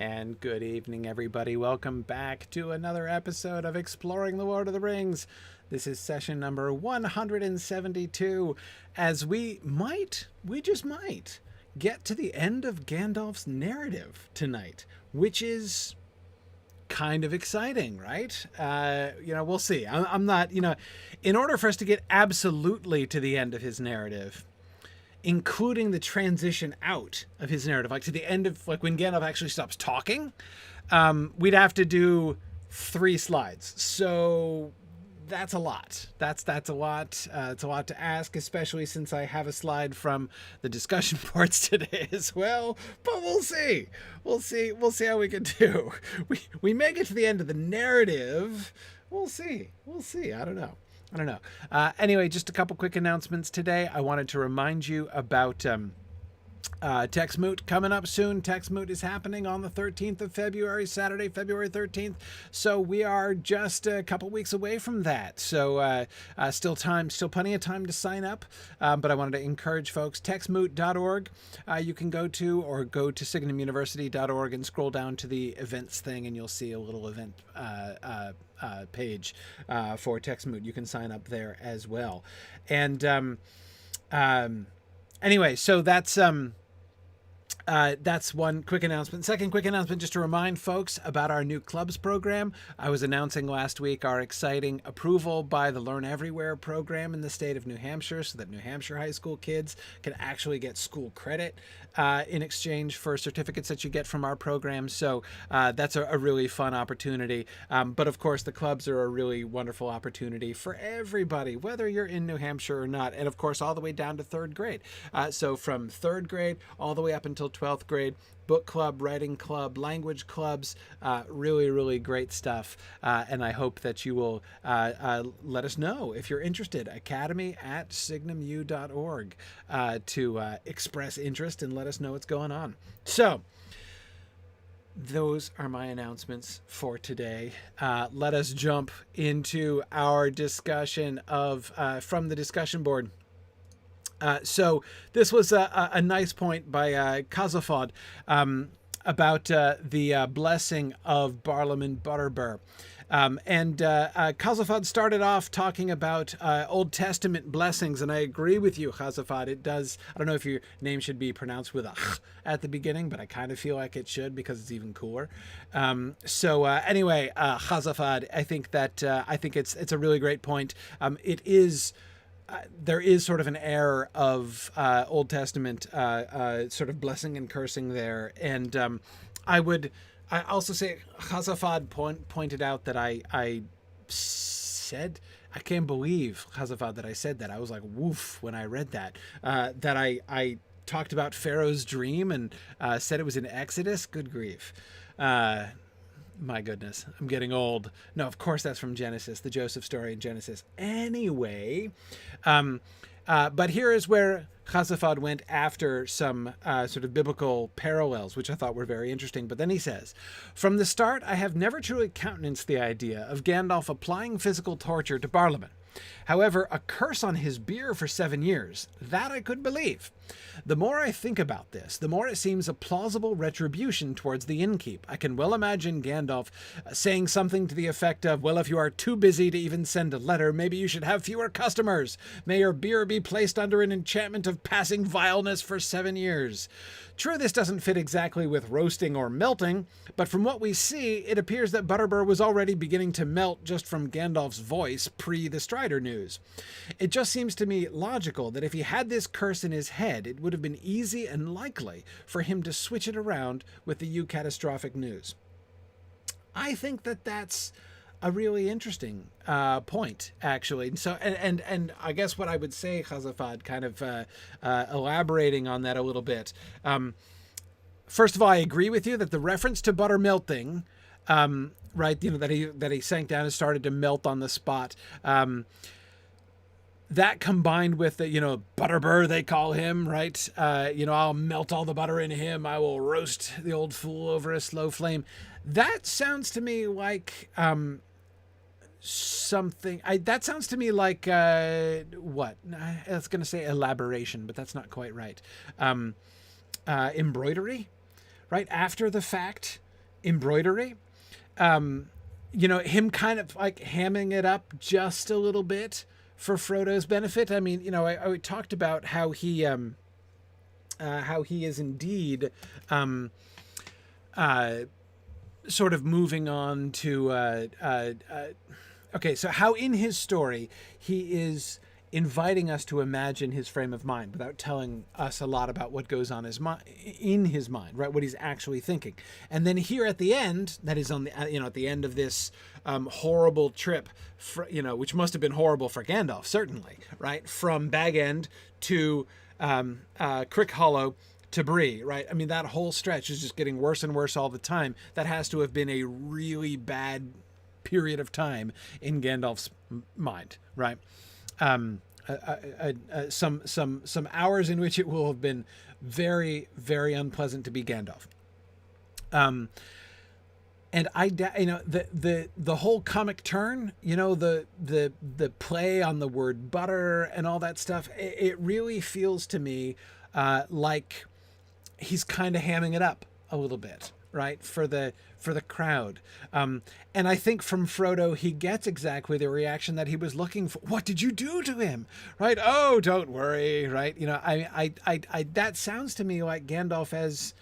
And good evening, everybody. Welcome back to another episode of Exploring the Lord of the Rings. This is session number 172, as we just might, get to the end of Gandalf's narrative tonight, which is kind of exciting, right? We'll see. I'm not, in order for us to get absolutely to the end of his narrative, including the transition out of his narrative, like to the end of, like when Gandalf actually stops talking, we'd have to do 3 slides. So that's a lot. That's a lot. It's a lot to ask, especially since I have a slide from the discussion boards today as well. But we'll see. We'll see how we can do. We make it to the end of the narrative. We'll see. I don't know. Anyway, just a couple quick announcements today. I wanted to remind you about TextMoot coming up soon. TextMoot is happening on the 13th of February, Saturday, February 13th. So we are just a couple weeks away from that. So still plenty of time to sign up. But I wanted to encourage folks, textmoot.org. You can go to signumuniversity.org and scroll down to the events thing, and you'll see a little event page for TextMoot. You can sign up there as well. And anyway, so that's one quick announcement. Second quick announcement, just to remind folks about our new clubs program. I was announcing last week our exciting approval by the Learn Everywhere program in the state of New Hampshire, so that New Hampshire high school kids can actually get school credit in exchange for certificates that you get from our program. So that's a really fun opportunity. But of course, the clubs are a really wonderful opportunity for everybody, whether you're in New Hampshire or not. And of course, all the way down to 3rd grade. So from 3rd grade all the way up until 12th grade, book club, writing club, language clubs, really, really great stuff. And I hope that you will let us know if you're interested. academy@signumu.org to express interest and let us know what's going on. So those are my announcements for today. Let us jump into our discussion of from the discussion board. So this was a nice point by Kazafod about the blessing of Barlaam Butterbur. And Kazafod started off talking about Old Testament blessings, and I agree with you, Kazafod. It does. I don't know if your name should be pronounced with a at the beginning, but I kind of feel like it should because it's even cooler. Anyway, Kazafod, I think it's a really great point. It is. There is sort of an air of Old Testament sort of blessing and cursing there. And I also say Chazafad pointed out that I said, I can't believe, Chazafad, that I said that. I was like, woof, when I read that, that I talked about Pharaoh's dream and said it was in Exodus. Good grief. My goodness, I'm getting old. No, of course that's from Genesis, the Joseph story in Genesis. Anyway, but here is where Chazafad went after some sort of biblical parallels, which I thought were very interesting. But then he says, from the start, I have never truly countenanced the idea of Gandalf applying physical torture to Barlaam. However, a curse on his beer for 7 years, that I could believe. The more I think about this, the more it seems a plausible retribution towards the innkeep. I can well imagine Gandalf saying something to the effect of, well, if you are too busy to even send a letter, maybe you should have fewer customers. May your beer be placed under an enchantment of passing vileness for 7 years. True, this doesn't fit exactly with roasting or melting, but from what we see, it appears that Butterbur was already beginning to melt just from Gandalf's voice pre the Strider news. It just seems to me logical that if he had this curse in his head, it would have been easy and likely for him to switch it around with the catastrophic news. I think that that's a really interesting point, actually. So, and I guess what I would say, Chazafad, kind of elaborating on that a little bit. First of all, I agree with you that the reference to butter melting, right? That he sank down and started to melt on the spot. That combined with the, Butterbur, they call him, right? I'll melt all the butter in him. I will roast the old fool over a slow flame. That sounds to me like something. That sounds to me like what? I was going to say elaboration, but that's not quite right. Embroidery, right? After the fact, embroidery. Him kind of like hamming it up just a little bit for Frodo's benefit. I mean, I talked about how he is indeed sort of moving on to okay, so how in his story he is inviting us to imagine his frame of mind without telling us a lot about what goes on in his mind, right? What he's actually thinking. And then here at the end, that is on the at the end of this horrible trip, which must have been horrible for Gandalf, certainly, right? From Bag End to Crick Hollow to Bree, right? I mean, that whole stretch is just getting worse and worse all the time. That has to have been a really bad period of time in Gandalf's mind, right? Some hours in which it will have been very, very unpleasant to be Gandalf. And the whole comic turn, the play on the word butter and all that stuff, it really feels to me like he's kind of hamming it up a little bit, right, for the crowd. And I think from Frodo, he gets exactly the reaction that he was looking for. What did you do to him? Right? Oh, don't worry. Right? I that sounds to me like Gandalf as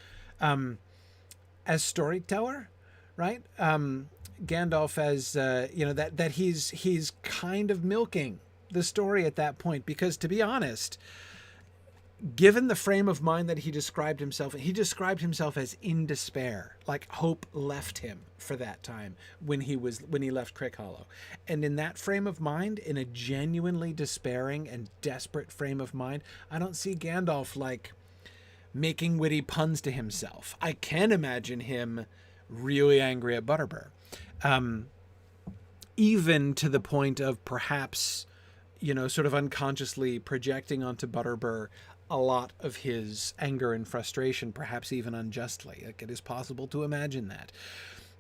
storyteller, right? Gandalf as that he's kind of milking the story at that point, because to be honest, given the frame of mind that he described himself as in despair, like hope left him for that time when he left Crick Hollow. And in that frame of mind, in a genuinely despairing and desperate frame of mind, I don't see Gandalf like making witty puns to himself. I can imagine him really angry at Butterbur, even to the point of perhaps, sort of unconsciously projecting onto Butterbur a lot of his anger and frustration, perhaps even unjustly. Like, it is possible to imagine that.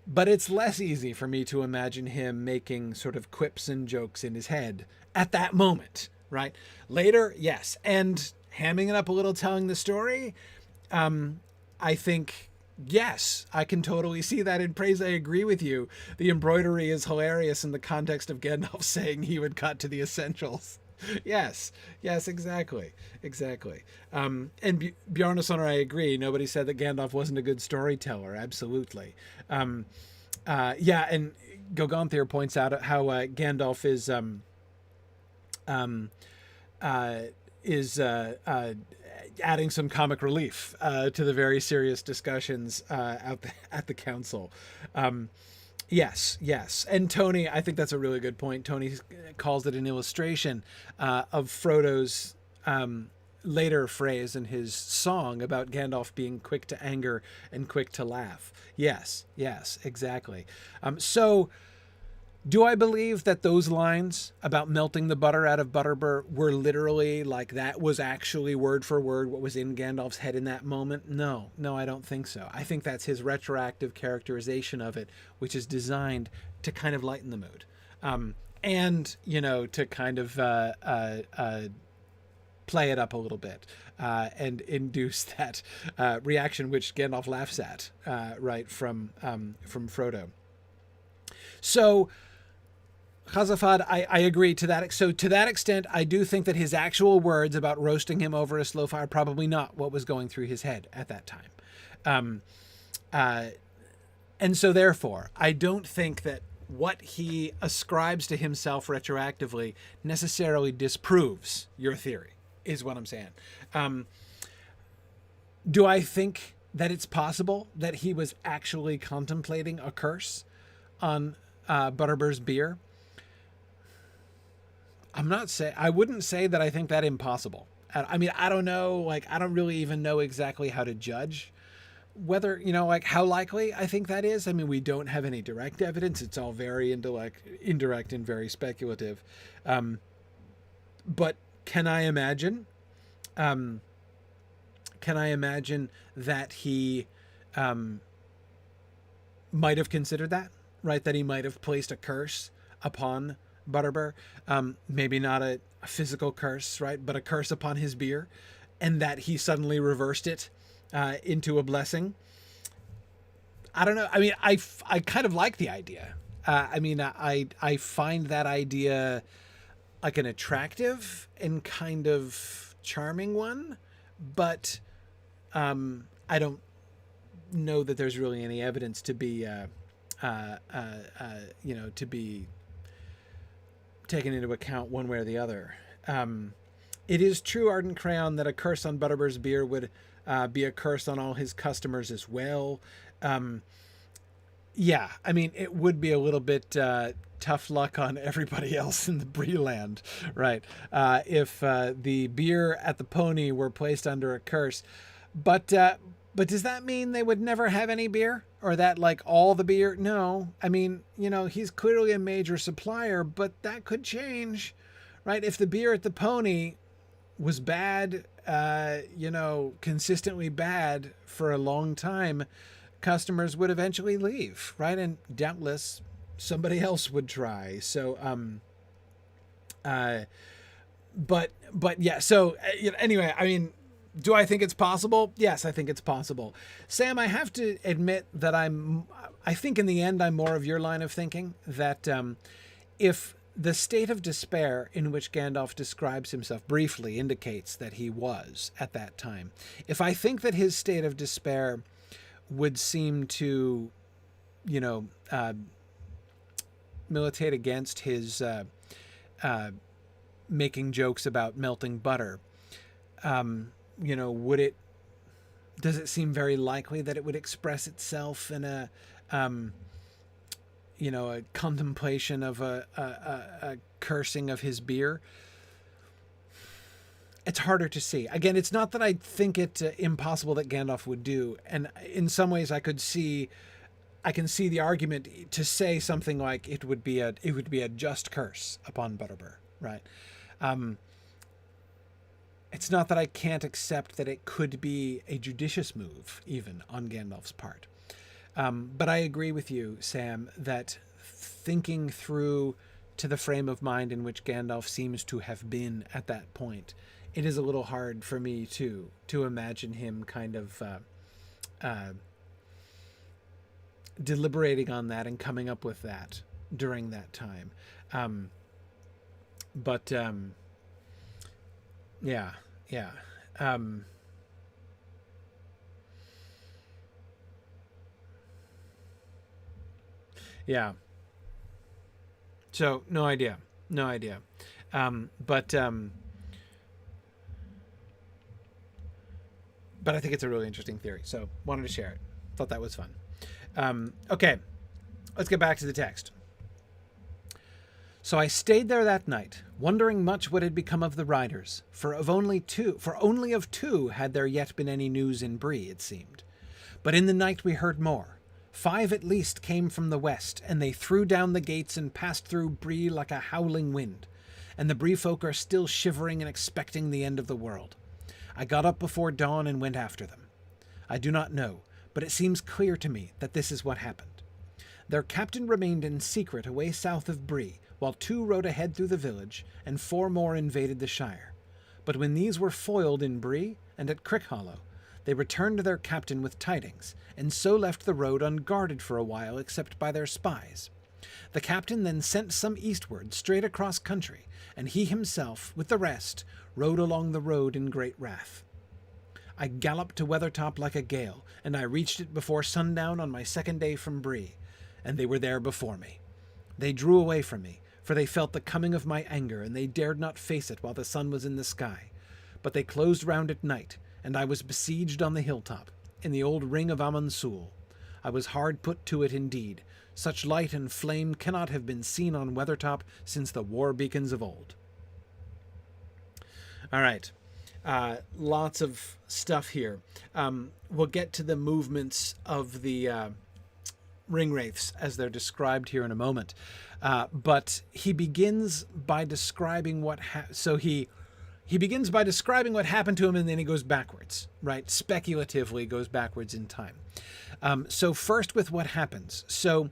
But it's less easy for me to imagine him making sort of quips and jokes in his head at that moment, right? Later, yes. And hamming it up a little, telling the story, I think, yes, I can totally see that in praise. I agree with you. The embroidery is hilarious in the context of Gandalf saying he would cut to the essentials. Yes, exactly. And Bjarnason, I agree. Nobody said that Gandalf wasn't a good storyteller. Absolutely. And Gogonthir points out how Gandalf is adding some comic relief to the very serious discussions at the council. Yes. And Tony, I think that's a really good point. Tony calls it an illustration of Frodo's later phrase in his song about Gandalf being quick to anger and quick to laugh. Yes, exactly. So do I believe that those lines about melting the butter out of Butterbur were literally like that was actually word for word what was in Gandalf's head in that moment? No, I don't think so. I think that's his retroactive characterization of it, which is designed to kind of lighten the mood. And, to kind of play it up a little bit and induce that reaction which Gandalf laughs at, right, from Frodo. So Chazafad, I agree to that. So to that extent, I do think that his actual words about roasting him over a slow fire probably not what was going through his head at that time. And so therefore, I don't think that what he ascribes to himself retroactively necessarily disproves your theory, is what I'm saying. Do I think that it's possible that he was actually contemplating a curse on Butterbur's beer? I wouldn't say that I think that impossible. I mean, I don't know, like, I don't really even know exactly how to judge whether, how likely I think that is. I mean, we don't have any direct evidence. It's all very indirect and very speculative. But can I imagine that he might have considered that, right? That he might have placed a curse upon Butterbur, maybe not a physical curse, right, but a curse upon his beer, and that he suddenly reversed it into a blessing. I don't know. I mean, I kind of like the idea. I find that idea like an attractive and kind of charming one, but I don't know that there's really any evidence to be, to be taken into account one way or the other. It is true, Ardent Crayon, that a curse on Butterbur's beer would be a curse on all his customers as well. Yeah, I mean, it would be a little bit tough luck on everybody else in the Bree land, right? If the beer at the Pony were placed under a curse. But does that mean they would never have any beer? Or that, like, all the beer? No. I mean, he's clearly a major supplier, but that could change, right? If the beer at the Pony was bad, consistently bad for a long time, customers would eventually leave, right? And doubtless somebody else would try. So, but yeah. So anyway, I mean, do I think it's possible? Yes, I think it's possible. Sam, I have to admit that I think in the end, I'm more of your line of thinking, that if the state of despair in which Gandalf describes himself briefly indicates that he was at that time, if I think that his state of despair would seem to, militate against his making jokes about melting butter, does it seem very likely that it would express itself in a contemplation of a cursing of his beer? It's harder to see. Again, it's not that I think it impossible that Gandalf would do. And in some ways I can see the argument to say something like it would be a just curse upon Butterbur, right? It's not that I can't accept that it could be a judicious move even on Gandalf's part. But I agree with you, Sam, that thinking through to the frame of mind in which Gandalf seems to have been at that point, it is a little hard for me to imagine him kind of deliberating on that and coming up with that during that time. Yeah. Yeah. So no idea. But I think it's a really interesting theory. So wanted to share it. Thought that was fun. Okay, let's get back to the text. So I stayed there that night, wondering much what had become of the riders, for only of two had there yet been any news in Bree, it seemed. But in the night we heard more. 5 at least came from the west, and they threw down the gates and passed through Bree like a howling wind, and the Bree folk are still shivering and expecting the end of the world. I got up before dawn and went after them. I do not know, but it seems clear to me that this is what happened. Their captain remained in secret away south of Bree, while 2 rode ahead through the village, and 4 more invaded the Shire. But when these were foiled in Bree and at Crickhollow, they returned to their captain with tidings, and so left the road unguarded for a while except by their spies. The captain then sent some eastward, straight across country, and he himself, with the rest, rode along the road in great wrath. I galloped to Weathertop like a gale, and I reached it before sundown on my second day from Bree, and they were there before me. They drew away from me, for they felt the coming of my anger, and they dared not face it while the sun was in the sky. But they closed round at night, and I was besieged on the hilltop, in the old ring of Amansul. I was hard put to it indeed. Such light and flame cannot have been seen on Weathertop since the war beacons of old. All right. Lots of stuff here. We'll get to the movements of the ringwraiths as they're described here in a moment. But he begins by describing he begins by describing what happened to him, and then he goes backwards, right? Speculatively goes backwards in time. So first with what happens. So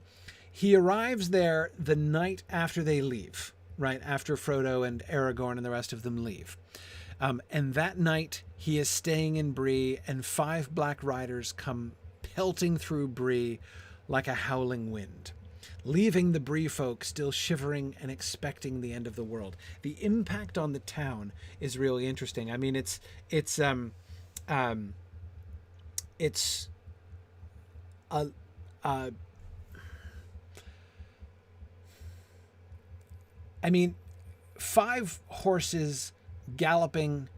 he arrives there the night after they leave, right? After Frodo and Aragorn and the rest of them leave. And that night he is staying in Bree, and 5 black riders come pelting through Bree like a howling wind, leaving the Bree folk still shivering and expecting the end of the world. The impact on the town is really interesting. I mean, it's a I mean, 5 horses galloping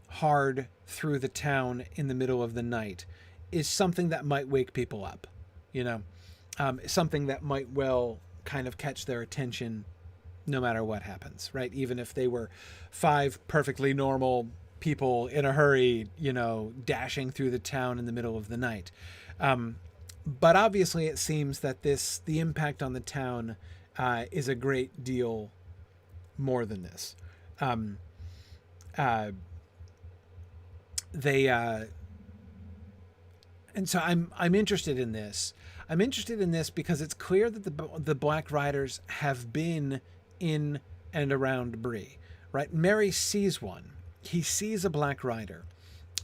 hard through the town in the middle of the night is something that might wake people up, you know, something that might well kind of catch their attention no matter what happens, right? Even if they were 5 perfectly normal people in a hurry, you know, dashing through the town in the middle of the night. But obviously it seems that the impact on the town is a great deal more than this. And so I'm interested in this. I'm interested in this because it's clear that the Black Riders have been in and around Bree, right? Merry sees one. He sees a Black Rider,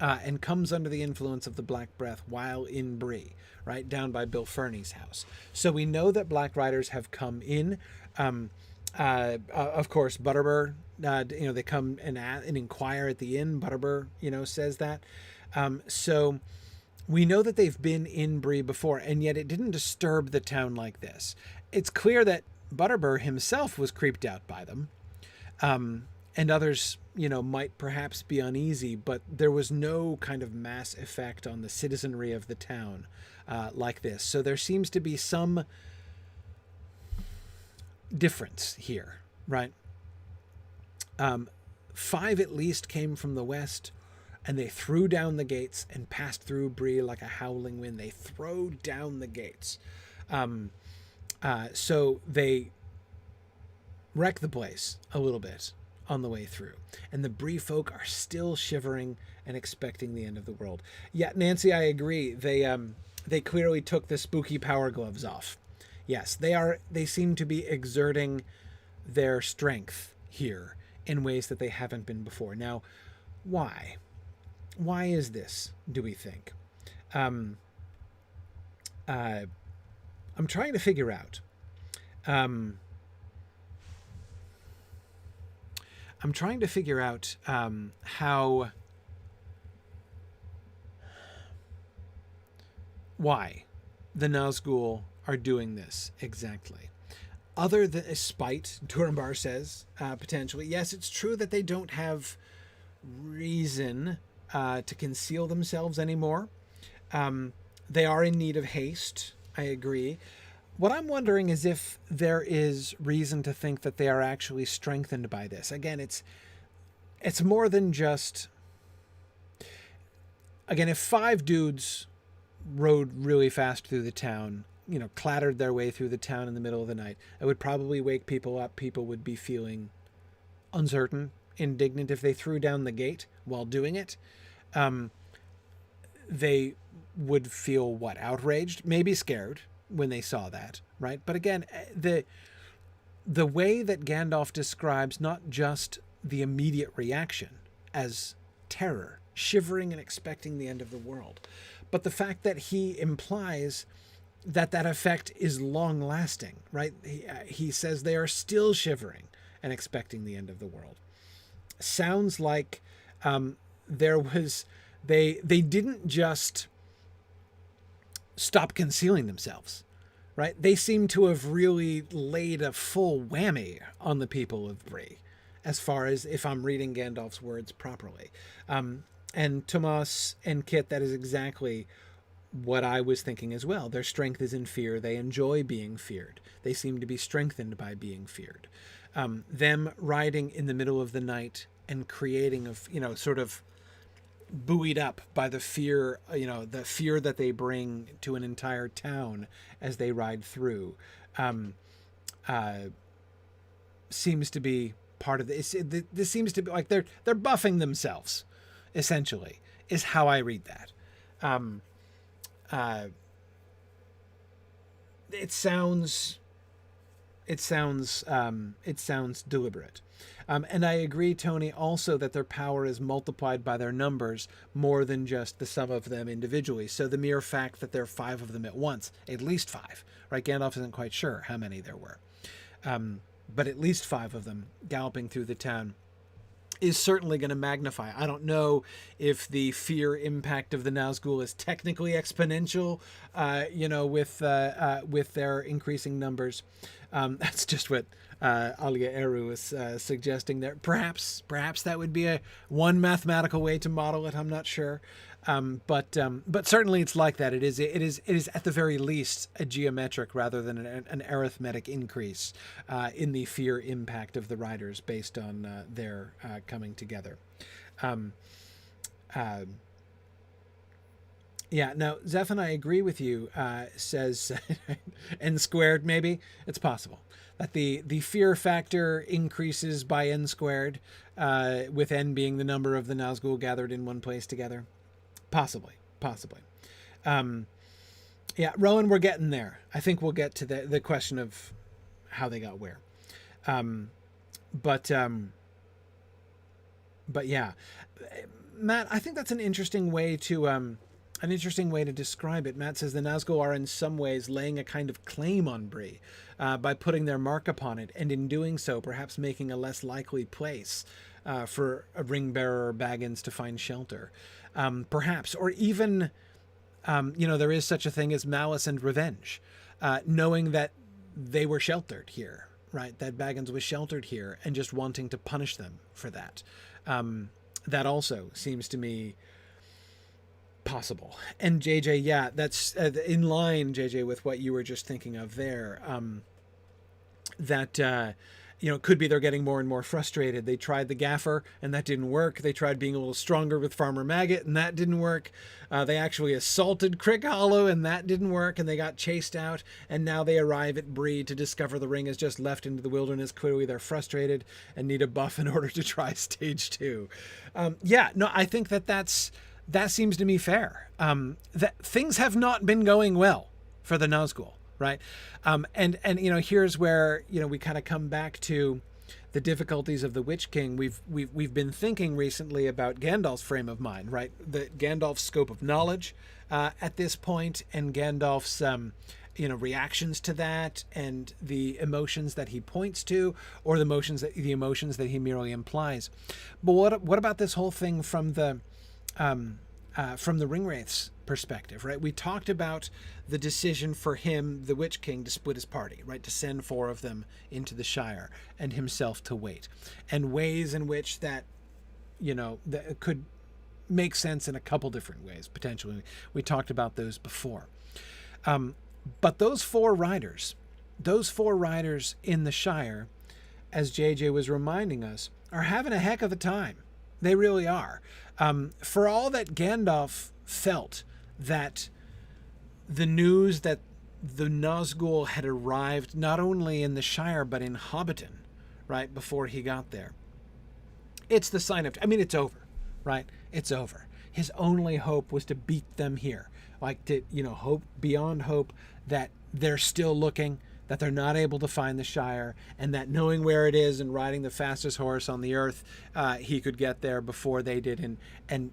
and comes under the influence of the Black Breath while in Bree, right, down by Bill Ferny's house. So we know that Black Riders have come in. Of course, Butterbur, you know, they come and inquire at the inn. Butterbur, you know, says that. So we know that they've been in Bree before, and yet it didn't disturb the town like this. It's clear that Butterbur himself was creeped out by them. And others, you know, might perhaps be uneasy, but there was no kind of mass effect on the citizenry of the town like this. So there seems to be some difference here, right? 5 at least came from the west, and they threw down the gates and passed through Bree like a howling wind. They throw down the gates. So they wreck the place a little bit on the way through, and the Bree folk are still shivering and expecting the end of the world. Yeah, Nancy, I agree. They clearly took the spooky power gloves off. Yes, they seem to be exerting their strength here in ways that they haven't been before. Now, why? Why is this, do we think? I'm trying to figure out. I'm trying to figure out why the Nazgûl are doing this exactly. Other than a spite, Turambar says, potentially. Yes, it's true that they don't have reason to conceal themselves anymore. They are in need of haste, I agree. What I'm wondering is if there is reason to think that they are actually strengthened by this. Again, it's more than just... Again, if 5 dudes rode really fast through the town, you know, clattered their way through the town in the middle of the night, it would probably wake people up. People would be feeling uncertain, indignant. If they threw down the gate while doing it, they would feel, what, outraged? Maybe scared when they saw that, right? But again, the way that Gandalf describes not just the immediate reaction as terror, shivering and expecting the end of the world, but the fact that he implies that effect is long lasting, right? He says they are still shivering and expecting the end of the world. Sounds like they didn't just stop concealing themselves, right? They seem to have really laid a full whammy on the people of Bree, as far as if I'm reading Gandalf's words properly. And Tomas and Kit, that is exactly what I was thinking as well. Their strength is in fear. They enjoy being feared. They seem to be strengthened by being feared. Them riding in the middle of the night and creating sort of buoyed up by the fear that they bring to an entire town as they ride through, seems to be part of this. This seems to be like they're buffing themselves, essentially, is how I read that. It sounds deliberate. And I agree, Tony, also that their power is multiplied by their numbers more than just the sum of them individually. So the mere fact that there are 5 of them at once, at least 5, right? Gandalf isn't quite sure how many there were. But at least 5 of them galloping through the town is certainly going to magnify. I don't know if the fear impact of the Nazgûl is technically exponential, with their increasing numbers. That's just what Alia Eru was suggesting there. Perhaps that would be one mathematical way to model it. I'm not sure. But certainly it's like that. It is at the very least a geometric rather than an arithmetic increase in the fear impact of the riders based on their coming together. Yeah, now Zeph and I agree with you, says n squared maybe. It's possible that the fear factor increases by n squared, with n being the number of the Nazgûl gathered in one place together. Possibly. Yeah, Rowan, we're getting there. I think we'll get to the question of how they got where. But yeah, Matt, I think that's an interesting way to describe it. Matt says the Nazgûl are in some ways laying a kind of claim on Bree by putting their mark upon it, and in doing so, perhaps making a less likely place for a ring bearer or Baggins to find shelter. Perhaps, or even, there is such a thing as malice and revenge, knowing that they were sheltered here, right? That Baggins was sheltered here, and just wanting to punish them for that. That also seems to me possible. And JJ, yeah, that's in line, JJ, with what you were just thinking of there. It could be they're getting more and more frustrated. They tried the gaffer and that didn't work. They tried being a little stronger with Farmer Maggot and that didn't work. They actually assaulted Crick Hollow and that didn't work, and they got chased out, and now they arrive at Bree to discover the ring is just left into the wilderness. Clearly they're frustrated and need a buff in order to try stage 2. I think that seems to me fair. That things have not been going well for the Nazgûl. Right. And here's where, we kind of come back to the difficulties of the Witch King. We've been thinking recently about Gandalf's frame of mind, right? Gandalf's scope of knowledge at this point, and Gandalf's, reactions to that, and the emotions that he points to, or the emotions that he merely implies. But what about this whole thing from the Ringwraith's perspective, right? We talked about the decision for him, the Witch King, to split his party, right? To send 4 of them into the Shire and himself to wait, and ways in which that could make sense in a couple different ways, potentially. We talked about those before. But those 4 riders in the Shire, as JJ was reminding us, are having a heck of a time. They really are. For all that Gandalf felt that the news that the Nazgûl had arrived not only in the Shire but in Hobbiton, right, before he got there, it's the sign of, it's over, right? It's over. His only hope was to beat them here, hope beyond hope that they're still looking, that they're not able to find the Shire, and that knowing where it is and riding the fastest horse on the earth, he could get there before they did. And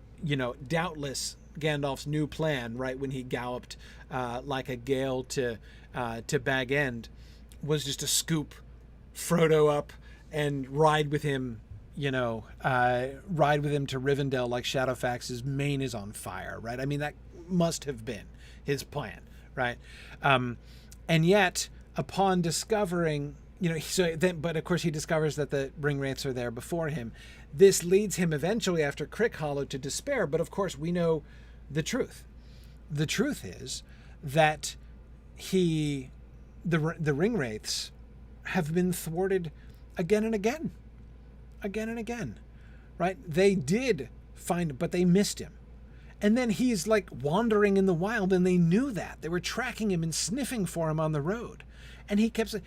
doubtless Gandalf's new plan, right, when he galloped like a gale to Bag End, was just to scoop Frodo up and ride with him to Rivendell like Shadowfax's mane is on fire, right? That must have been his plan, right? And yet, upon discovering, but of course he discovers that the Ringwraiths are there before him. This leads him eventually, after Crick Hollow, to despair. But of course we know the truth. The truth is that the Ringwraiths have been thwarted again and again, right? They did find, but they missed him. And then he's like wandering in the wild, and they knew that. They were tracking him and sniffing for him on the road. And he kept saying,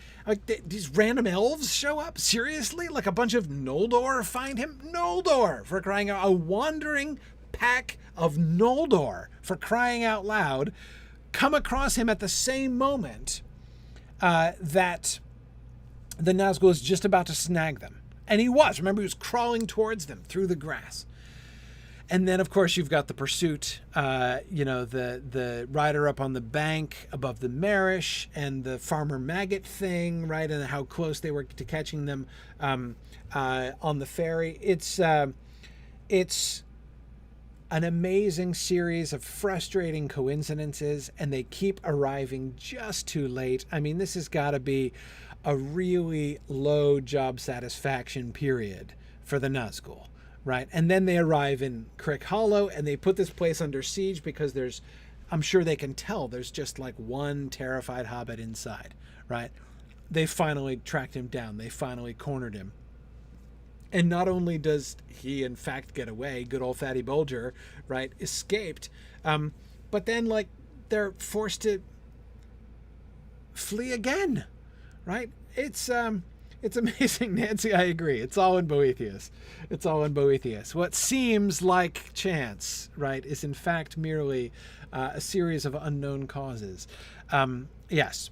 these random elves show up? Seriously? Like a bunch of Noldor find him? Noldor, for crying out. A wandering pack of Noldor, for crying out loud, come across him at the same moment that the Nazgûl is just about to snag them And he was. Remember, he was crawling towards them through the grass. And then, of course, you've got the pursuit, the rider up on the bank above the marish and the farmer maggot thing, right? And how close they were to catching them on the ferry. It's an amazing series of frustrating coincidences, and they keep arriving just too late. I mean, this has got to be a really low job satisfaction period for the Nazgûl. Right. And then they arrive in Crick Hollow and they put this place under siege because I'm sure they can tell there's just like one terrified hobbit inside. Right. They finally tracked him down. They finally cornered him. And not only does he, in fact, get away, good old Fatty Bulger, right, escaped, but then, like, they're forced to flee again. Right. It's amazing, Nancy. I agree. It's all in Boethius. It's all in Boethius. What seems like chance, right, is in fact merely a series of unknown causes. Yes.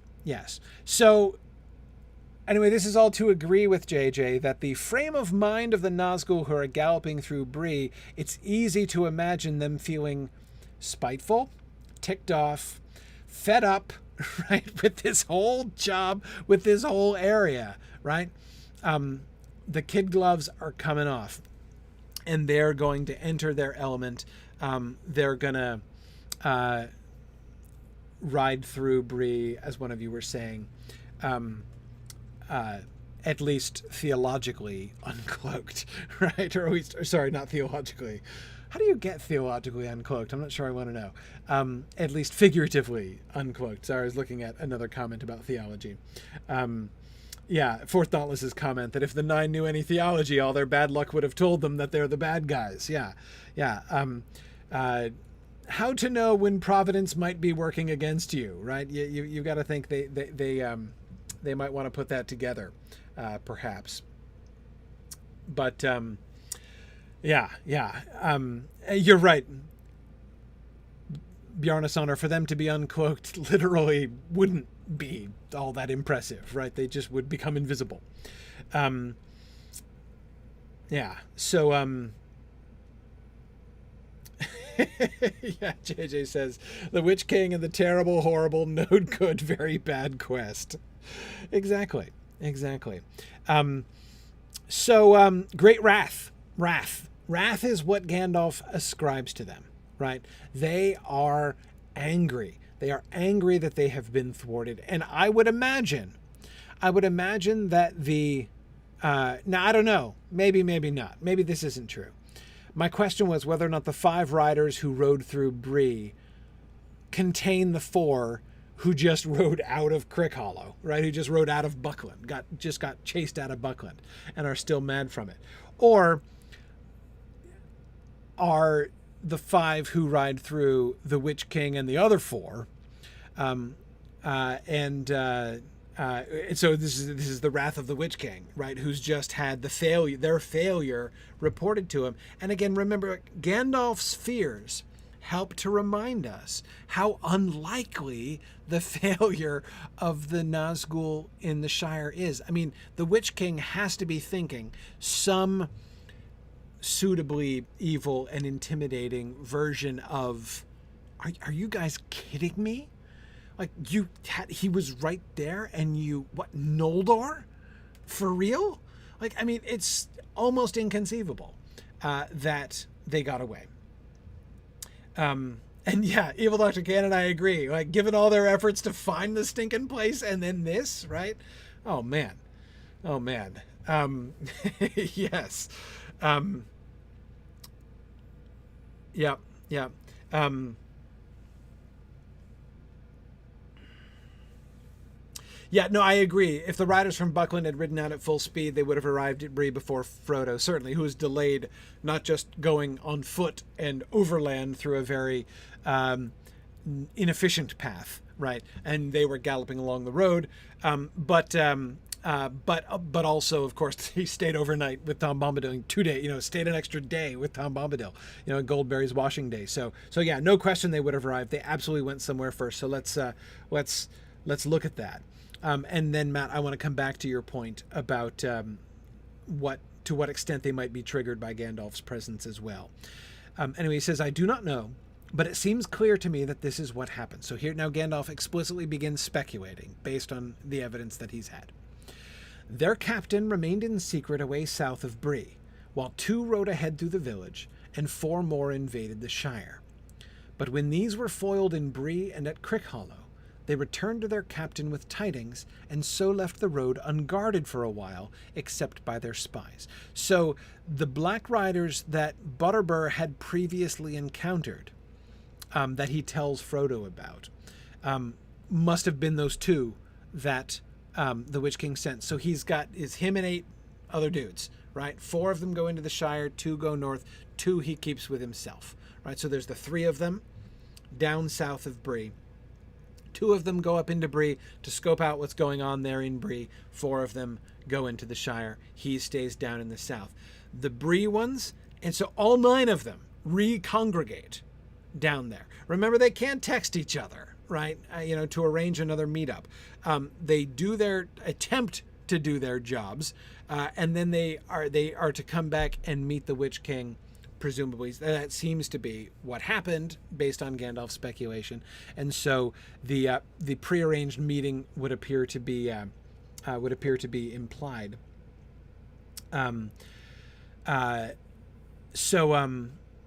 So, anyway, this is all to agree with JJ that the frame of mind of the Nazgûl who are galloping through Bree, it's easy to imagine them feeling spiteful, ticked off, fed up, right, with this whole job, with this whole area. Right? The kid gloves are coming off and they're going to enter their element. They're going to ride through Bree, as one of you were saying, at least theologically uncloaked, right? Or at least, sorry, not theologically. How do you get theologically uncloaked? I'm not sure I want to know. At least figuratively uncloaked. Sorry, I was looking at another comment about theology. Yeah, Fourth Dauntless's comment that if the Nine knew any theology, all their bad luck would have told them that they're the bad guys. Yeah. How to know when Providence might be working against you, right? You've got to think they might want to put that together, perhaps. But you're right. Bjarnason, for them to be uncloaked literally wouldn't be all that impressive, right? They just would become invisible. So yeah, JJ says the Witch King and the terrible, horrible, no good, very bad quest. Exactly. So great wrath is what Gandalf ascribes to them, right? They are angry. They are angry that they have been thwarted. And I would imagine that now I don't know, maybe not. Maybe this isn't true. My question was whether or not the 5 riders who rode through Bree contain the 4 who just rode out of Crick Hollow, right? Who just rode out of Buckland, got chased out of Buckland and are still mad from it. Or are the 5 who ride through the Witch King and the other 4, so this is the wrath of the Witch King, right? Who's just had their failure reported to him. And again, remember, Gandalf's fears help to remind us how unlikely the failure of the Nazgûl in the Shire is. I mean, the Witch King has to be thinking some suitably evil and intimidating version of, are you guys kidding me? Like, he was right there and Noldor? For real? Like, I mean, it's almost inconceivable that they got away. And yeah, Evil Dr. Cannon, I agree. Like, given all their efforts to find the stinking place and then this, right? Oh, man. Yes. Yeah. Yeah, no, I agree. If the riders from Buckland had ridden out at full speed, they would have arrived at Bree before Frodo, certainly, who was delayed, not just going on foot and overland through a very inefficient path, right? And they were galloping along the road, but also, of course, he stayed overnight with Tom Bombadil, 2 days, stayed an extra day with Tom Bombadil, Goldberry's washing day. So yeah, no question they would have arrived. They absolutely went somewhere first. So let's look at that. And then, Matt, I want to come back to your point about to what extent they might be triggered by Gandalf's presence as well. Anyway, he says, I do not know, but it seems clear to me that this is what happened. So here now Gandalf explicitly begins speculating based on the evidence that he's had. Their captain remained in secret away south of Bree, while 2 rode ahead through the village, and 4 more invaded the Shire. But when these were foiled in Bree and at Crickhollow, they returned to their captain with tidings, and so left the road unguarded for a while, except by their spies. So the Black Riders that Butterbur had previously encountered, that he tells Frodo about, must have been those 2 that the Witch King sent. So he's got him and 8 other dudes, right? 4 of them go into the Shire, 2 go north, 2 he keeps with himself, right? So there's the 3 of them down south of Bree. 2 of them go up into Bree to scope out what's going on there in Bree. 4 of them go into the Shire. He stays down in the south. The Bree ones, and so all 9 of them recongregate down there. Remember, they can't text each other, right? To arrange another meetup. They do their attempt to do their jobs, and then they are to come back and meet the Witch King. Presumably, that seems to be what happened based on Gandalf's speculation, and so the prearranged meeting would appear to be implied.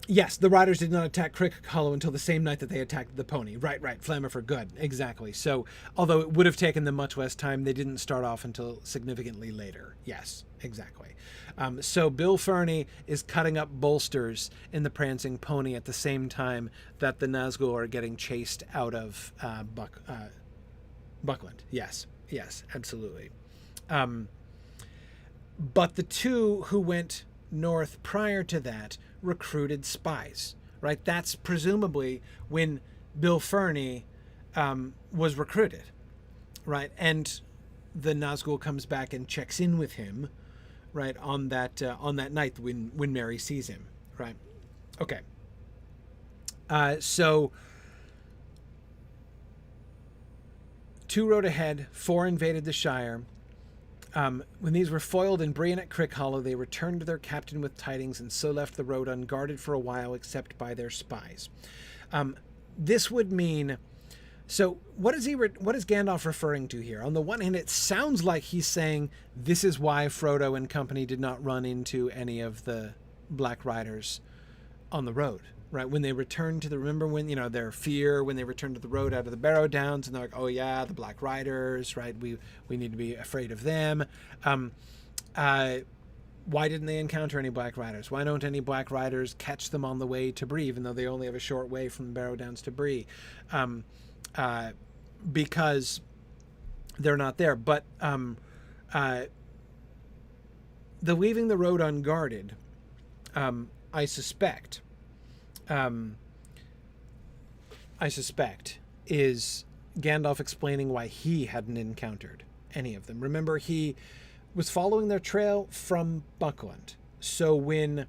Yes, the riders did not attack Crickhollow until the same night that they attacked the pony. Right, Flammifer, good, exactly. So, although it would have taken them much less time, they didn't start off until significantly later. Yes, exactly. So Bill Ferny is cutting up bolsters in the prancing pony at the same time that the Nazgûl are getting chased out of Buckland. Yes, absolutely. But the 2 who went north prior to that recruited spies, right? That's presumably when Bill Ferny was recruited, right? And the Nazgûl comes back and checks in with him, right, on that night when Merry sees him, right? Okay. So 2 rode ahead, 4 invaded the Shire. When these were foiled in Bree and at Crickhollow, they returned to their captain with tidings, and so left the road unguarded for a while, except by their spies. This would mean, so what is Gandalf referring to here? On the one hand, it sounds like he's saying this is why Frodo and company did not run into any of the Black Riders on the road, right? When they returned to remember when, their fear, when they returned to the road out of the Barrow Downs, and they're like, oh yeah, the Black Riders, right? We need to be afraid of them. Why didn't they encounter any Black Riders? Why don't any Black Riders catch them on the way to Bree, even though they only have a short way from the Barrow Downs to Bree? Because they're not there. But the leaving the road unguarded, I suspect is Gandalf explaining why he hadn't encountered any of them. Remember, he was following their trail from Buckland. So when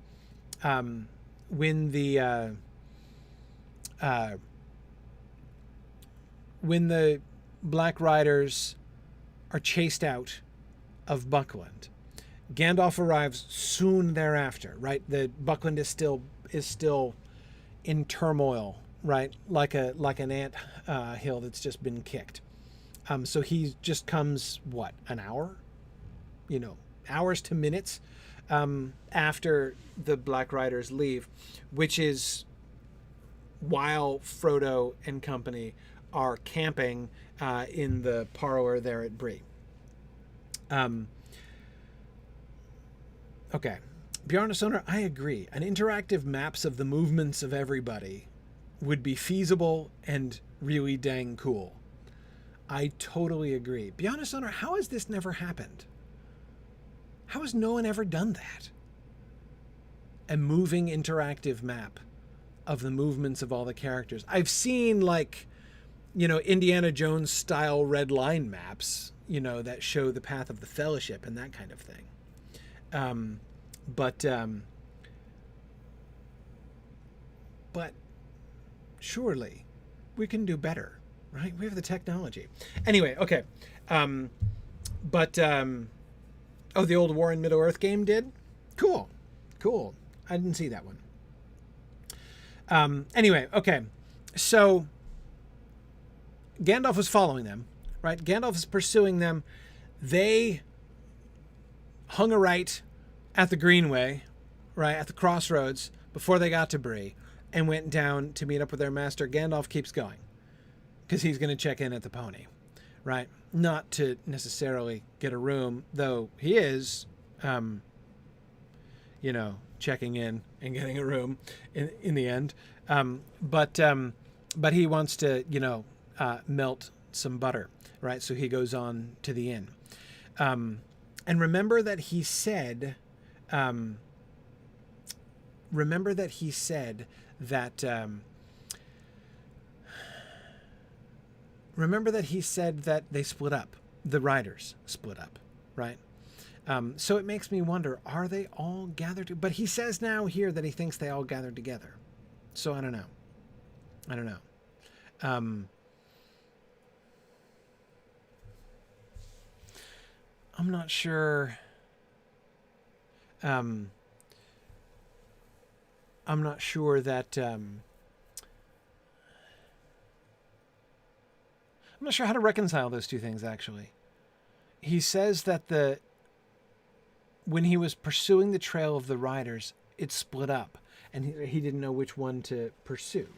the Black Riders are chased out of Buckland, Gandalf arrives soon thereafter, right? The Buckland is still in turmoil, right? Like an ant hill that's just been kicked. So he just comes, an hour? Hours to minutes after the Black Riders leave, which is while Frodo and company are camping in the parlor there at Bree. Okay. Bjarna's owner, I agree. An interactive maps of the movements of everybody would be feasible and really dang cool. I totally agree. Bjarna's owner, how has this never happened? How has no one ever done that? A moving interactive map of the movements of all the characters. I've seen Indiana Jones style red line maps, that show the path of the Fellowship and that kind of thing. But surely we can do better, right? We have the technology. Anyway, okay. Oh, the old War in Middle-earth game did? Cool. Cool. I didn't see that one. Anyway, okay. So Gandalf was following them, right? Gandalf is pursuing them. They hung a right at the Greenway, right, at the crossroads before they got to Bree and went down to meet up with their master. Gandalf keeps going because he's going to check in at the Pony, right? Not to necessarily get a room, though he is, checking in and getting a room in the end. But he wants to, melt some butter, right? So he goes on to the inn. And remember that he said that they split up. The riders split up, right? So it makes me wonder, are they all gathered? But he says now here that he thinks they all gathered together. So I don't know. I'm not sure. I'm not sure that... I'm not sure how to reconcile those two things, actually. He says that when he was pursuing the trail of the riders, it split up, and he didn't know which one to pursue.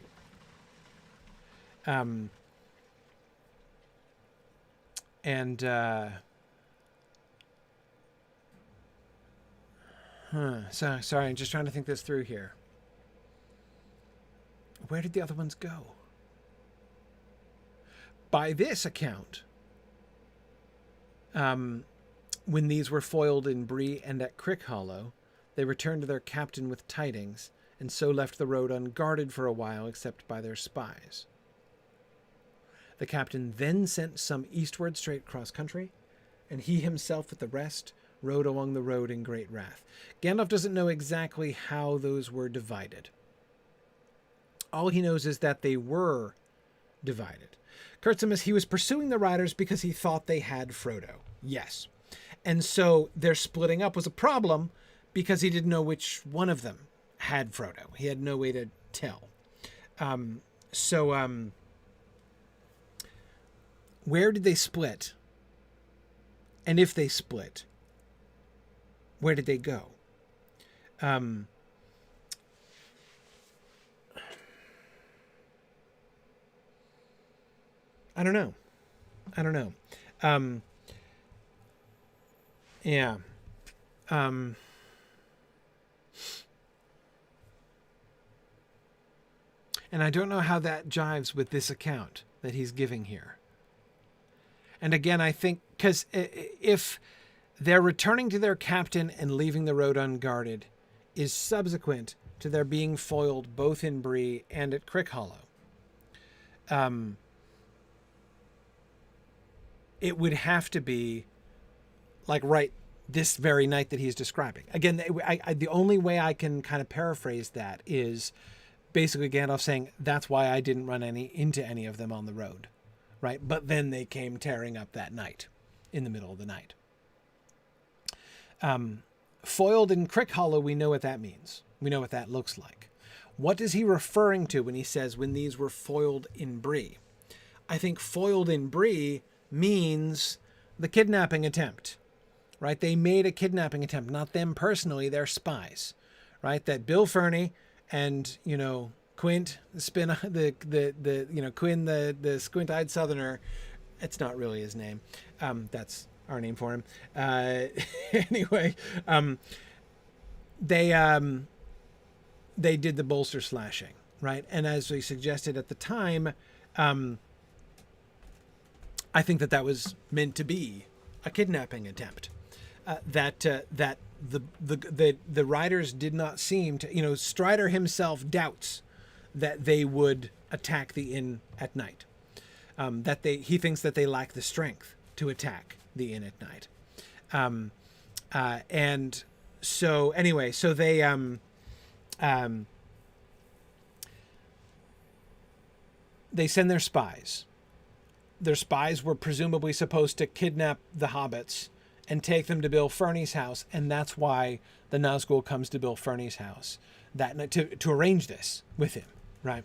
Sorry, I'm just trying to think this through here. Where did the other ones go? By this account, when these were foiled in Bree and at Crickhollow, they returned to their captain with tidings, and so left the road unguarded for a while except by their spies. The captain then sent some eastward straight cross-country, and he himself with the rest rode along the road in great wrath. Gandalf doesn't know exactly how those were divided. All he knows is that they were divided. Kurtzimus, he was pursuing the riders because he thought they had Frodo. Yes. And so their splitting up was a problem because he didn't know which one of them had Frodo. He had no way to tell. Where did they split? And if they split, where did they go? I don't know. Yeah. And I don't know how that jives with this account that he's giving here. And again, I think, because if they're returning to their captain and leaving the road unguarded is subsequent to their being foiled both in Bree and at Crickhollow, it would have to be like right this very night that he's describing. Again, the only way I can kind of paraphrase that is basically Gandalf saying, that's why I didn't run into any of them on the road, right? But then they came tearing up that night, in the middle of the night. Foiled in Crickhollow, we know what that means. We know what that looks like. What is he referring to when he says, when these were foiled in Bree? I think foiled in Bree means the kidnapping attempt, right? They made a kidnapping attempt, not them personally, they're spies, right? That Bill Ferny and, Quint, Quinn, the squint-eyed southerner, it's not really his name. That's our name for him. Anyway, they did the bolster slashing, right? And as we suggested at the time, I think that was meant to be a kidnapping attempt. That the riders did not seem to, Strider himself doubts that they would attack the inn at night. He thinks that they lack the strength to attack the inn at night. And so anyway, so they send their spies. Their spies were presumably supposed to kidnap the hobbits and take them to Bill Ferny's house, and that's why the Nazgûl comes to Bill Ferny's house that night to arrange this with him, right?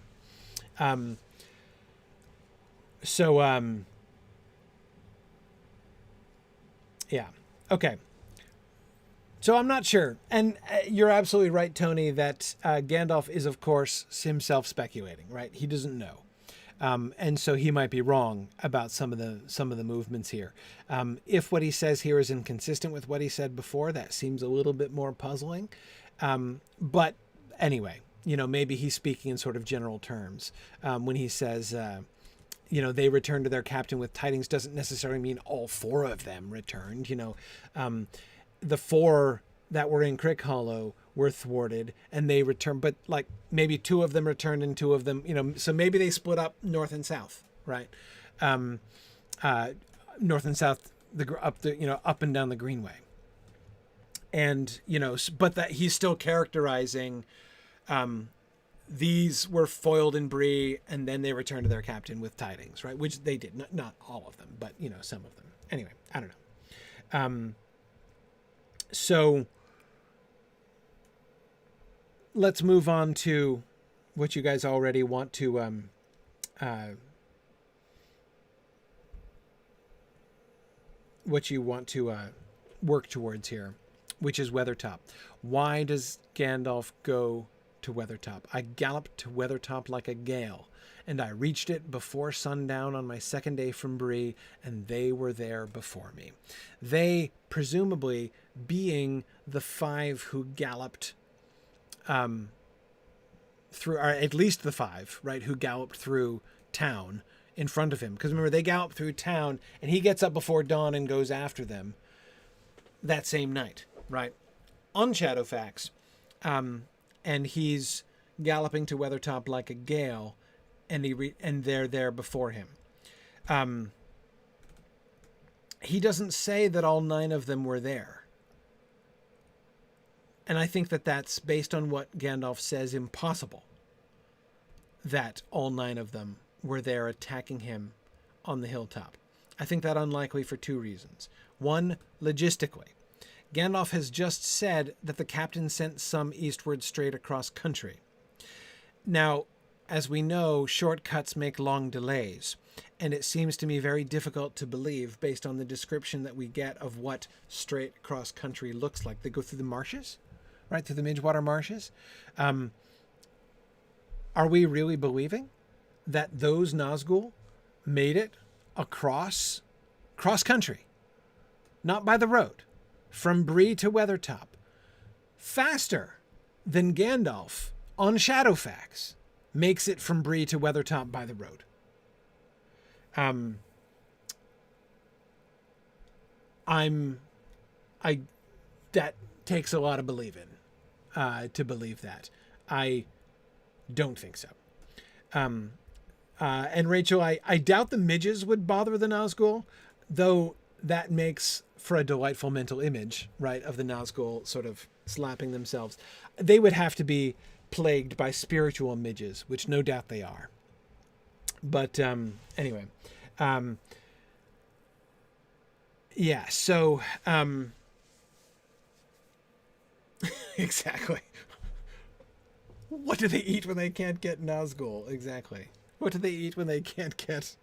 Yeah, okay. So I'm not sure, and you're absolutely right, Tony, that Gandalf is, of course, himself speculating, right? He doesn't know. And so he might be wrong about some of the movements here. If what he says here is inconsistent with what he said before, that seems a little bit more puzzling. But anyway, maybe he's speaking in sort of general terms. When he says, they returned to their captain with tidings, doesn't necessarily mean all 4 of them returned. The 4 that were in Crick Hollow were thwarted and they returned, but like maybe 2 of them returned and 2 of them, so maybe they split up north and south, right? North and south, up and down the Greenway. And, but that he's still characterizing, these were foiled in Bree and then they returned to their captain with tidings, right? Which they did, not all of them, but some of them. Anyway, I don't know. So let's move on to what you guys already want to work towards here, which is Weathertop. Why does Gandalf go to Weathertop? I galloped to Weathertop like a gale, and I reached it before sundown on my second day from Bree, and they were there before me. They, presumably, being the 5 who galloped through, or at least the 5, right, who galloped through town in front of him. Because remember, they gallop through town, and he gets up before dawn and goes after them that same night, right, on Shadowfax. And he's galloping to Weathertop like a gale, and they're there before him. He doesn't say that all 9 of them were there. And I think that that's, based on what Gandalf says, impossible that all 9 of them were there attacking him on the hilltop. I think that unlikely for 2 reasons. One, logistically. Gandalf has just said that the captain sent some eastward straight across country. Now, as we know, shortcuts make long delays, and it seems to me very difficult to believe, based on the description that we get of what straight across country looks like. They go through the marshes, right, through the Midgewater marshes. Are we really believing that those Nazgûl made it across country, not by the road, from Bree to Weathertop, faster than Gandalf on Shadowfax makes it from Bree to Weathertop by the road? That takes a lot of believing to believe that. I don't think so. And Rachel, I doubt the midges would bother the Nazgûl, though that makes for a delightful mental image, right, of the Nazgûl sort of slapping themselves. They would have to be plagued by spiritual midges, which no doubt they are. But anyway, yeah, so exactly. What do they eat when they can't get Nazgûl? Exactly. What do they eat when they can't get,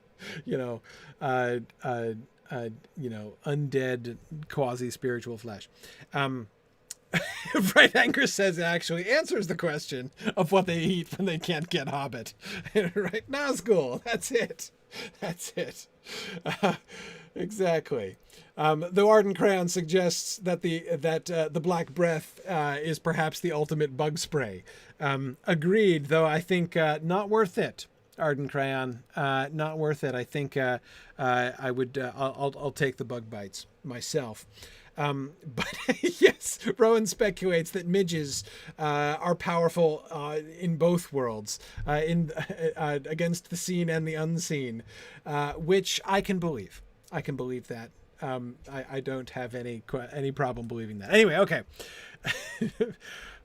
undead quasi-spiritual flesh? Bright Anger says it actually answers the question of what they eat when they can't get Hobbit. Right? Nazgûl. That's it. Exactly. Though Arden Crayon suggests that the black breath is perhaps the ultimate bug spray. Agreed, though I think not worth it. Arden Crayon, not worth it. I think I would. I'll take the bug bites myself. But yes, Rowan speculates that midges are powerful in both worlds, against the seen and the unseen, which I can believe. I can believe that. I don't have any problem believing that. Anyway, okay.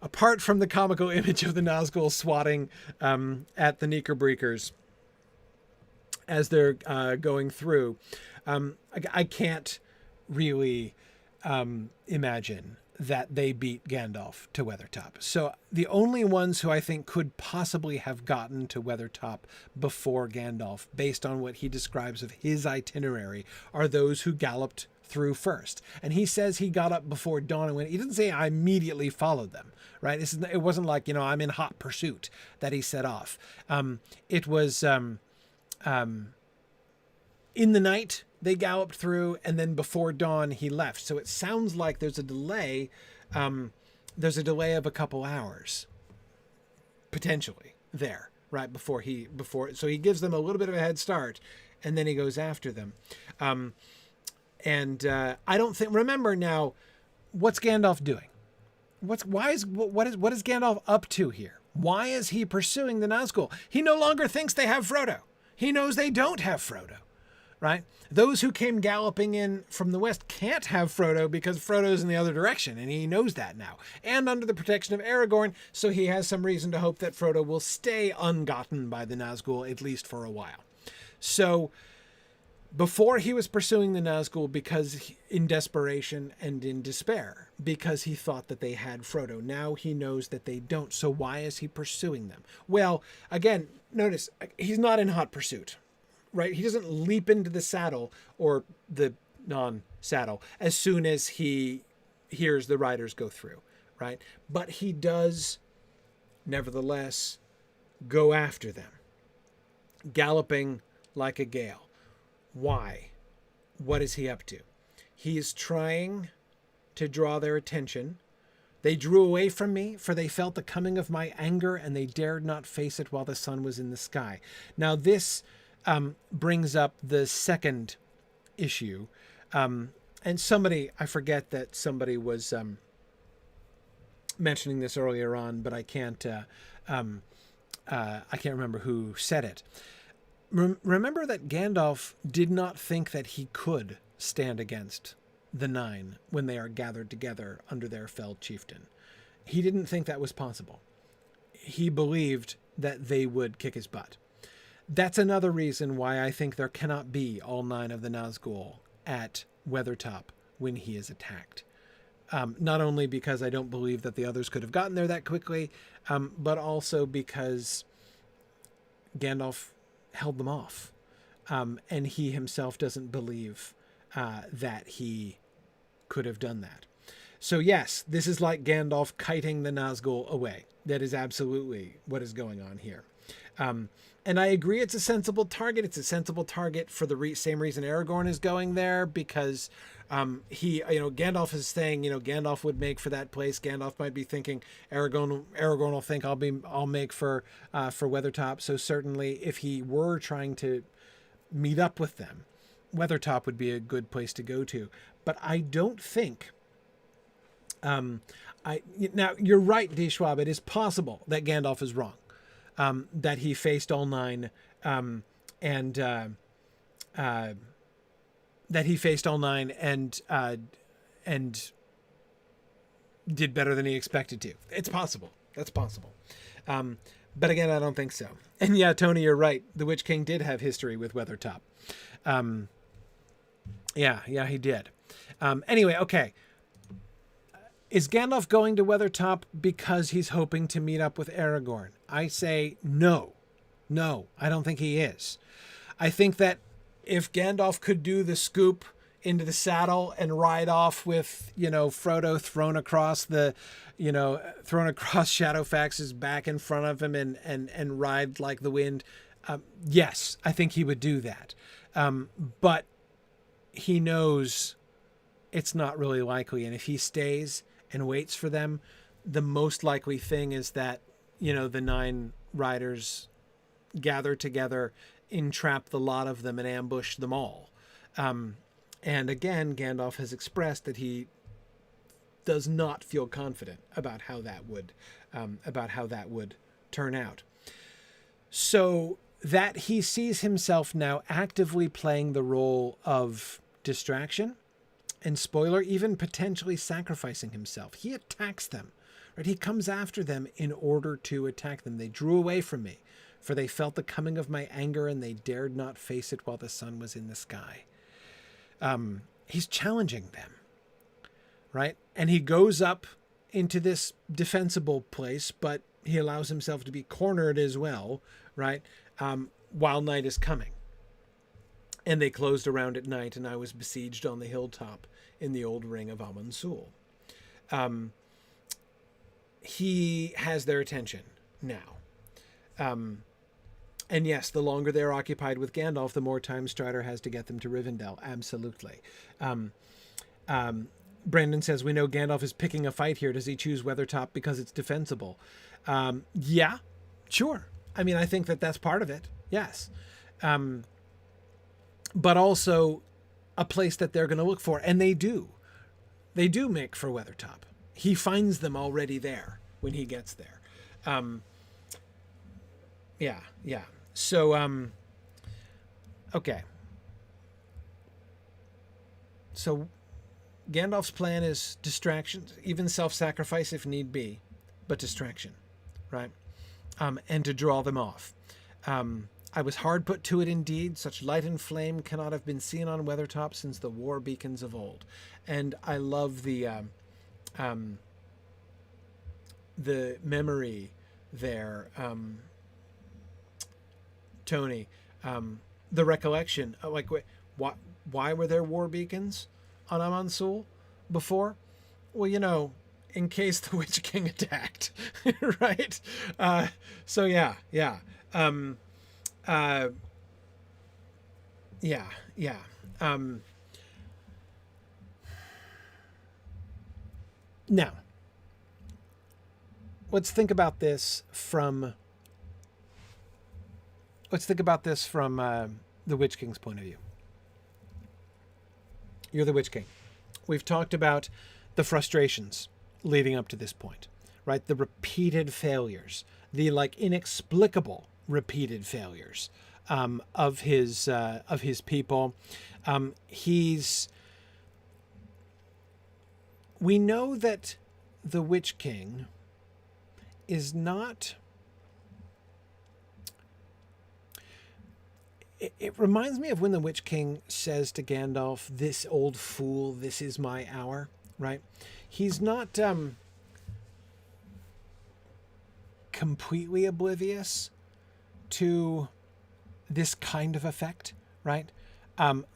Apart from the comical image of the Nazgûl swatting at the Knickerbreakers as they're going through, I can't really imagine that they beat Gandalf to Weathertop. So the only ones who I think could possibly have gotten to Weathertop before Gandalf, based on what he describes of his itinerary, are those who galloped through first. And he says he got up before dawn and went. He doesn't say I immediately followed them, right? It wasn't like, I'm in hot pursuit that he set off. It was in the night they galloped through, and then before dawn he left. So it sounds like there's a delay. There's a delay of a couple hours, potentially there, right before so he gives them a little bit of a head start, and then he goes after them. I don't think. Remember now, what's Gandalf doing? What is Gandalf up to here? Why is he pursuing the Nazgûl? He no longer thinks they have Frodo. He knows they don't have Frodo, right? Those who came galloping in from the west can't have Frodo because Frodo's in the other direction, and he knows that now. And under the protection of Aragorn, so he has some reason to hope that Frodo will stay ungotten by the Nazgûl, at least for a while. So before he was pursuing the Nazgûl in desperation and in despair, because he thought that they had Frodo. Now he knows that they don't. So why is he pursuing them? Well, again, notice he's not in hot pursuit, right? He doesn't leap into the saddle or the non-saddle as soon as he hears the riders go through, right? But he does, nevertheless, go after them, galloping like a gale. Why? What is he up to? He is trying to draw their attention. They drew away from me, for they felt the coming of my anger, and they dared not face it while the sun was in the sky. Now this brings up the second issue. And I forget that somebody was mentioning this earlier on, but I can't remember who said it. Remember that Gandalf did not think that he could stand against the Nine when they are gathered together under their felled chieftain. He didn't think that was possible. He believed that they would kick his butt. That's another reason why I think there cannot be all 9 of the Nazgûl at Weathertop when he is attacked. Not only because I don't believe that the others could have gotten there that quickly, but also because Gandalf held them off. And he himself doesn't believe that he could have done that. So yes, this is like Gandalf kiting the Nazgûl away. That is absolutely what is going on here. And I agree it's a sensible target. It's a sensible target for the same reason Aragorn is going there, because Gandalf is saying, Gandalf would make for that place. Gandalf might be thinking Aragorn will think I'll make for Weathertop. So certainly if he were trying to meet up with them, Weathertop would be a good place to go to. But I don't think now you're right, D. Schwab. It is possible that Gandalf is wrong. That he faced all 9, and that he faced all 9 and did better than he expected to. It's possible. That's possible. But again, I don't think so. And yeah, Tony, you're right. The Witch King did have history with Weathertop. Yeah, he did. Anyway, okay. Is Gandalf going to Weathertop because he's hoping to meet up with Aragorn? I say no. No, I don't think he is. I think that if Gandalf could do the scoop into the saddle and ride off with, Frodo thrown across Shadowfax's back in front of him and ride like the wind, yes, I think he would do that. But he knows it's not really likely. And if he stays and waits for them, the most likely thing is that, the 9 riders gather together, entrap the lot of them, and ambush them all. And again, Gandalf has expressed that he does not feel confident about how that would turn out. So that he sees himself now actively playing the role of distraction, and spoiler, even potentially sacrificing himself. He attacks them, right? He comes after them in order to attack them. They drew away from me, for they felt the coming of my anger, and they dared not face it while the sun was in the sky. He's challenging them. right? And he goes up into this defensible place, but he allows himself to be cornered as well, right? While night is coming. And they closed around at night, and I was besieged on the hilltop in the old ring of Amansul. He has their attention now. And yes, the longer they're occupied with Gandalf, the more time Strider has to get them to Rivendell. Absolutely. Brandon says, we know Gandalf is picking a fight here. Does he choose Weathertop because it's defensible? Yeah, sure. I mean, I think that that's part of it. Yes. But also a place that they're going to look for. And they do. They do make for Weathertop. He finds them already there when he gets there. Yeah. So, okay. So Gandalf's plan is distraction, even self-sacrifice if need be, but distraction, right? And to draw them off. I was hard put to it indeed. Such light and flame cannot have been seen on Weathertop since the war beacons of old. And I love the memory there, Tony, the recollection, like, why were there war beacons on Amansul before? Well, you know, in case the Witch King attacked, right? So yeah. Now, let's think about this from the Witch King's point of view. You're the Witch King. We've talked about the frustrations leading up to this point, right? The repeated failures, the inexplicable repeated failures of his people. We know that the Witch King is not. It reminds me of when the Witch King says to Gandalf, "This old fool, this is my hour," right? He's not completely oblivious to this kind of effect, right?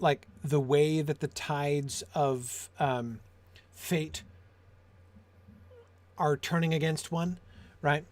Like the way that the tides of fate are turning against one, right?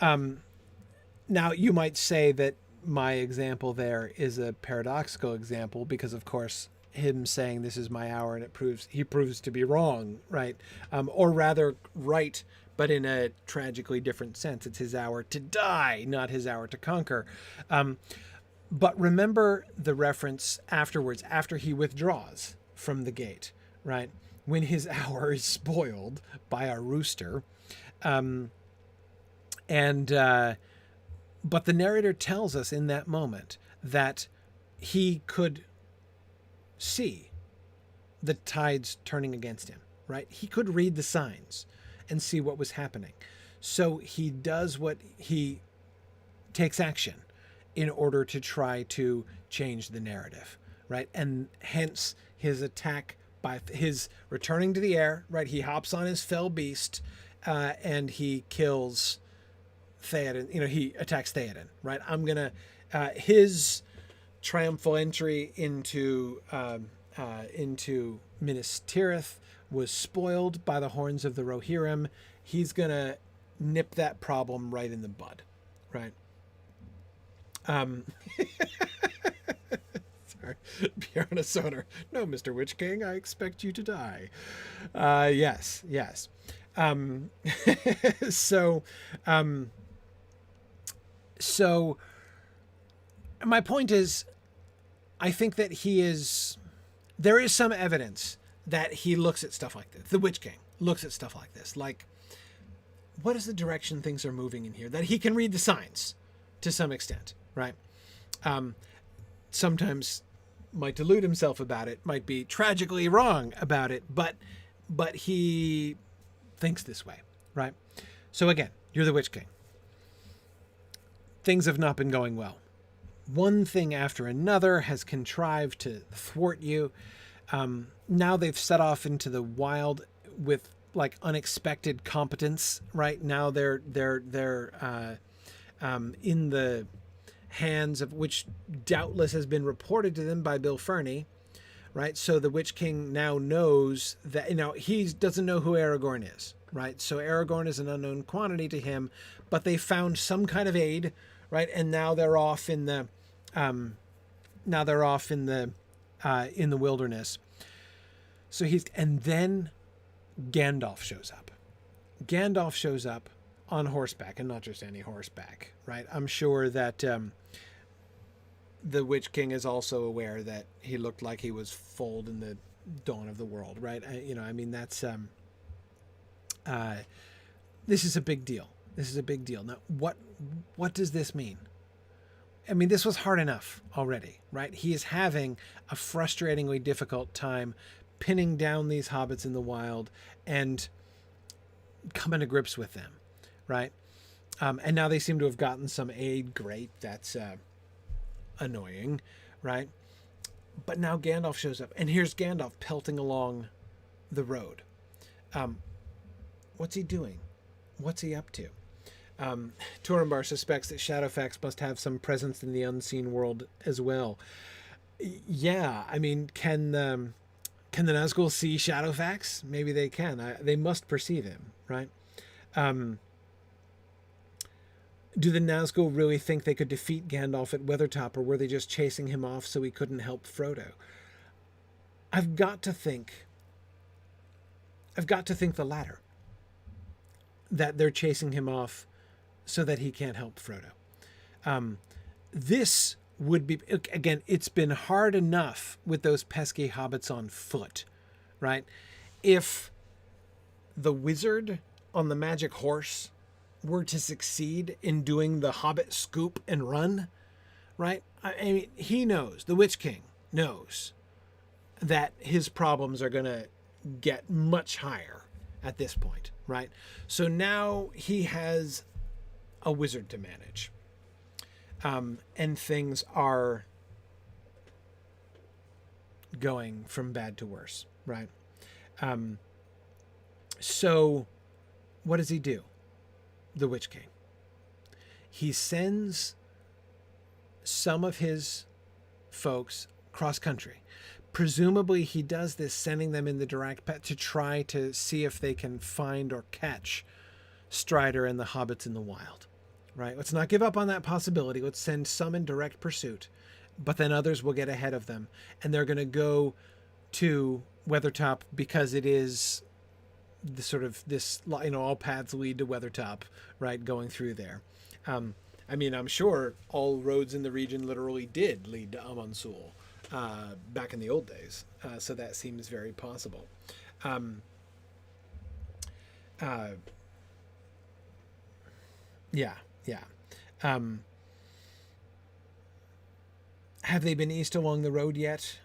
Now, you might say that my example there is a paradoxical example because, of course, him saying this is my hour and he proves to be wrong, right? Or rather right, but in a tragically different sense. It's his hour to die, not his hour to conquer. But remember the reference afterwards, after he withdraws from the gate, right? When his hour is spoiled by a rooster. But the narrator tells us in that moment that he could see the tides turning against him, right? He could read the signs and see what was happening. So he takes action in order to try to change the narrative, right? And hence his attack by his returning to the air, right? He hops on his fell beast and he kills Theoden. He attacks Theoden, right? His triumphal entry into Minas Tirith was spoiled by the horns of the Rohirrim. He's gonna nip that problem right in the bud, right? Sorry, Bjorn Soner. No, Mr. Witch King, I expect you to die. Yes. So my point is, I think that there is some evidence that he looks at stuff like this. The Witch King looks at stuff like this. Like, what is the direction things are moving in here? That he can read the signs to some extent, right? Sometimes might delude himself about it, might be tragically wrong about it, but he thinks this way, right? So again, you're the Witch King. Things have not been going well. One thing after another has contrived to thwart you. Now they've set off into the wild with like unexpected competence. Right now, they're in the hands of which doubtless has been reported to them by Bill Ferny. Right, so the Witch King now knows that, he doesn't know who Aragorn is. Right, so Aragorn is an unknown quantity to him, but they found some kind of aid. Right, and now they're off in the in the wilderness. So and then Gandalf shows up. Gandalf shows up on horseback, and not just any horseback, right? I'm sure that the Witch King is also aware that he looked like he was foaled in the dawn of the world, right? That's this is a big deal. This is a big deal. Now, what does this mean? I mean, this was hard enough already, right? He is having a frustratingly difficult time pinning down these hobbits in the wild and coming to grips with them, right? And now they seem to have gotten some aid. Great. That's annoying, right? But now Gandalf shows up, and here's Gandalf pelting along the road. What's he doing? What's he up to? Turambar suspects that Shadowfax must have some presence in the unseen world as well. Yeah, I mean, can the Nazgûl see Shadowfax? Maybe they can. They must perceive him, right? Do the Nazgûl really think they could defeat Gandalf at Weathertop, or were they just chasing him off so he couldn't help Frodo? I've got to think the latter. That they're chasing him off so that he can't help Frodo. This would be, again, it's been hard enough with those pesky hobbits on foot, right? If the wizard on the magic horse were to succeed in doing the hobbit scoop and run, right? I mean, he knows, the Witch King knows that his problems are going to get much higher at this point, right? So now he has a wizard to manage. And things are going from bad to worse, right? So what does he do? The Witch King. He sends some of his folks cross country. Presumably he does this sending them in the direct path to try to see if they can find or catch Strider and the hobbits in the wild, right? Let's not give up on that possibility. Let's send some in direct pursuit, but then others will get ahead of them, and they're going to go to Weathertop because it is the sort of this, all paths lead to Weathertop, right? Going through there. I mean, I'm sure all roads in the region literally did lead to Amansul back in the old days. So that seems very possible. Yeah. Have they been east along the road yet?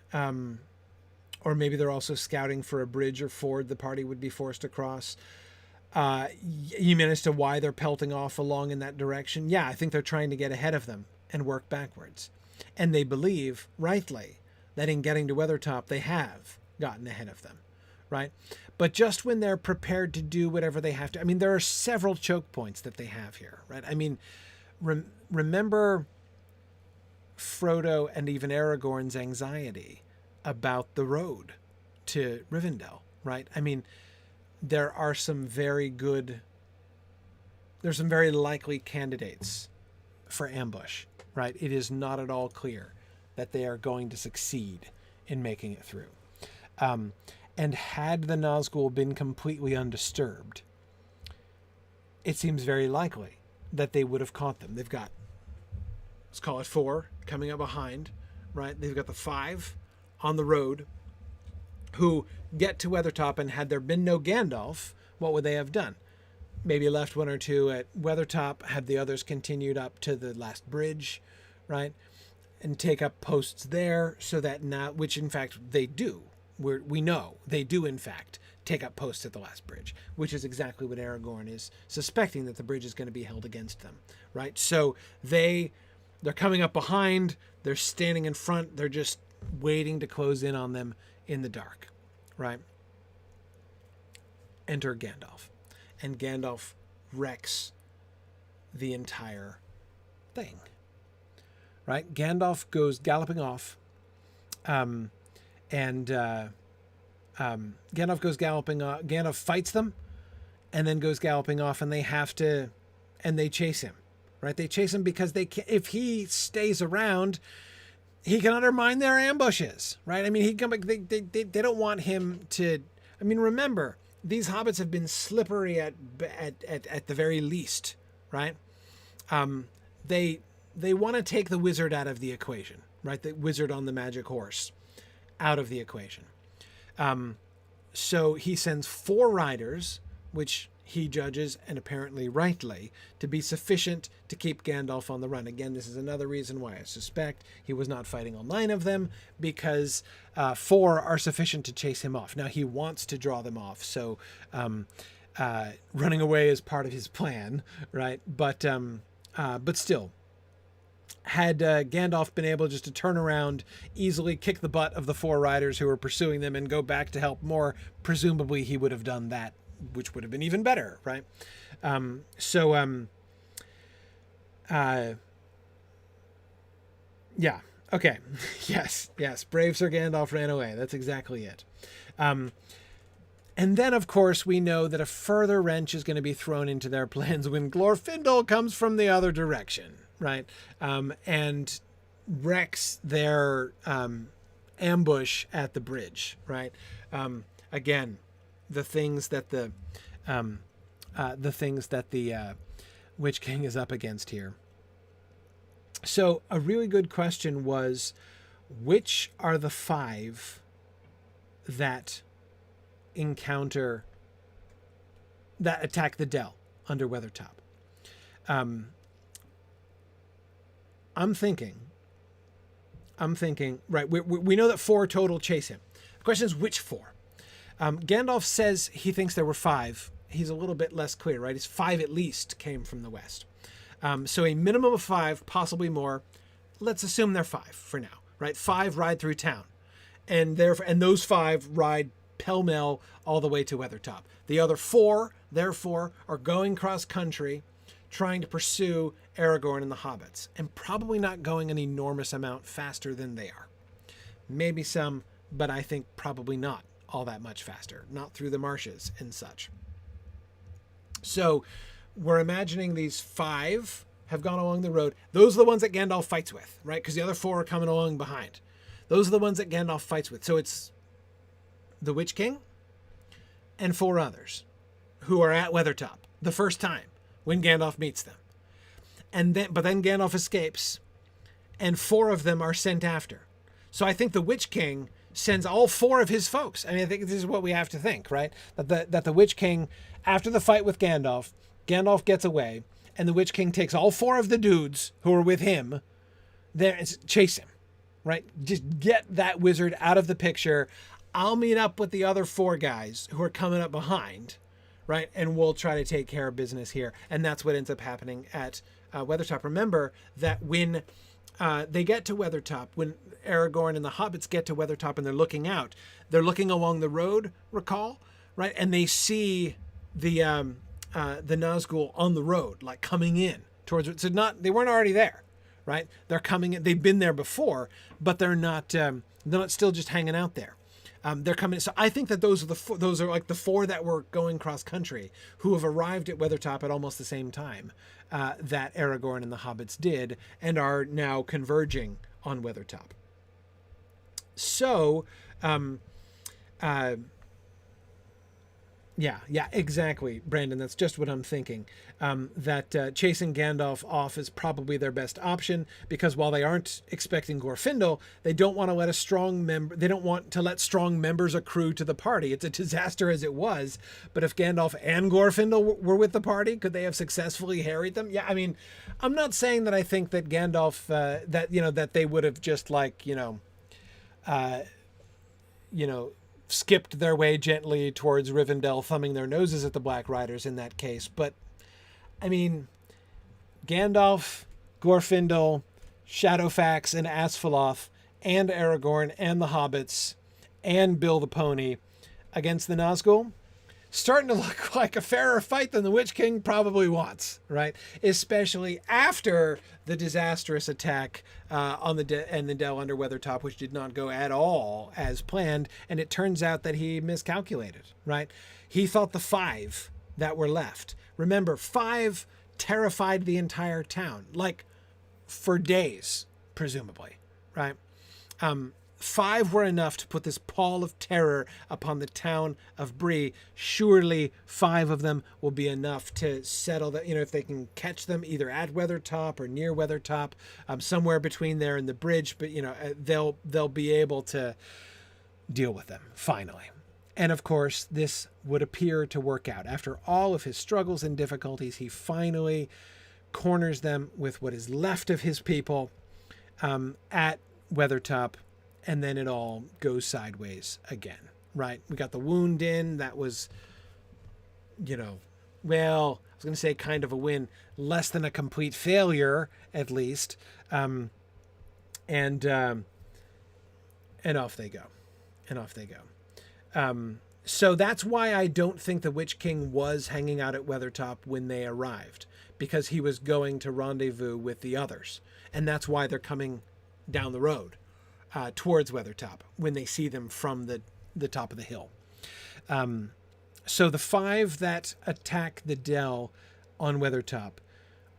Or maybe they're also scouting for a bridge or ford the party would be forced to cross. You mean as to why they're pelting off along in that direction? Yeah, I think they're trying to get ahead of them and work backwards. And they believe, rightly, that in getting to Weathertop, they have gotten ahead of them, right? But just when they're prepared to do whatever they have to, I mean, there are several choke points that they have here, right? I mean, remember Frodo and even Aragorn's anxiety about the road to Rivendell, right? I mean, there's some very likely candidates for ambush, right? It is not at all clear that they are going to succeed in making it through. And had the Nazgûl been completely undisturbed, it seems very likely that they would have caught them. They've got, let's call it 4 coming up behind, right? They've got the 5 on the road who get to Weathertop, and had there been no Gandalf, what would they have done? Maybe left 1 or 2 at Weathertop, had the others continued up to the last bridge, right? And take up posts there, so that now, which in fact they do. We know they do in fact take up posts at the last bridge, which is exactly what Aragorn is suspecting, that the bridge is going to be held against them, right? So they're coming up behind, they're standing in front, they're just waiting to close in on them in the dark, right? enter Gandalf. And Gandalf wrecks the entire thing. Right? Gandalf goes galloping off. Gandalf goes galloping off. Gandalf fights them and then goes galloping off, and they chase him. Right? They chase him because if he stays around, he can undermine their ambushes. Right? I mean, they don't want him to. I mean, remember, these hobbits have been slippery at the very least. Right? They want to take the wizard out of the equation. Right? The wizard on the magic horse out of the equation. So he sends 4 riders, which he judges, and apparently rightly, to be sufficient to keep Gandalf on the run. Again, this is another reason why I suspect he was not fighting all 9 of them, because 4 are sufficient to chase him off. Now, he wants to draw them off, so running away is part of his plan, right? But still, had Gandalf been able just to turn around, easily kick the butt of the 4 riders who were pursuing them and go back to help more, presumably he would have done that, which would have been even better, right? Yeah, okay. Yes, brave Sir Gandalf ran away. That's exactly it. And then, of course, we know that a further wrench is going to be thrown into their plans when Glorfindel comes from the other direction, right? And wrecks their ambush at the bridge, right? Again, the things that the Witch King is up against here. So a really good question was, which are the 5 that attack the Dell under Weathertop? I'm thinking, right, we know that 4 total chase him. The question is, which 4? Gandalf says he thinks there were 5. He's a little bit less clear, right? It's 5 at least came from the west. So a minimum of 5, possibly more. Let's assume they're 5 for now, right? 5 ride through town, and those 5 ride pell-mell all the way to Weathertop. The other 4, therefore, are going cross-country, trying to pursue Aragorn and the hobbits, and probably not going an enormous amount faster than they are. Maybe some, but I think probably not all that much faster, not through the marshes and such. So we're imagining these 5 have gone along the road. Those are the ones that Gandalf fights with, right? Because the other 4 are coming along behind. Those are the ones that Gandalf fights with. So it's the Witch King and 4 others who are at Weathertop the first time when Gandalf meets them. But then Gandalf escapes, and 4 of them are sent after. So I think the Witch King sends all 4 of his folks. I mean, I think this is what we have to think, right? That the Witch King, after the fight with Gandalf gets away, and the Witch King takes all 4 of the dudes who are with him there and chase him, right? Just get that wizard out of the picture. I'll meet up with the other 4 guys who are coming up behind, right? And we'll try to take care of business here. And that's what ends up happening at Weathertop. Remember that when they get to Weathertop, when Aragorn and the hobbits get to Weathertop and they're looking out, they're looking along the road, recall, right? And they see the Nazgûl on the road, like coming in towards it. So they weren't already there, right? They're coming in. They've been there before, but they're not still just hanging out there. They're coming. So I think that those are like the 4 that were going cross country who have arrived at Weathertop at almost the same time that Aragorn and the hobbits did, and are now converging on Weathertop. So, yeah, exactly, Brandon. That's just what I'm thinking. That chasing Gandalf off is probably their best option, because while they aren't expecting Glorfindel, they don't want to let strong members accrue to the party. It's a disaster as it was. But if Gandalf and Glorfindel were with the party, could they have successfully harried them? Yeah, I mean, I'm not saying that I think that Gandalf that they would have just skipped their way gently towards Rivendell, thumbing their noses at the Black Riders in that case. But, I mean, Gandalf, Glorfindel, Shadowfax, and Asphaleth, and Aragorn, and the Hobbits, and Bill the Pony against the Nazgûl. starting to look like a fairer fight than the Witch King probably wants, right? Especially after the disastrous attack on the Dell under Weathertop, which did not go at all as planned, and it turns out that he miscalculated, right? He thought the 5 that were left. Remember, 5 terrified the entire town, like for days, presumably, right? 5 were enough to put this pall of terror upon the town of Bree. Surely 5 of them will be enough to settle that, if they can catch them either at Weathertop or near Weathertop, somewhere between there and the bridge, but they'll be able to deal with them finally. And of course, this would appear to work out. After all of his struggles and difficulties, he finally corners them with what is left of his people at Weathertop. And then it all goes sideways again, right? We got the wound in. That was, well, I was going to say kind of a win, less than a complete failure, at least. And off they go. So that's why I don't think the Witch King was hanging out at Weathertop when they arrived, because he was going to rendezvous with the others. And that's why they're coming down the road. Towards Weathertop when they see them from the top of the hill. So the 5 that attack the Dell on Weathertop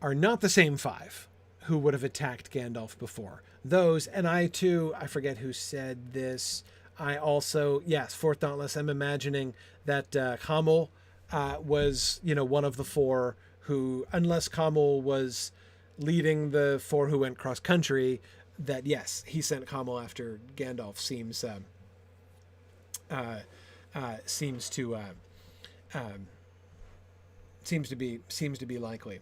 are not the same 5 who would have attacked Gandalf before. Those, and I too, I forget who said this. I also, yes, Fourth Dauntless, I'm imagining that Hamel was, one of the 4 who, unless Hamel was leading the 4 who went cross-country, that yes, he sent Hamel after Gandalf seems to be likely.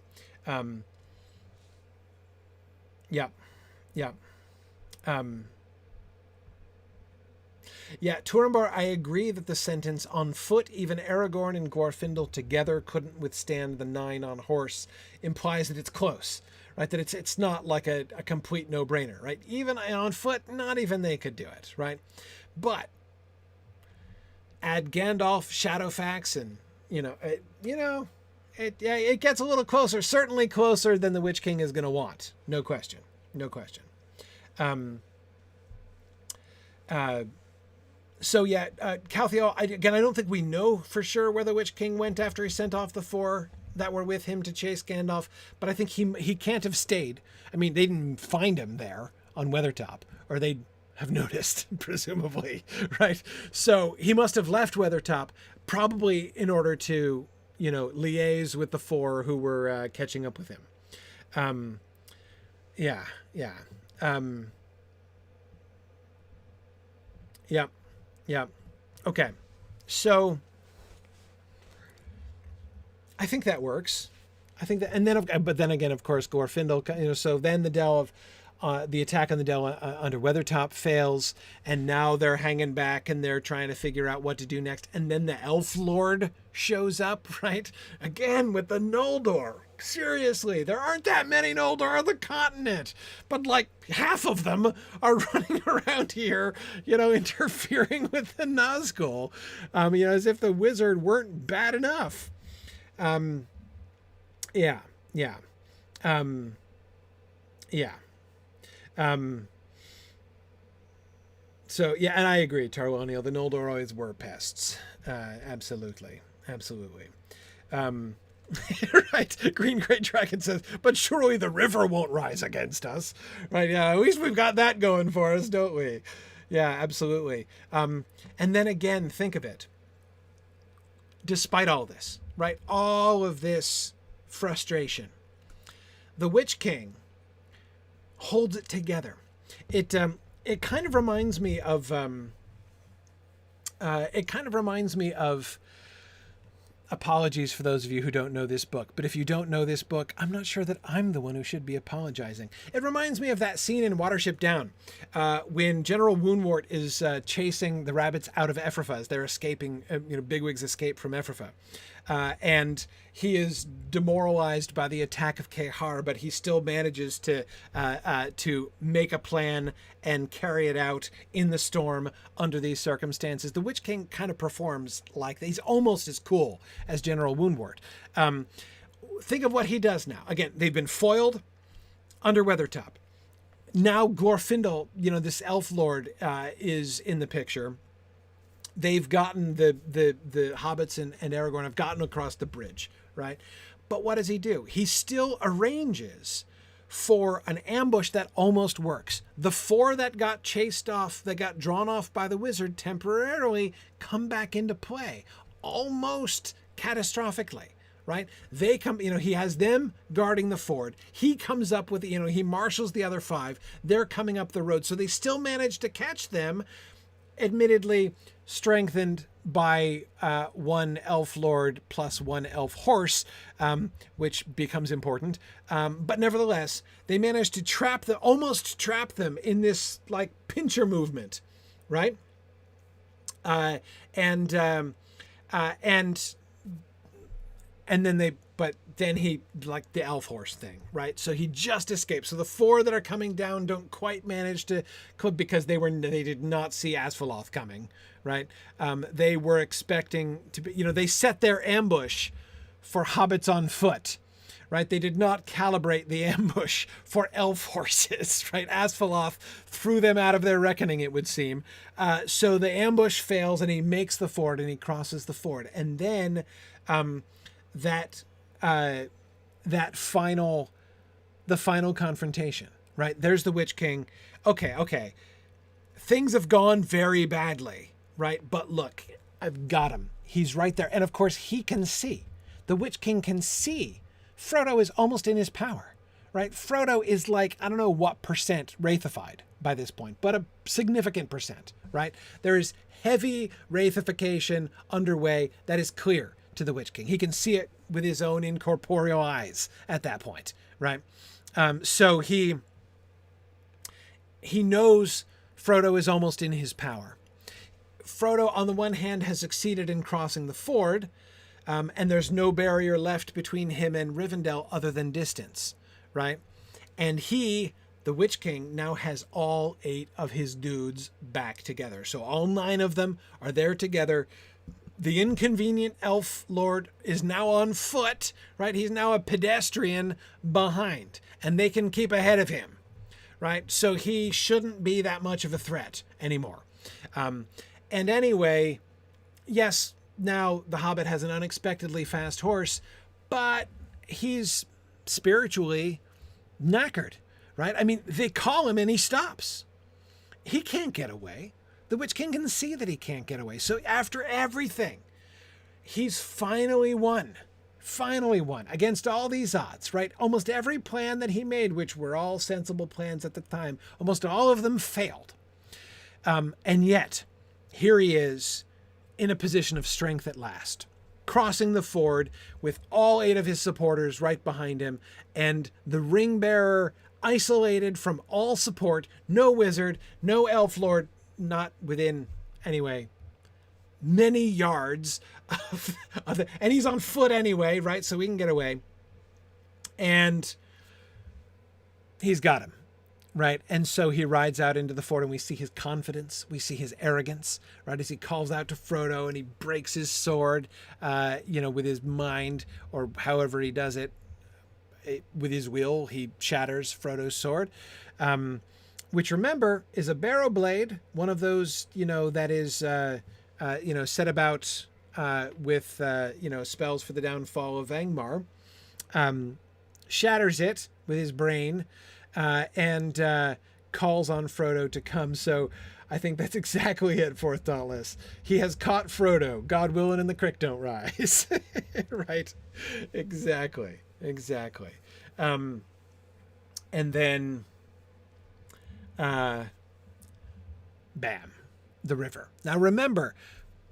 Turambar, I agree that the sentence "on foot, even Aragorn and Glorfindel together couldn't withstand the 9 on horse" implies that it's close. Right, that it's not like a complete no-brainer, right? Even on foot, not even they could do it, right? But add Gandalf, Shadowfax, and it gets a little closer, certainly closer than the Witch King is going to want, no question. Calthiel, I don't think we know for sure where the Witch King went after he sent off the 4 that were with him to chase Gandalf, but I think he can't have stayed. I mean, they didn't find him there on Weathertop, or they'd have noticed, presumably, right? So he must have left Weathertop, probably in order to, liaise with the 4 who were catching up with him. Okay, so I think that works. I think that, and then, but then again, of course, Glorfindel, so then the Dell of, the attack on the Dell under Weathertop fails, and now they're hanging back and they're trying to figure out what to do next. And then the Elf Lord shows up, right? Again, with the Noldor. Seriously, there aren't that many Noldor on the continent, but like half of them are running around here, interfering with the Nazgûl, as if the wizard weren't bad enough. And I agree, Tarl O'Neill, the Noldor always were pests. Absolutely. Right. Green Great Dragon says, but surely the river won't rise against us. Right. Yeah. At least we've got that going for us, don't we? Yeah, absolutely. And then again, think of it. Despite all this, right? All of this frustration, the Witch King holds it together. It kind of reminds me of apologies for those of you who don't know this book, but if you don't know this book, I'm not sure that I'm the one who should be apologizing. It reminds me of that scene in Watership Down when General Woundwort is chasing the rabbits out of Ephrafa as they're escaping, Bigwig's escape from Ephrafa. and he is demoralized by the attack of J.R.R, but he still manages to make a plan and carry it out in the storm under these circumstances. The Witch King kind of performs like that. He's almost as cool as General Woundwort. Think of what he does now. Again, they've been foiled under Weathertop. Now Glorfindel, this elf lord, is in the picture. They've gotten the hobbits and Aragorn have gotten across the bridge, right? But what does he do? He still arranges for an ambush that almost works. The 4 that got chased off, that got drawn off by the wizard, temporarily come back into play, almost catastrophically, right? They come, he has them guarding the ford. He comes up with, he marshals the other 5. They're coming up the road. So they still manage to catch them, admittedly strengthened by 1 elf lord plus 1 elf horse, which becomes important. But nevertheless, they managed to almost trap them in this like pincher movement, right? And then he, like the elf horse thing, right? So he just escapes. So the 4 that are coming down don't quite manage to, because they did not see Asphaloth coming, right? They were expecting to be, they set their ambush for hobbits on foot, right? They did not calibrate the ambush for elf horses, right? Asphaloth threw them out of their reckoning, it would seem. So the ambush fails and he makes the ford and he crosses the ford. And then the final confrontation, right? There's the Witch King. Okay. Things have gone very badly, right? But look, I've got him. He's right there. And of course he can see. The Witch King can see. Frodo is almost in his power, right? Frodo is like, I don't know what percent wraithified by this point, but a significant percent, right? There is heavy wraithification underway that is clear to the Witch King. He can see it with his own incorporeal eyes at that point, right? So he knows Frodo is almost in his power. Frodo, on the one hand, has succeeded in crossing the ford, and there's no barrier left between him and Rivendell other than distance, right? And he, the Witch King, now has all 8 of his dudes back together. So all 9 of them are there together. The inconvenient elf lord is now on foot, right? He's now a pedestrian behind, and they can keep ahead of him, right? So he shouldn't be that much of a threat anymore. And anyway, yes, now the Hobbit has an unexpectedly fast horse, but he's spiritually knackered, right? I mean, they call him and he stops. He can't get away. The Witch King can see that he can't get away. So after everything, he's finally won against all these odds, right? Almost every plan that he made, which were all sensible plans at the time, almost all of them failed. And yet, here he is in a position of strength at last, crossing the ford with all 8 of his supporters right behind him, and the ring bearer isolated from all support, no wizard, no elf lord, not within, anyway, many yards and he's on foot anyway, right? So we can get away. And he's got him, right? And so he rides out into the fort and we see his confidence. We see his arrogance, right? As he calls out to Frodo and he breaks his sword, with his mind, or however he does it, with his will, he shatters Frodo's sword. Which, remember, is a barrow blade, one of those, that is, set about with, spells for the downfall of Angmar. Shatters it with his brain and calls on Frodo to come. So I think that's exactly it, Fourth Dauntless. He has caught Frodo, God willing, and the creek don't rise. Right? Exactly. And then... bam, the river. Now remember,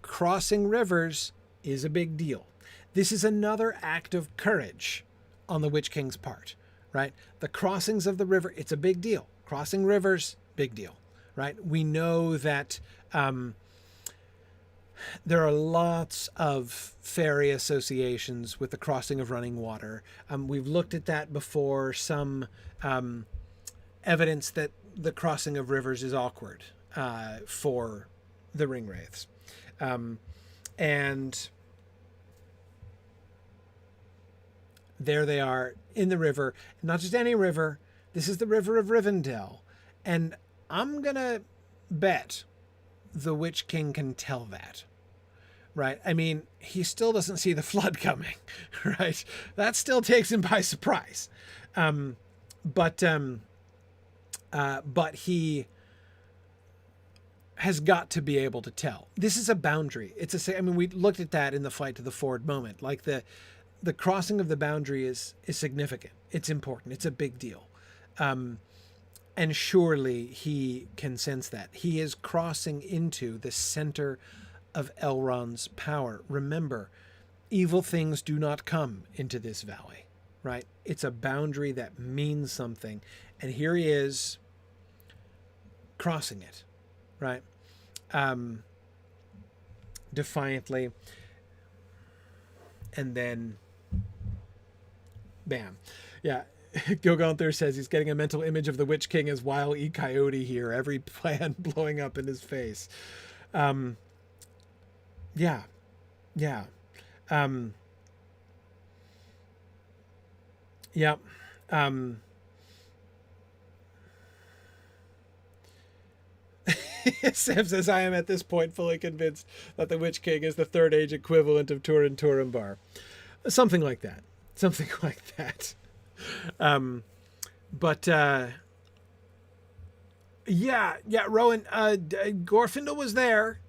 crossing rivers is a big deal. This is another act of courage on the Witch King's part, right? The crossings of the river, it's a big deal. Crossing rivers, big deal, right? We know that there are lots of fairy associations with the crossing of running water. We've looked at that before. Some evidence that the crossing of rivers is awkward for the ringwraiths. And there they are in the river, not just any river. This is the river of Rivendell. And I'm going to bet the Witch King can tell that, right? I mean, he still doesn't see the flood coming, right? That still takes him by surprise. But he has got to be able to tell. This is a boundary. I mean, we looked at that in the fight to the Ford moment. Like the crossing of the boundary is significant. It's important. It's a big deal. And surely he can sense that. He is crossing into the center of Elrond's power. Remember, evil things do not come into this valley, right? It's a boundary that means something. And here he is crossing it, right? Defiantly. And then, bam. Yeah. Gilgunther says he's getting a mental image of the Witch King as Wile E. Coyote here, every plan blowing up in his face. Yeah. Yeah. Yeah. Sam says, I am at this point fully convinced that the Witch King is the Third Age equivalent of Turin Turambar. Something like that. Something like that. Yeah, Rowan, Glorfindel was there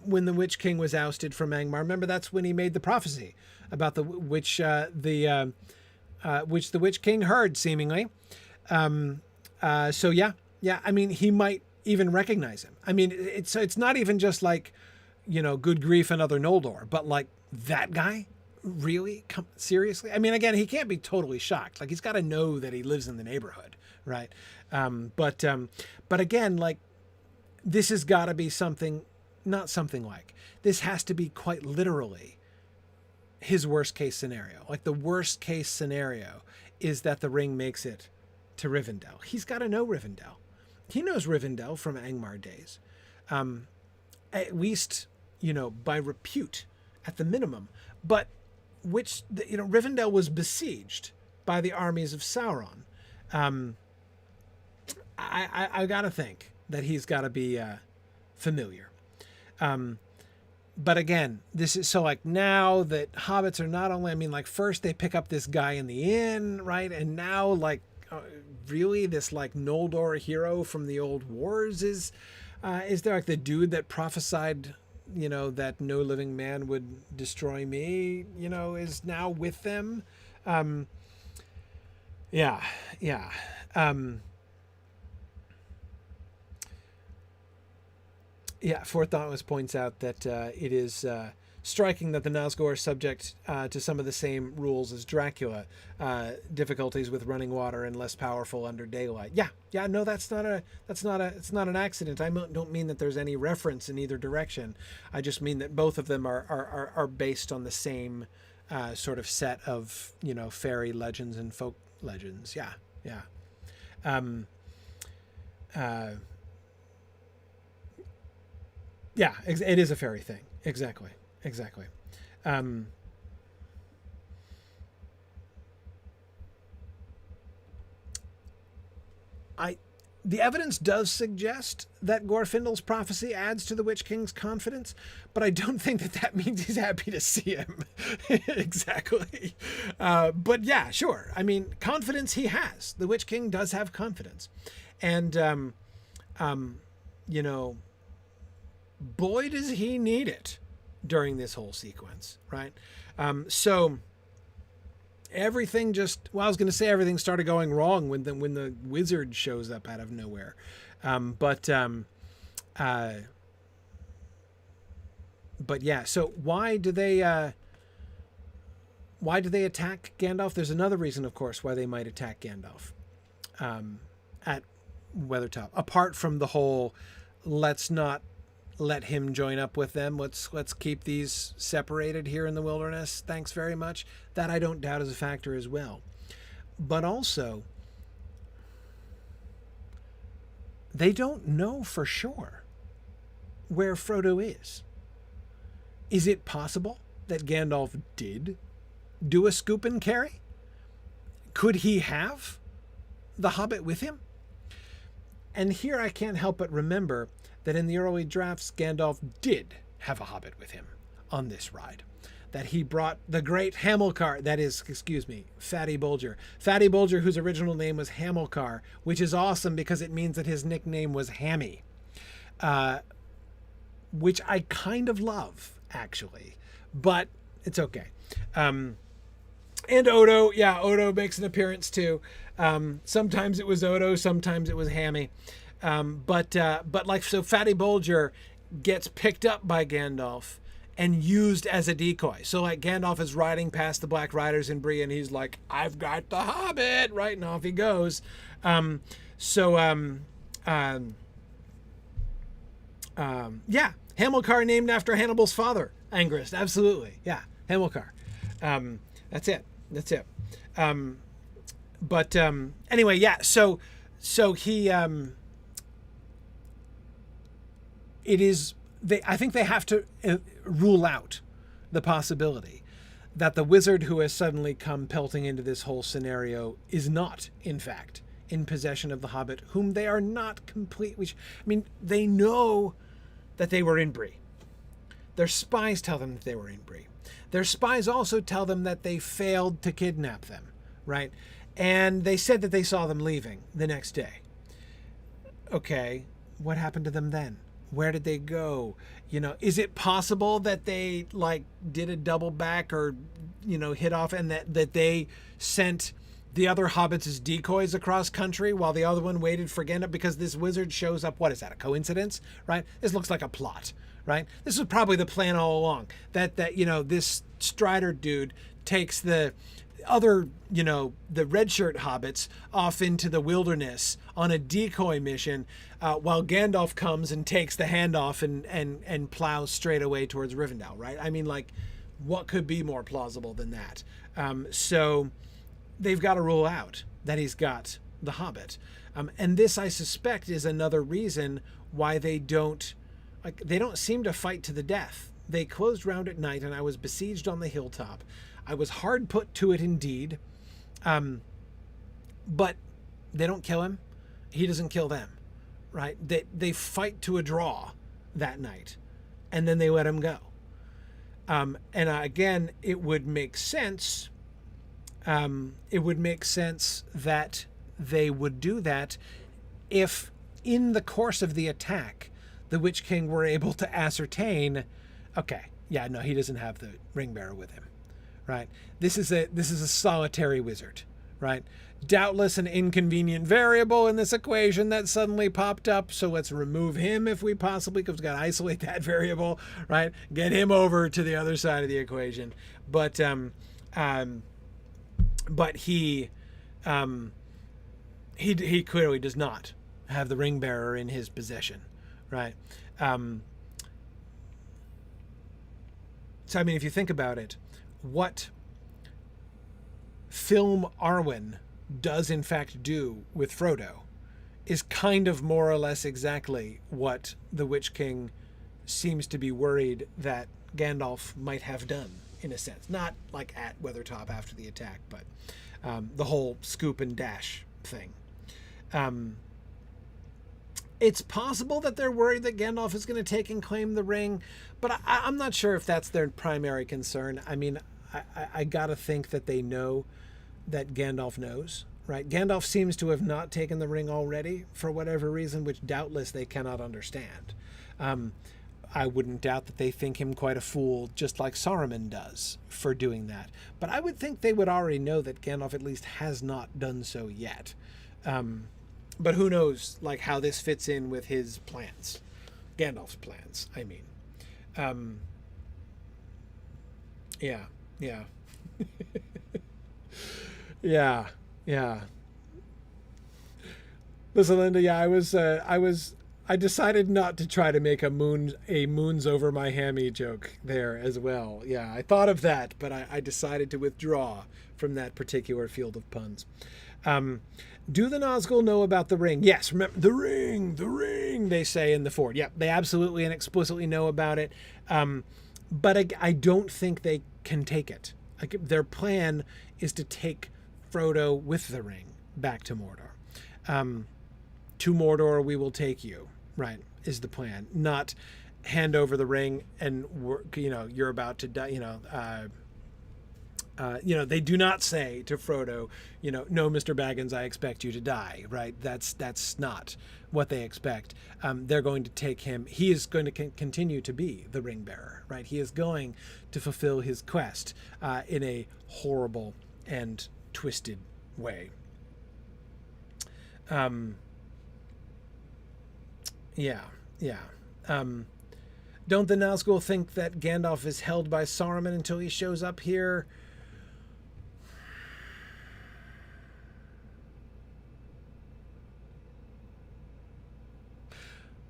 when the Witch King was ousted from Angmar. Remember, that's when he made the prophecy about which the Witch King heard, seemingly. So yeah, I mean, he might even recognize him. I mean, it's not even just like, good grief, another Noldor, but like that guy. Really? Seriously? I mean, again, he can't be totally shocked. Like, he's got to know that he lives in the neighborhood, right? But again, like, this has got to be something, not something like, this has to be quite literally his worst case scenario. Like, the worst case scenario is that the ring makes it to Rivendell. He's got to know Rivendell. He knows Rivendell from Angmar days. At least, by repute, at the minimum. But Rivendell was besieged by the armies of Sauron. I gotta think that he's got to be familiar. But again, this is so like now that hobbits are not only, I mean, like first they pick up this guy in the inn, right? And now like really this like Noldor hero from the old wars is there like the dude that prophesied that no living man would destroy me, is now with them. Yeah. Fourth Dauntless points out that it is striking that the Nazgûl are subject to some of the same rules as Dracula, difficulties with running water and less powerful under daylight. Yeah, no, it's not an accident. I don't mean that there's any reference in either direction. I just mean that both of them are based on the same sort of set of fairy legends and folk legends. Yeah. Yeah, it is a fairy thing. Exactly. The evidence does suggest that Glorfindel's prophecy adds to the Witch King's confidence, but I don't think that means he's happy to see him. Exactly. But yeah, sure. I mean, confidence he has. The Witch King does have confidence. And, boy, does he need it during this whole sequence, right? So everything I was going to say everything started going wrong when the wizard shows up out of nowhere. But yeah, so why do they attack Gandalf? There's another reason, of course, why they might attack Gandalf at Weathertop, apart from the whole let's not let him join up with them. Let's keep these separated here in the wilderness. Thanks very much. That I don't doubt is a factor as well. But also, they don't know for sure where Frodo is. Is it possible that Gandalf did do a scoop and carry? Could he have the Hobbit with him? And here I can't help but remember that in the early drafts, Gandalf did have a Hobbit with him on this ride. That he brought the great Hamilcar, that is, Fatty Bulger. Fatty Bulger, whose original name was Hamilcar, which is awesome because it means that his nickname was Hammy. Which I kind of love, actually. But it's okay. And Odo, Odo makes an appearance too. Sometimes it was Odo, sometimes it was Hammy. So Fatty Bulger gets picked up by Gandalf and used as a decoy. So like Gandalf is riding past the Black Riders in Bree and he's like, I've got the Hobbit, right? And off he goes. Hamilcar named after Hannibal's father, Angrist. Absolutely. Yeah. Hamilcar. That's it. Anyway, yeah. So he, I think they have to rule out the possibility that the wizard who has suddenly come pelting into this whole scenario is not, in fact, in possession of the Hobbit, whom they are not completely... they know that they were in Bree. Their spies tell them that they were in Bree. Their spies also tell them that they failed to kidnap them, right? And they said that they saw them leaving the next day. Okay, what happened to them then? Where did they go? Is it possible that they did a double back or, hit off and that they sent the other hobbits as decoys across country while the other one waited for Gandalf because this wizard shows up? What is that, a coincidence, right? This looks like a plot, right? This was probably the plan all along, that this Strider dude takes the other, the red shirt hobbits off into the wilderness on a decoy mission while Gandalf comes and takes the handoff and plows straight away towards Rivendell, right? What could be more plausible than that? So they've got to rule out that he's got the Hobbit. And this, I suspect, is another reason why they don't seem to fight to the death. They closed round at night and I was besieged on the hilltop. I was hard put to it indeed. But they don't kill him. He doesn't kill them, right? They fight to a draw that night and then they let him go. Again, it would make sense. It would make sense that they would do that if in the course of the attack, the Witch King were able to ascertain, he doesn't have the ring bearer with him. Right. This is a solitary wizard, right? Doubtless an inconvenient variable in this equation that suddenly popped up. So let's remove him if we possibly, because we've got to isolate that variable, right? Get him over to the other side of the equation. But he clearly does not have the ring bearer in his possession, right? So if you think about it, what film Arwen does in fact do with Frodo is kind of more or less exactly what the Witch King seems to be worried that Gandalf might have done, in a sense. Not like at Weathertop after the attack, but the whole scoop and dash thing. It's possible that they're worried that Gandalf is going to take and claim the ring, but I'm not sure if that's their primary concern. I gotta think that they know that Gandalf knows, right? Gandalf seems to have not taken the ring already for whatever reason, which doubtless they cannot understand. I wouldn't doubt that they think him quite a fool, just like Saruman does, for doing that. But I would think they would already know that Gandalf at least has not done so yet. But who knows, how this fits in with his plans. Gandalf's plans, I mean. Yeah. Yeah. Listen, Linda, I was I decided not to try to make a moons over my hammy joke there as well. Yeah, I thought of that, but I decided to withdraw from that particular field of puns. Do the Nazgûl know about the ring? Yes, remember the ring, they say in the fort. Yeah, they absolutely and explicitly know about it. But I don't think they can take it. Like, their plan is to take Frodo with the ring back to Mordor. To Mordor we will take you, right, is the plan. Not hand over the ring and, you're about to die, they do not say to Frodo, no, Mr. Baggins, I expect you to die, right? That's not what they expect. They're going to take him. He is going to continue to be the ring bearer, right? He is going to fulfill his quest in a horrible and twisted way. Don't the Nazgûl think that Gandalf is held by Saruman until he shows up here?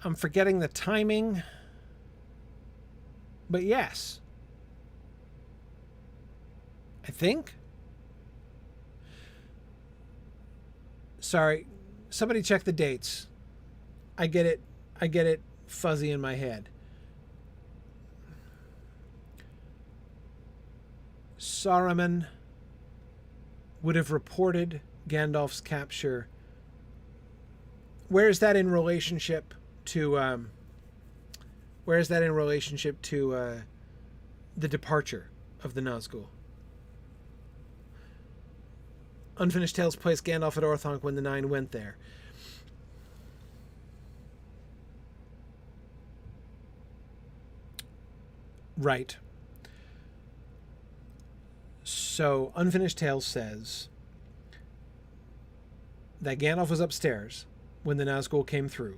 I'm forgetting the timing, but yes, I think. Sorry, somebody check the dates. I get it fuzzy in my head. Saruman would have reported Gandalf's capture. Where is that in relationship to the departure of the Nazgûl? Unfinished Tales placed Gandalf at Orthanc when the Nine went there. Right. So Unfinished Tales says that Gandalf was upstairs when the Nazgûl came through.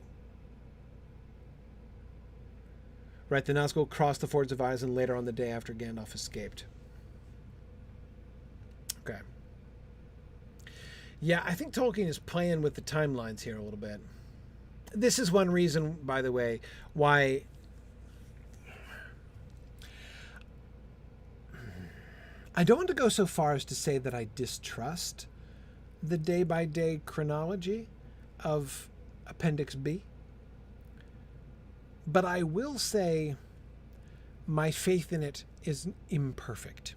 Right, the Nazgûl crossed the Fords of Isen later on the day after Gandalf escaped. Okay. Yeah, I think Tolkien is playing with the timelines here a little bit. This is one reason, by the way, why I don't want to go so far as to say that I distrust the day-by-day chronology of Appendix B. But I will say my faith in it is imperfect.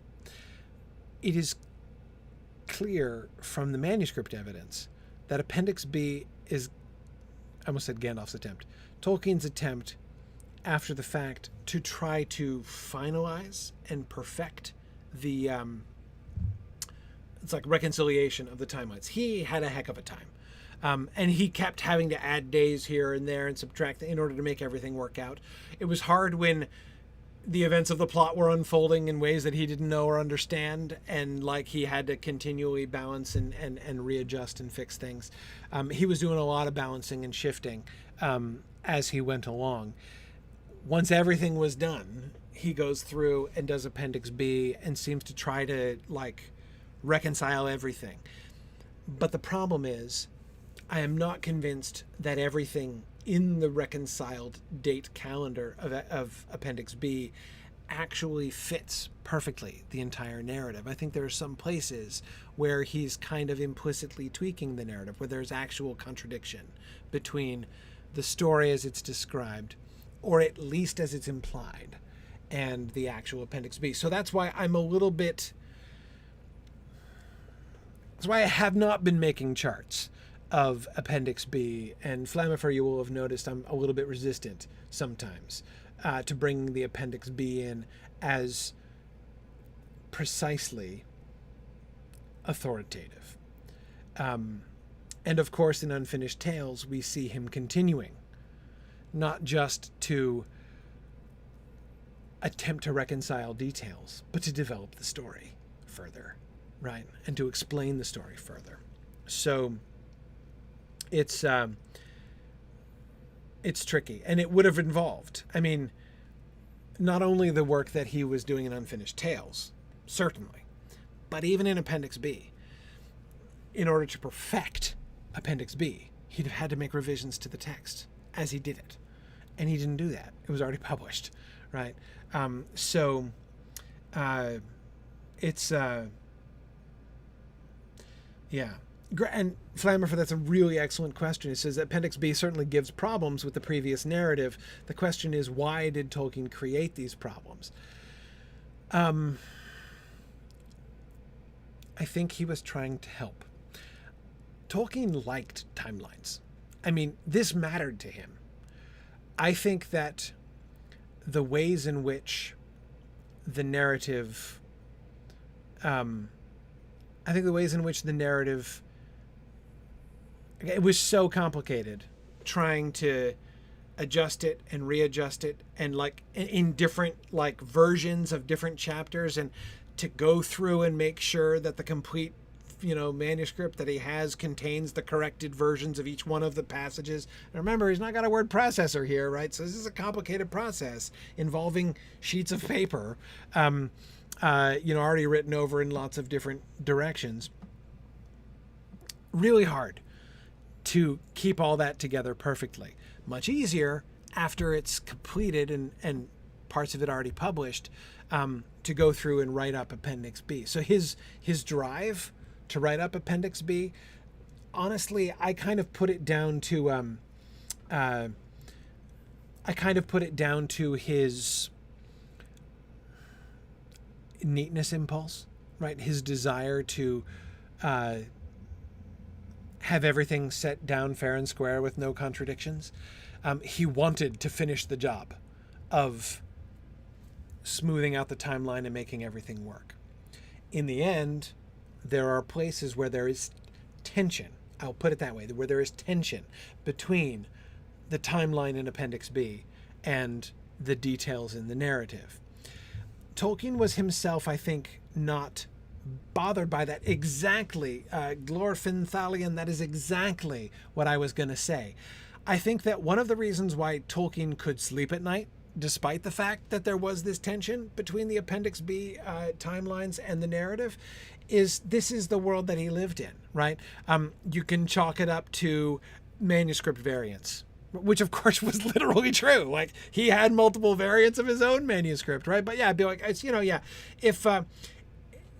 It is clear from the manuscript evidence that Appendix B is, I almost said Gandalf's attempt, Tolkien's attempt after the fact to try to finalize and perfect the it's like reconciliation of the timelines. He had a heck of a time. And he kept having to add days here and there and subtract in order to make everything work out. It was hard when the events of the plot were unfolding in ways that he didn't know or understand, and like he had to continually balance and readjust and fix things. He was doing a lot of balancing and shifting as he went along. Once everything was done, he goes through and does Appendix B and seems to try to reconcile everything. But the problem is, I am not convinced that everything in the reconciled date calendar of Appendix B actually fits perfectly the entire narrative. I think there are some places where he's kind of implicitly tweaking the narrative, where there's actual contradiction between the story as it's described, or at least as it's implied, and the actual Appendix B. So that's why I'm a little bit... That's why I have not been making charts of Appendix B, and Flamifer, you will have noticed I'm a little bit resistant sometimes to bringing the Appendix B in as precisely authoritative. And of course, in Unfinished Tales, we see him continuing, not just to attempt to reconcile details, but to develop the story further, right? And to explain the story further. So it's tricky, and it would have involved, I mean, not only the work that he was doing in Unfinished Tales, certainly, but even in Appendix B. In order to perfect Appendix B, he'd have had to make revisions to the text as he did it. And he didn't do that. It was already published, right? So it's yeah. And Flammerfer, that's a really excellent question. It says Appendix B certainly gives problems with the previous narrative. The question is, why did Tolkien create these problems? I think he was trying to help. Tolkien liked timelines. I mean, this mattered to him. I think that the ways in which the narrative, it was so complicated trying to adjust it and readjust it, and like in different like versions of different chapters, and to go through and make sure that the complete manuscript that he has contains the corrected versions of each one of the passages. And remember, he's not got a word processor here, right? So this is a complicated process involving sheets of paper, already written over in lots of different directions. Really hard to keep all that together perfectly. Much easier after it's completed and parts of it already published, to go through and write up Appendix B. So his drive to write up Appendix B, honestly, I kind of put it down to his neatness impulse, right? His desire to have everything set down fair and square with no contradictions. He wanted to finish the job of smoothing out the timeline and making everything work. In the end, there are places where there is tension. I'll put it that way, where there is tension between the timeline in Appendix B and the details in the narrative. Tolkien was himself, I think, not bothered by that. Exactly. Glorfinthalion, that is exactly what I was going to say. I think that one of the reasons why Tolkien could sleep at night, despite the fact that there was this tension between the Appendix B timelines and the narrative, is this is the world that he lived in, right? You can chalk it up to manuscript variants, which of course was literally true. Like, he had multiple variants of his own manuscript, right? But yeah, I'd be like, if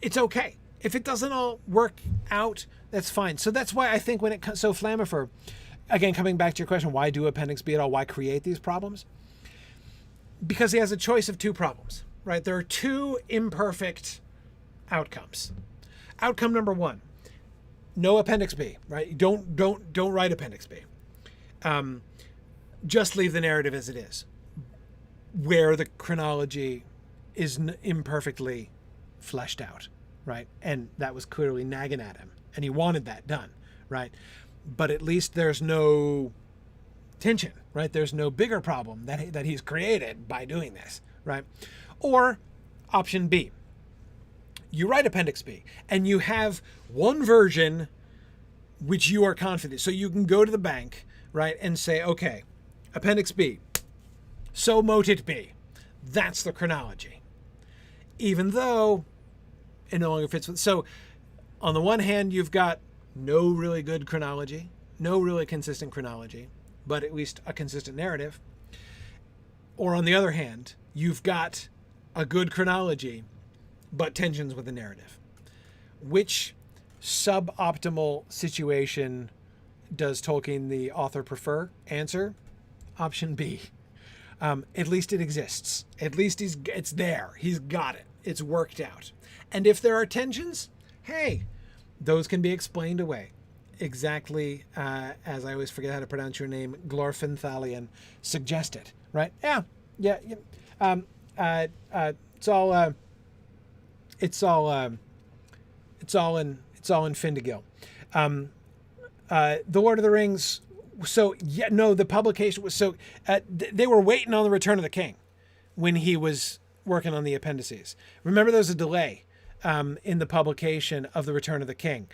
it's okay. If it doesn't all work out, that's fine. So that's why I think when it comes, so Flammerfer, again, coming back to your question, why do Appendix B at all? Why create these problems? Because he has a choice of two problems, right? There are two imperfect outcomes. Outcome number one, no Appendix B, right? Don't write Appendix B. Just leave the narrative as it is, where the chronology is imperfectly fleshed out, right? And that was clearly nagging at him, and he wanted that done, right? But at least there's no tension, right? There's no bigger problem that he's created by doing this, right? Or option B, you write Appendix B and you have one version which you are confident. So you can go to the bank, right, and say, okay, Appendix B, so mote it be. That's the chronology. Even though it no longer fits with. So on the one hand, you've got no really good chronology, no really consistent chronology, but at least a consistent narrative. Or on the other hand, you've got a good chronology, but tensions with the narrative. Which suboptimal situation does Tolkien, the author, prefer? Answer, option B. At least it exists. At least it's there. He's got it. It's worked out. And if there are tensions, hey, those can be explained away. Exactly as I always forget how to pronounce your name, Glorfinthalion suggested, right? Yeah. It's all in Findegil. The Lord of the Rings. So yeah, no, the publication was so they were waiting on the Return of the King when he was working on the appendices. Remember, there was a delay in the publication of the Return of the King.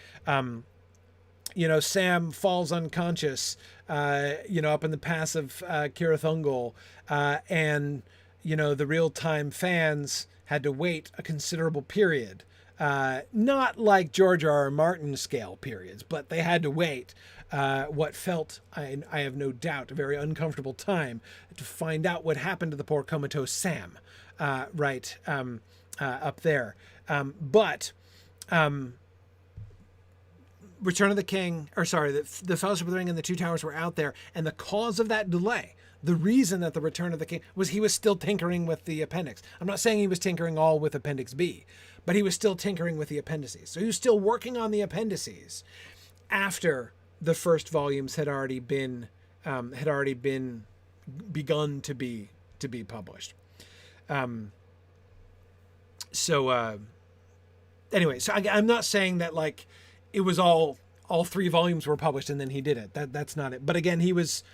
Sam falls unconscious, up in the pass of Cirithungol, and the real-time fans had to wait a considerable period. Not like George R.R. Martin scale periods, but they had to wait what felt, I have no doubt, a very uncomfortable time to find out what happened to the poor comatose Sam, up there. But Return of the King, or sorry, the Fellowship of the Ring and the Two Towers were out there, and the cause of that delay, the reason that the Return of the King was he was still tinkering with the appendix. I'm not saying he was tinkering all with Appendix B, but he was still tinkering with the appendices. So he was still working on the appendices after the first volumes had already been begun to be published. Anyway, so I'm not saying that like it was all 3 volumes were published and then he did it. That's not it. But again, he was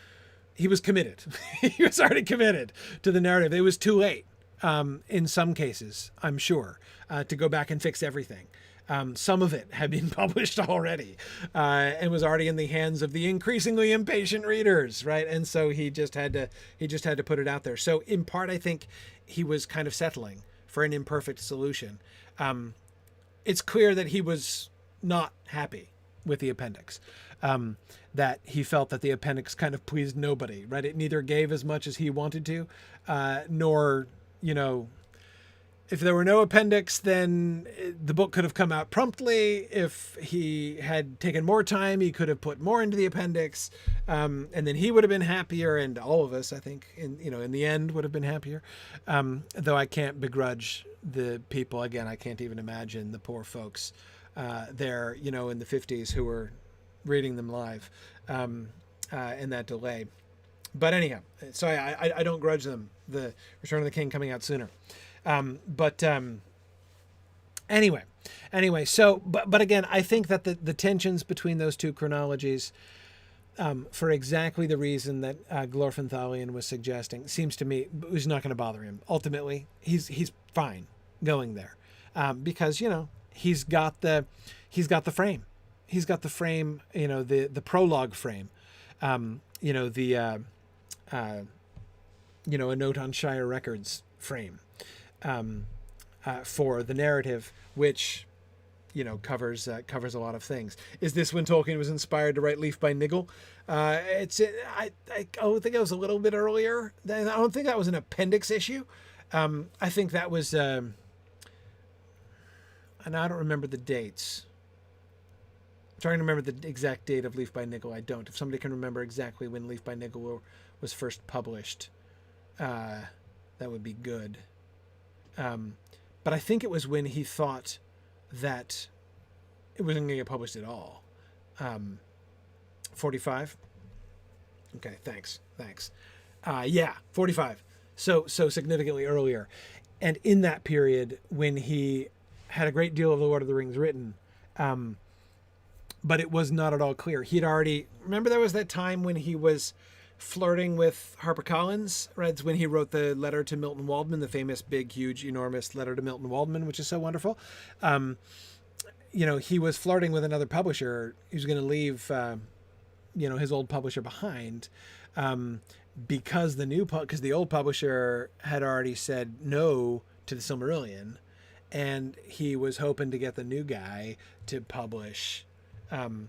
committed. He was already committed to the narrative. It was too late in some cases, I'm sure, to go back and fix everything. Some of it had been published already and was already in the hands of the increasingly impatient readers, right? And so he just had to put it out there. So in part, I think he was kind of settling for an imperfect solution. It's clear that he was not happy with the appendix, that he felt that the appendix kind of pleased nobody, right? It neither gave as much as he wanted to, nor, if there were no appendix, then the book could have come out promptly. If he had taken more time, he could have put more into the appendix, and then he would have been happier, and all of us, I think, in the end, would have been happier. Though I can't begrudge the people. Again, I can't even imagine the poor folks there, in the 50s who were reading them live, and that delay. But anyhow, so I don't grudge them the Return of the King coming out sooner. Anyway, so, but again, I think that the tensions between those two chronologies, for exactly the reason that Glorfindel was suggesting, seems to me was not going to bother him. Ultimately, he's fine going there, because he's got the frame. He's got the frame, the prologue frame, a note on Shire Records frame, for the narrative, which, covers a lot of things. Is this when Tolkien was inspired to write Leaf by Niggle? I think it was a little bit earlier. I don't think that was an appendix issue. I think that was, and I don't remember the dates. I'm trying to remember the exact date of Leaf by Niggle. I don't. If somebody can remember exactly when Leaf by Niggle was first published, that would be good. But I think it was when he thought that it wasn't going to get published at all. 45. Okay. Thanks. Yeah, 45. So significantly earlier. And in that period when he had a great deal of the Lord of the Rings written, but it was not at all clear. He'd already, remember there was that time when he was flirting with HarperCollins, right? It's when he wrote the letter to Milton Waldman, the famous big, huge, enormous letter to Milton Waldman, which is so wonderful. He was flirting with another publisher. He was going to leave, his old publisher behind, because the old publisher had already said no to the Silmarillion, and he was hoping to get the new guy to publish the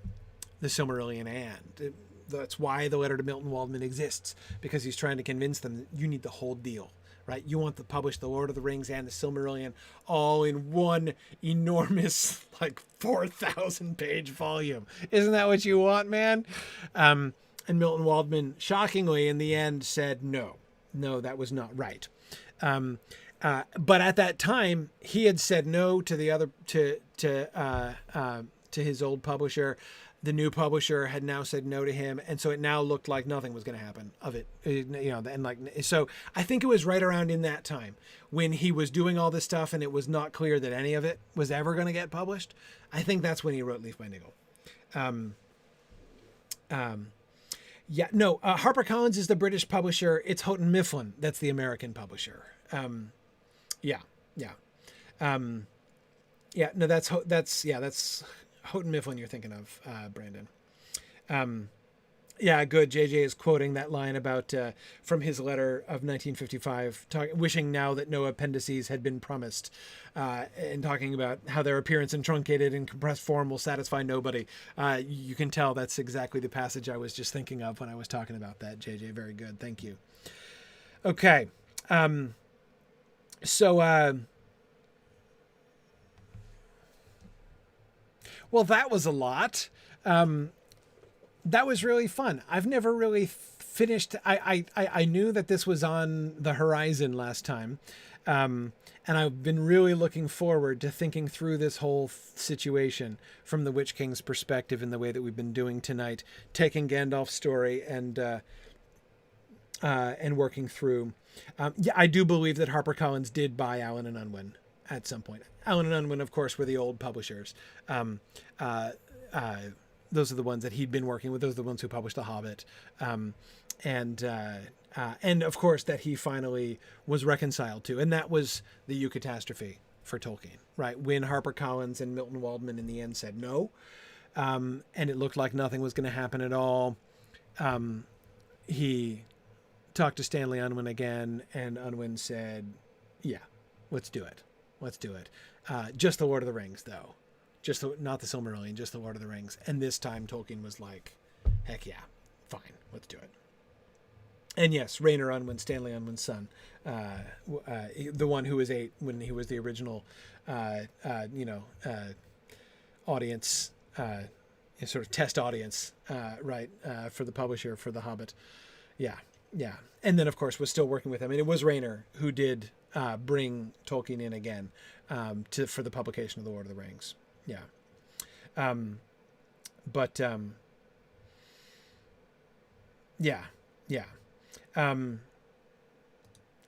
Silmarillion, and that's why the letter to Milton Waldman exists, because he's trying to convince them that you need the whole deal, right? You want to publish the Lord of the Rings and the Silmarillion all in one enormous, 4,000 page volume. Isn't that what you want, man? And Milton Waldman, shockingly, in the end said, no, that was not right. But at that time, he had said no to the other, to his old publisher. The new publisher had now said no to him, and so it now looked like nothing was going to happen of it. So I think it was right around in that time when he was doing all this stuff, and it was not clear that any of it was ever going to get published. I think that's when he wrote Leaf by Niggle. HarperCollins is the British publisher. It's Houghton Mifflin that's the American publisher. That's Houghton Mifflin you're thinking of, Brandon. Yeah, good. JJ is quoting that line about from his letter of 1955, wishing now that no appendices had been promised, and talking about how their appearance in truncated and compressed form will satisfy nobody. You can tell that's exactly the passage I was just thinking of when I was talking about that, JJ. Very good. Thank you. Okay. Well, that was a lot. That was really fun. I've never really finished. I knew that this was on the horizon last time. And I've been really looking forward to thinking through this whole situation from the Witch King's perspective in the way that we've been doing tonight, taking Gandalf's story and working through. Yeah, I do believe that HarperCollins did buy Allen and Unwin at some point. Allen and Unwin, of course, were the old publishers. Those are the ones that he'd been working with. Those are the ones who published The Hobbit. And of course that he finally was reconciled to. And that was the eucatastrophe for Tolkien, right? When HarperCollins and Milton Waldman in the end said no, and it looked like nothing was going to happen at all. He talked to Stanley Unwin again, and Unwin said, yeah, let's do it. Let's do it. Just the Lord of the Rings, though. Not the Silmarillion, just the Lord of the Rings. And this time Tolkien was like, heck yeah, fine, let's do it. And yes, Rainer Unwin, Stanley Unwin's son, the one who was 8 when he was the original, audience, sort of test audience, right, for the publisher for The Hobbit. Yeah. And then, of course, was still working with him. And it was Rainer who did bring Tolkien in again for the publication of The Lord of the Rings. Yeah.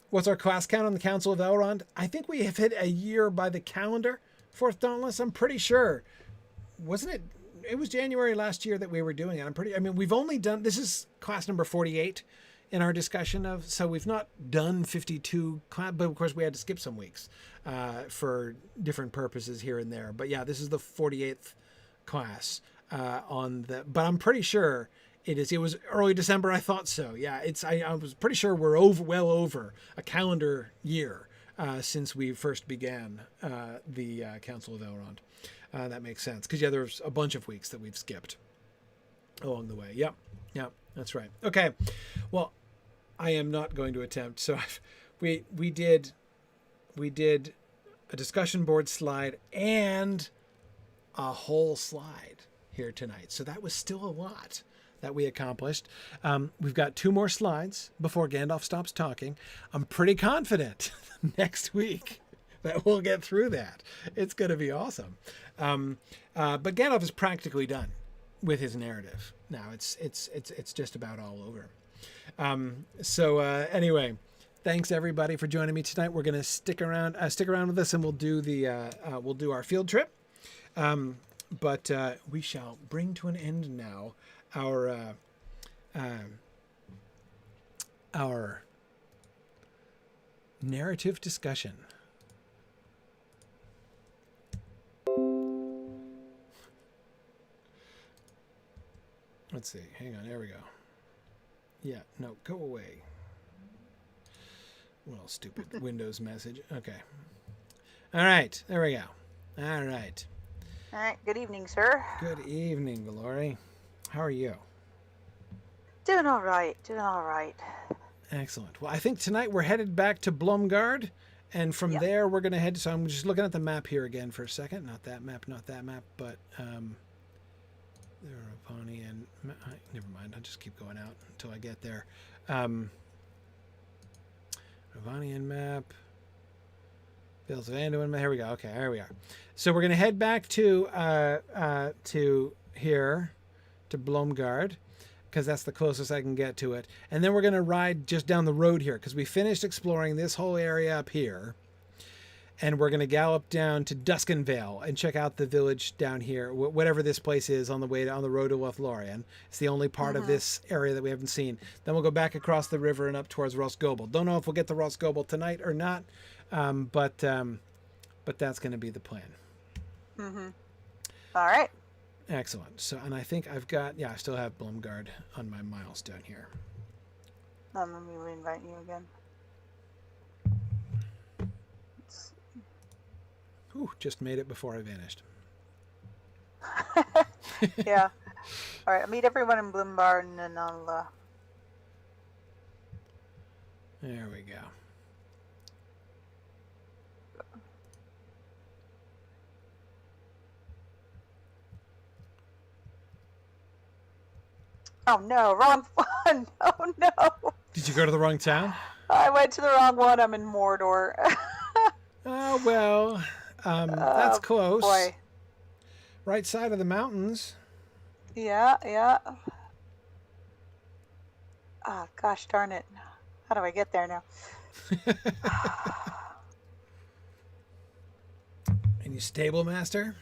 What's our class count on the Council of Elrond? I think we have hit a year by the calendar, Fourth Dauntless. I'm pretty sure. Wasn't it? It was January last year that we were doing it. We've only done, this is class number 48 in our discussion so we've not done 52 class, but of course we had to skip some weeks for different purposes here and there. But yeah, this is the 48th class but I'm pretty sure it was early December. I thought so. Yeah, I was pretty sure we're well over a calendar year since we first began the Council of Elrond. That makes sense. Because, there's a bunch of weeks that we've skipped along the way. Yep, that's right. Okay, well, I am not going to attempt. So we did a discussion board slide and a whole slide here tonight. So that was still a lot that we accomplished. We've got 2 more slides before Gandalf stops talking. I'm pretty confident next week that we'll get through that. It's going to be awesome. But Gandalf is practically done with his narrative now. It's just about all over. Anyway, thanks everybody for joining me tonight. We're going to stick around with us, and we'll do our field trip. But we shall bring to an end now our narrative discussion. Let's see. Hang on. There we go. Yeah. No, go away. Well, stupid Windows message. Okay. All right. There we go. All right. All right. Good evening, sir. Good evening, Valori. How are you? Doing all right. Excellent. Well, I think tonight we're headed back to Blomgard, and from there we're going to head. So I'm just looking at the map here again for a second. Not that map, but there are Ravani and never mind. I'll just keep going out until I get there. Ravanian map. Vales of Anduin. Here we go. Okay, there we are. So we're going to head back to here, to Blomgard, because that's the closest I can get to it. And then we're going to ride just down the road here, because we finished exploring this whole area up here. And we're going to gallop down to Duskenvale and check out the village down here, whatever this place is on the road to Lothlorien. It's the only part of this area that we haven't seen. Then we'll go back across the river and up towards Rosgobel. Don't know if we'll get to Rosgobel tonight or not, but that's going to be the plan. All right. Excellent. So, and I think I've got, yeah, I still have Blumgard on my milestone here. Let me reinvite you again. Ooh, just made it before I vanished. Yeah. All right, I'll meet everyone in Bloombar and then I'll... There we go. Oh no, wrong one! Oh no! Did you go to the wrong town? I went to the wrong one. I'm in Mordor. Oh, well, that's close. Boy. Right side of the mountains. Yeah, yeah. Oh, gosh darn it. How do I get there now? And you stable master?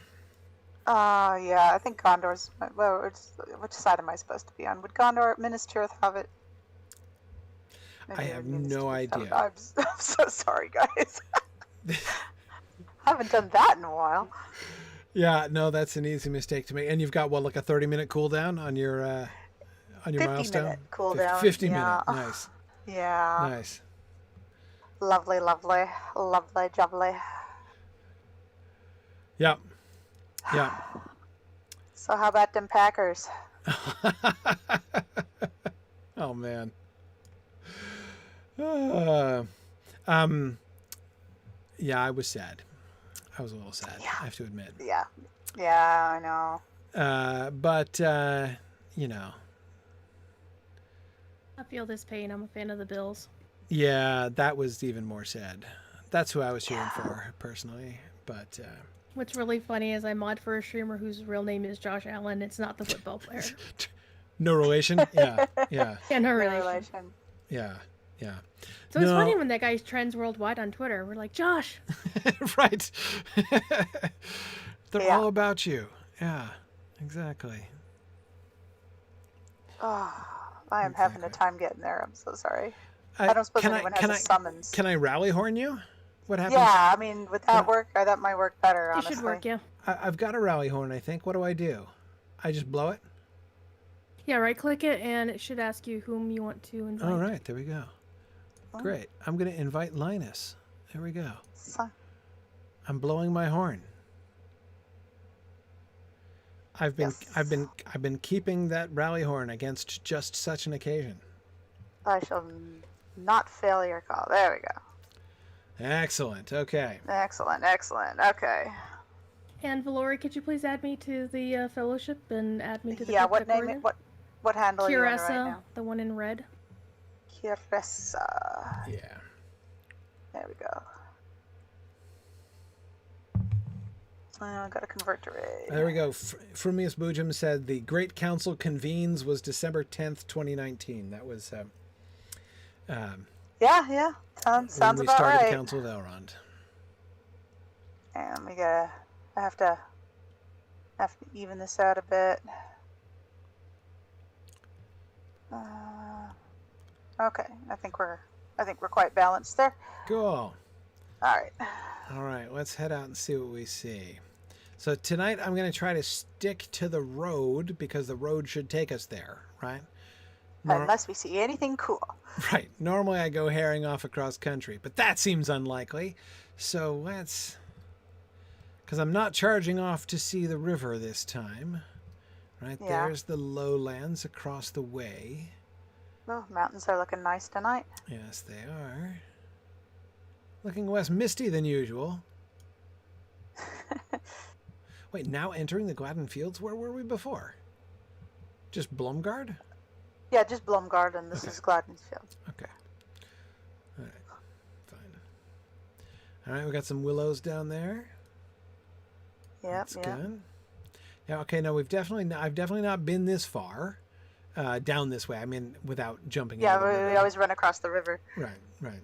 Yeah, I think Gondor's... Well, which side am I supposed to be on? Would Gondor, Minas Tirith have it? Maybe I have Minas no Tirith have it. idea. I'm so sorry, guys. I haven't done that in a while. Yeah, no, that's an easy mistake to make. And you've got, what, like a 30-minute cooldown on your milestone? 50-minute cooldown. 50 yeah. minute, nice. Yeah. Nice. Lovely, lovely, lovely, jubbly. Yep. Yep. So how about them Packers? Oh, man. Yeah, I was sad. I was a little sad, Yeah. I have to admit. Yeah. Yeah, I know. But you know. I feel this pain. I'm a fan of the Bills. Yeah, that was even more sad. That's who I was cheering for, personally. But What's really funny is I mod for a streamer whose real name is Josh Allen. It's not the football player. no relation? Yeah, yeah, Yeah, no No relation. relation. yeah, yeah. So it's No. funny when that guy trends worldwide on Twitter. We're like, Josh. Right. They're Yeah. all about you. Yeah, exactly. Oh, I am having a time getting there. I'm so sorry. I Uh, don't suppose can anyone can has a summons. Can I rally horn you? What happens? Yeah, I mean, would that work? Or that might work better, It honestly. should work, yeah. I've got a rally horn, I think. What do? I just blow it? Yeah, right click it and it should ask you whom you want to invite. All right, there we go. Oh. Great. I'm going to invite Linus. There we go. So- I'm blowing my horn. I've been keeping that rally horn against just such an occasion. I shall not fail your call. There we go. Excellent. Okay. Excellent, excellent. Okay. And Valori, could you please add me to the fellowship and add me to the Yeah, group what that we're name? in? What handle are you in right Kiressa, now? the one in red. Kiressa. Yeah. There we go. I gotta convert to raid. There we go. Frumius Bujum said the Great Council convenes was December 10th, 2019. That was Yeah. Sounds when we about started right. the Council of Elrond. And I have to even this out a bit. Okay, I think we're quite balanced there. Cool. All right. All right, let's head out and see what we see. So tonight I'm going to try to stick to the road because the road should take us there, right? Unless we see anything cool. Right. Normally I go herring off across country, but that seems unlikely. So let's... Because I'm not charging off to see the river this time. Right, Yeah. there's the lowlands across the way. Oh, mountains are looking nice tonight. Yes, they are. Looking less misty than usual. Wait, now entering the Glandin Fields? Where were we before? Just Blumgard? Yeah, just Blumgard, and this is Gladden's Field. Okay. All right. Fine. All right, we got some willows down there. Yep, That's yep. good. Yeah. Okay. No, I've definitely not been this far down this way. I mean, without jumping. Yeah, into the we river. always run across the river. Right. Right.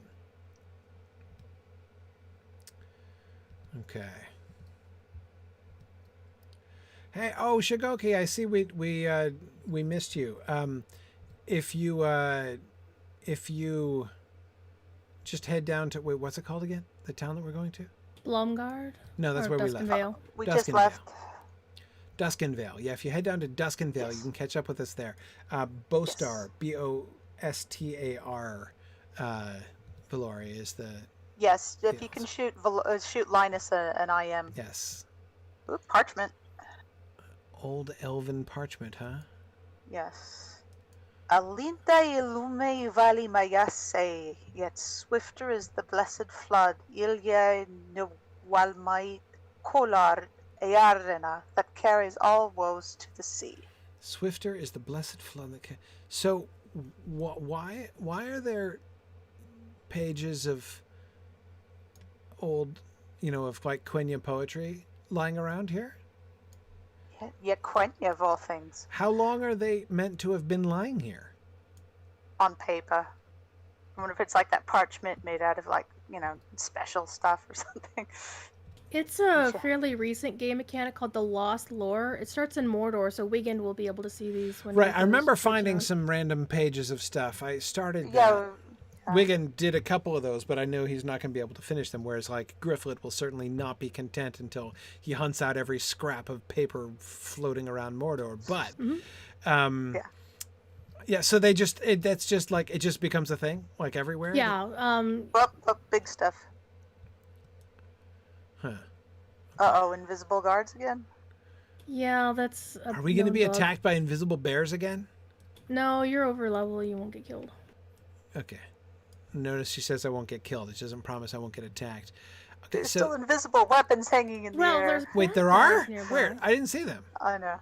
Okay. Hey, oh Shigoki, I see we missed you. If you just head down to what's it called again? The town that we're going to? Blumgard? No, that's Or where we left. Duskenvale? We just Duskenvale. left. Duskenvale. Yeah, if you head down to Duskenvale, Yes. you can catch up with us there. Bostar, Bostar, Valori is the Yes, if you Yes. can shoot Linus an IM. yes. Ooh, parchment. Old elven parchment, huh? Yes. Alinta ilume vali mayase, yet swifter is the blessed flood, Ilya Nwalmai Kolar Earena, that carries all woes to the sea. Swifter is the blessed flood that So why are there pages of old, of like Quenya poetry lying around here? Yet Quenya of all things, How long are they meant to have been lying here? on paper. I wonder if it's like that parchment made out of special stuff or something. It's a fairly recent game mechanic called The Lost Lore. It starts in Mordor, so Wiggin will be able to see these when Right, he I remember goes finding around. some random pages of stuff. I started Yeah. Wiggin did a couple of those, but I know he's not going to be able to finish them. Whereas, like, Grifflet will certainly not be content until he hunts out every scrap of paper floating around Mordor. But, yeah. So they that's just like it just becomes a thing, like everywhere. Yeah, Big stuff. Huh. Invisible guards again? yeah, that's a Are we going to known be bug. attacked by invisible bears again? No, you're over level, you won't get killed. Okay. Notice she says I won't get killed. It doesn't promise I won't get attacked. Okay, There's so still invisible weapons hanging in the Well, air. there's wait, there guys are? nearby. Where? I didn't see them. I know.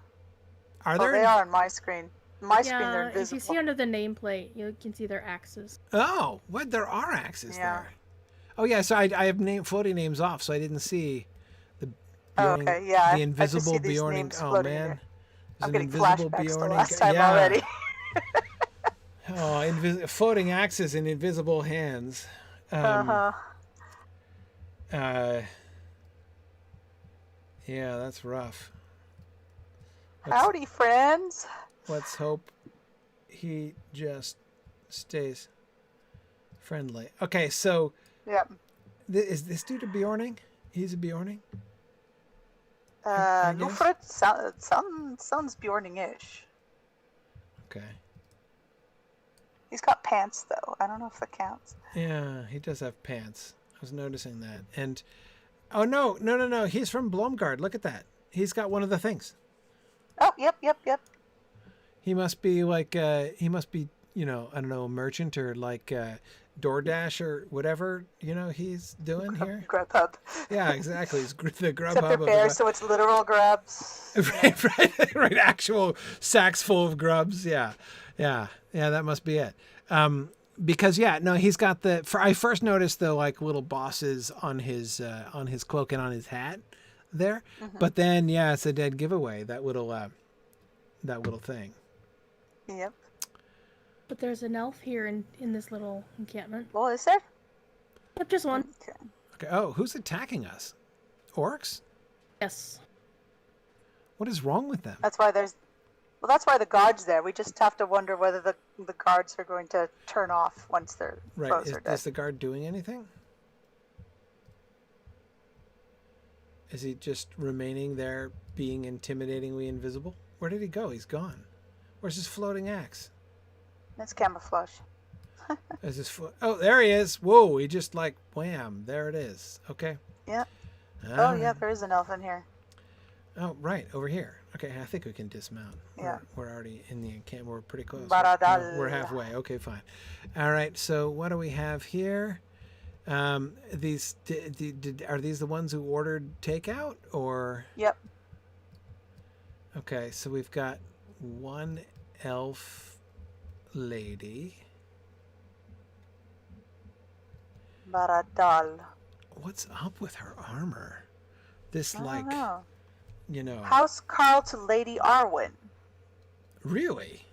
Are Oh, there? they are on my screen. My screen, they're Yeah, if invisible. you see under the nameplate, you can see their axes. Oh, what? There are axes Yeah. there. Oh yeah, so I have floating names off, so I didn't see the Bjorning, Okay, yeah. the I just invisible see these Bjorning. names Oh floating in man, here. there's I'm an getting invisible flashbacks to Bjorning. last time Yeah. already. Oh, floating axes in invisible hands. Uh-huh. Yeah, that's rough. Howdy, friends. Let's hope he just stays friendly. Okay, so Yep. is this dude a Bjorning? He's a Bjorning? I guess. Lufred sounds Bjorning-ish. Okay. He's got pants, though. I don't know if that counts. Yeah, he does have pants. I was noticing that. And oh no. He's from Blomgard. Look at that. He's got one of the things. Oh, yep. He must be like I don't know, a merchant or like DoorDash or whatever, he's doing here. Grubhub. Yeah, exactly. He's the Except Grubhub they're of bears, so it's literal grubs. right. Actual sacks full of grubs. Yeah. That must be it. Because he's got I first noticed the like little bosses on his cloak and on his hat there, but then it's a dead giveaway. That little thing. Yep. But there's an elf here in this little encampment. Well, is there? Yep, just one. Okay. Okay. Oh, who's attacking us? Orcs? Yes. What is wrong with them? That's why the guard's there. We just have to wonder whether the guards are going to turn off once their foes are dead. Is the guard doing anything? Is he just remaining there, being intimidatingly invisible? Where did he go? He's gone. Where's his floating axe? It's camouflage. Is his oh, there he is. Whoa, he just like wham. There it is. Okay. Yeah. All Yeah, right. there is an elf in here. Oh, right, over here. Okay, I think we can dismount. Yeah. We're already in the encampment. We're pretty close. Baradal. We're halfway. Okay, fine. All right, so what do we have here? These are these the ones who ordered takeout or? Yep. Okay, so we've got one elf lady. Baradal. What's up with her armor? This I like, don't know. you know, House Carl to Lady Arwen. really?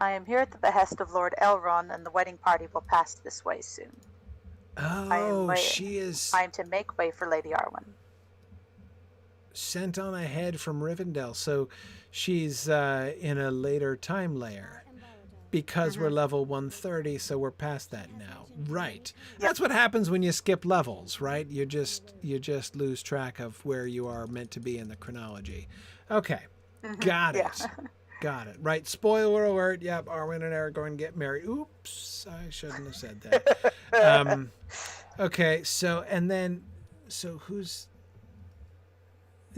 I am here at the behest of Lord Elrond, and the wedding party will pass this way soon. Oh, she is I am to make way for Lady Arwen. sent on ahead from Rivendell, so she's in a later time layer. Because we're level 130, so we're past that now. Right. Yep. That's what happens when you skip levels, right? You just lose track of where you are meant to be in the chronology. Okay. Got Yeah. it. Got it. Right. Spoiler alert. Yep. Arwen and Eric are going to get married. Oops. I shouldn't have said that. Okay. So who's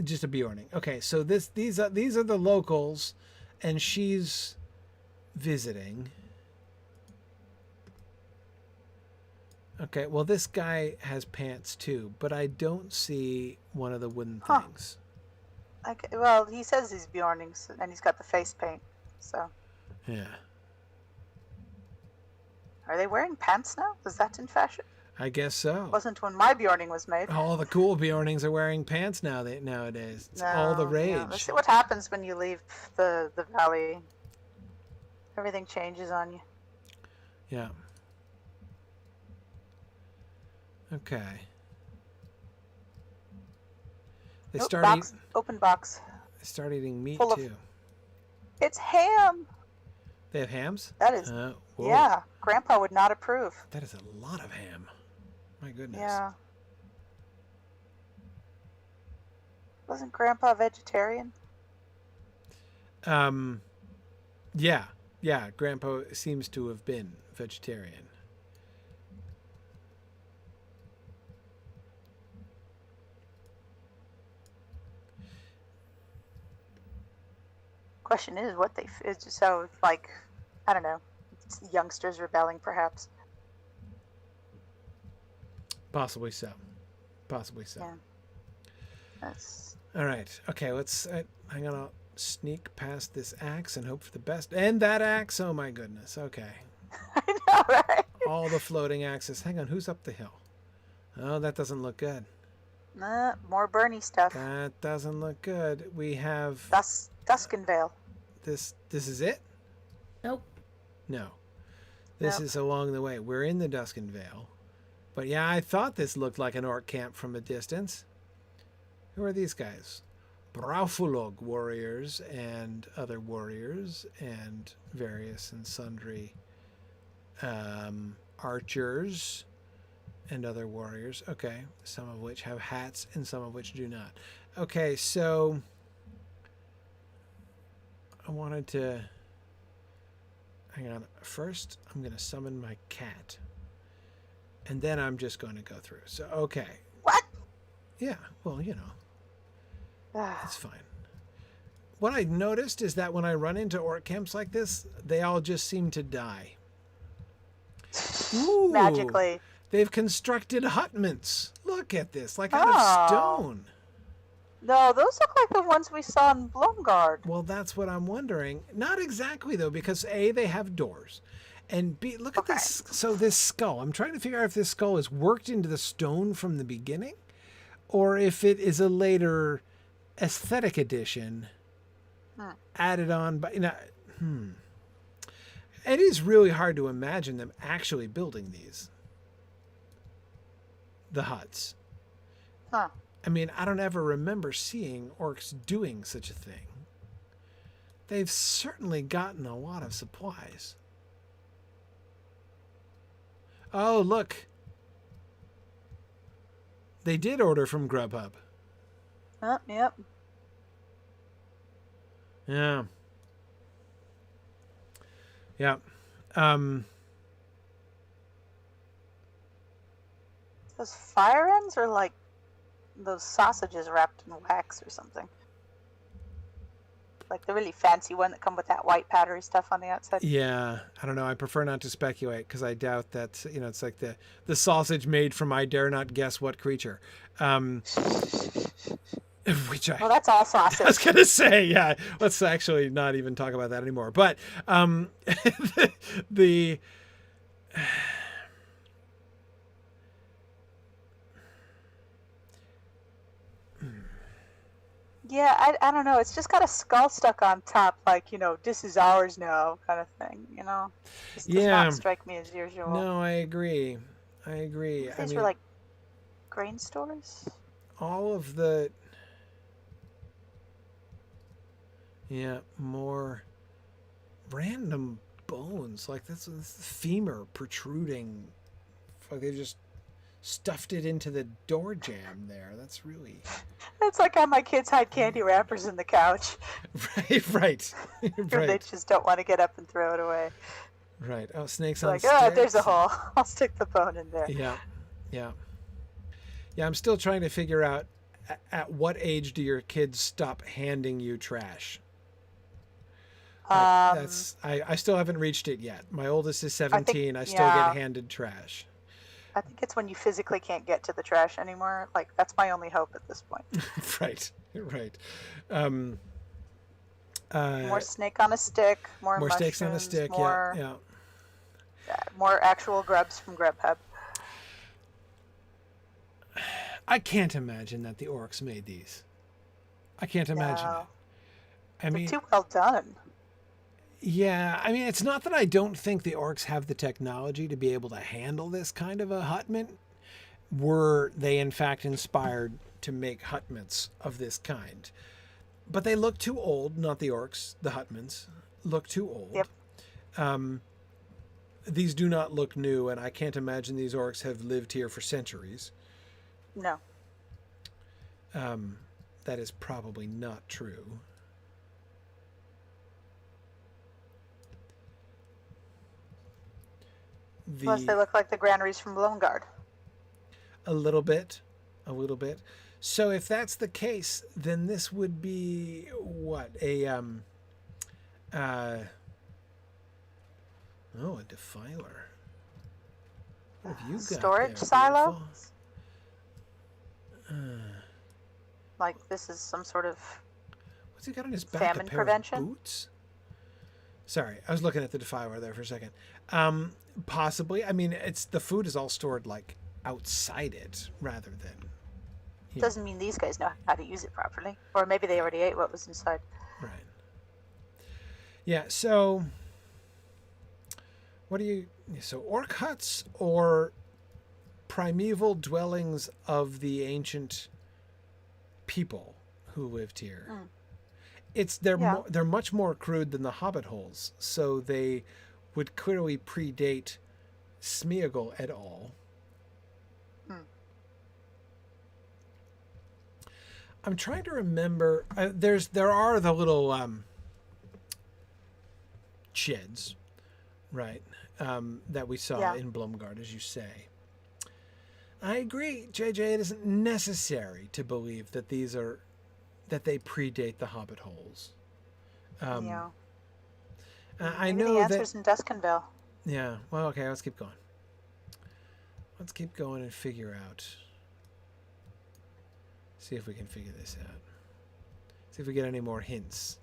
just a Bjorning? Okay. So these are the locals, and she's visiting. Okay, well, this guy has pants too, but I don't see one of the wooden things. Okay, well, he says he's Bjorning, and he's got the face paint. So, Yeah, are they wearing pants now? Is that in fashion? I guess so. Wasn't when my Bjorning was made. All the cool Bjornings are wearing pants nowadays. It's all the rage. Yeah. Let's see what happens when you leave the valley. Everything changes on you. Yeah. Okay. They Open box. They start eating meat Full too. It's ham. They have hams? That is. Yeah. Grandpa would not approve. That is a lot of ham. My goodness. Yeah. Wasn't Grandpa vegetarian? Yeah. Yeah. Grandpa seems to have been vegetarian. Question is what they it's just so like I don't know, it's youngsters rebelling perhaps. Possibly so. Yeah. That's All right. Okay. Let's. I'm gonna sneak past this axe and hope for the best. And that axe. Oh my goodness. Okay. I know, right? All the floating axes. Hang on. Who's up the hill? Oh, that doesn't look good. More Bernie stuff. That doesn't look good. We have Duskenvale. this. This is it? Nope. No. This is along the way. We're in the Duskenvale. But yeah, I thought this looked like an orc camp from a distance. Who are these guys? Braufulog warriors and other warriors and various and sundry archers and other warriors. Okay, some of which have hats and some of which do not. Okay, so I wanted to... Hang on. First, I'm going to summon my cat. And then I'm just going to go through. So, okay. What? Yeah, well, you know. It's fine. What I noticed is that when I run into orc camps like this, they all just seem to die. Ooh, magically. They've constructed hutments. Look at this, like out of stone. No, those look like the ones we saw in Blomgard. Well, that's what I'm wondering. Not exactly, though, because A, they have doors. And B, look at this. So this skull, I'm trying to figure out if this skull is worked into the stone from the beginning or if it is a later aesthetic addition added on by, It is really hard to imagine them actually building these. The huts. Huh. I mean, I don't ever remember seeing orcs doing such a thing. They've certainly gotten a lot of supplies. Oh, look. They did order from Grubhub. Yep. Yeah. Yeah. Those fire ends are like those sausages wrapped in wax or something. Like the really fancy one that come with that white powdery stuff on the outside. Yeah, I don't know. I prefer not to speculate because I doubt that, it's like the sausage made from I dare not guess what creature. Which well, that's all sausage. I was going to say, yeah, let's actually not even talk about that anymore. But the yeah, I don't know. It's just got a skull stuck on top, like, this is ours now kind of thing, This does not strike me as usual. No, I agree. These were like grain stores? All of the... Yeah, more random bones. Like, that's the femur protruding Like they've just stuffed it into the door jamb there. That's really... It's like how my kids hide candy wrappers in the couch. Right. They just don't want to get up and throw it away. Right. Oh, snakes It's on like, sticks. oh, there's a hole. I'll stick the bone in there. Yeah. I'm still trying to figure out at what age do your kids stop handing you trash? I still haven't reached it yet. My oldest is 17. I still get handed trash. I think it's when you physically can't get to the trash anymore. Like, that's my only hope at this point. Right. More snake on a stick, more snakes on a stick, yeah. More actual grubs from Grubhub. I can't imagine that the orcs made these. I can't imagine it. They're too well done. Yeah, I mean, it's not that I don't think the orcs have the technology to be able to handle this kind of a hutment. Were they, in fact, inspired to make hutments of this kind? But they look too old, not the orcs, the hutments, look too old. Yep. These do not look new, and I can't imagine these orcs have lived here for centuries. No. That is probably not true. Plus, they look like the granaries from Blomgard. A little bit. So if that's the case, then this would be what? A defiler. What have you got Storage there, silo? Like this is some sort of... What's he got on his back? Famine a pair prevention? Of boots? Sorry, I was looking at the defiler there for a second. Possibly. I mean, the food is all stored like outside it rather than... Doesn't mean these guys know how to use it properly. Or maybe they already ate what was inside. Right. Yeah, so... So orc huts or primeval dwellings of the ancient people who lived here? They're much more crude than the hobbit holes, so they would clearly predate Smeagol et al. I'm trying to remember. There are the little sheds, right? That we saw in Blomgard, as you say. I agree, JJ. It isn't necessary to believe that they predate the hobbit holes. I know the answer's in Duskenvale. Yeah. Well, okay. Let's keep going. Let's keep going and figure out. See if we can figure this out. See if we get any more hints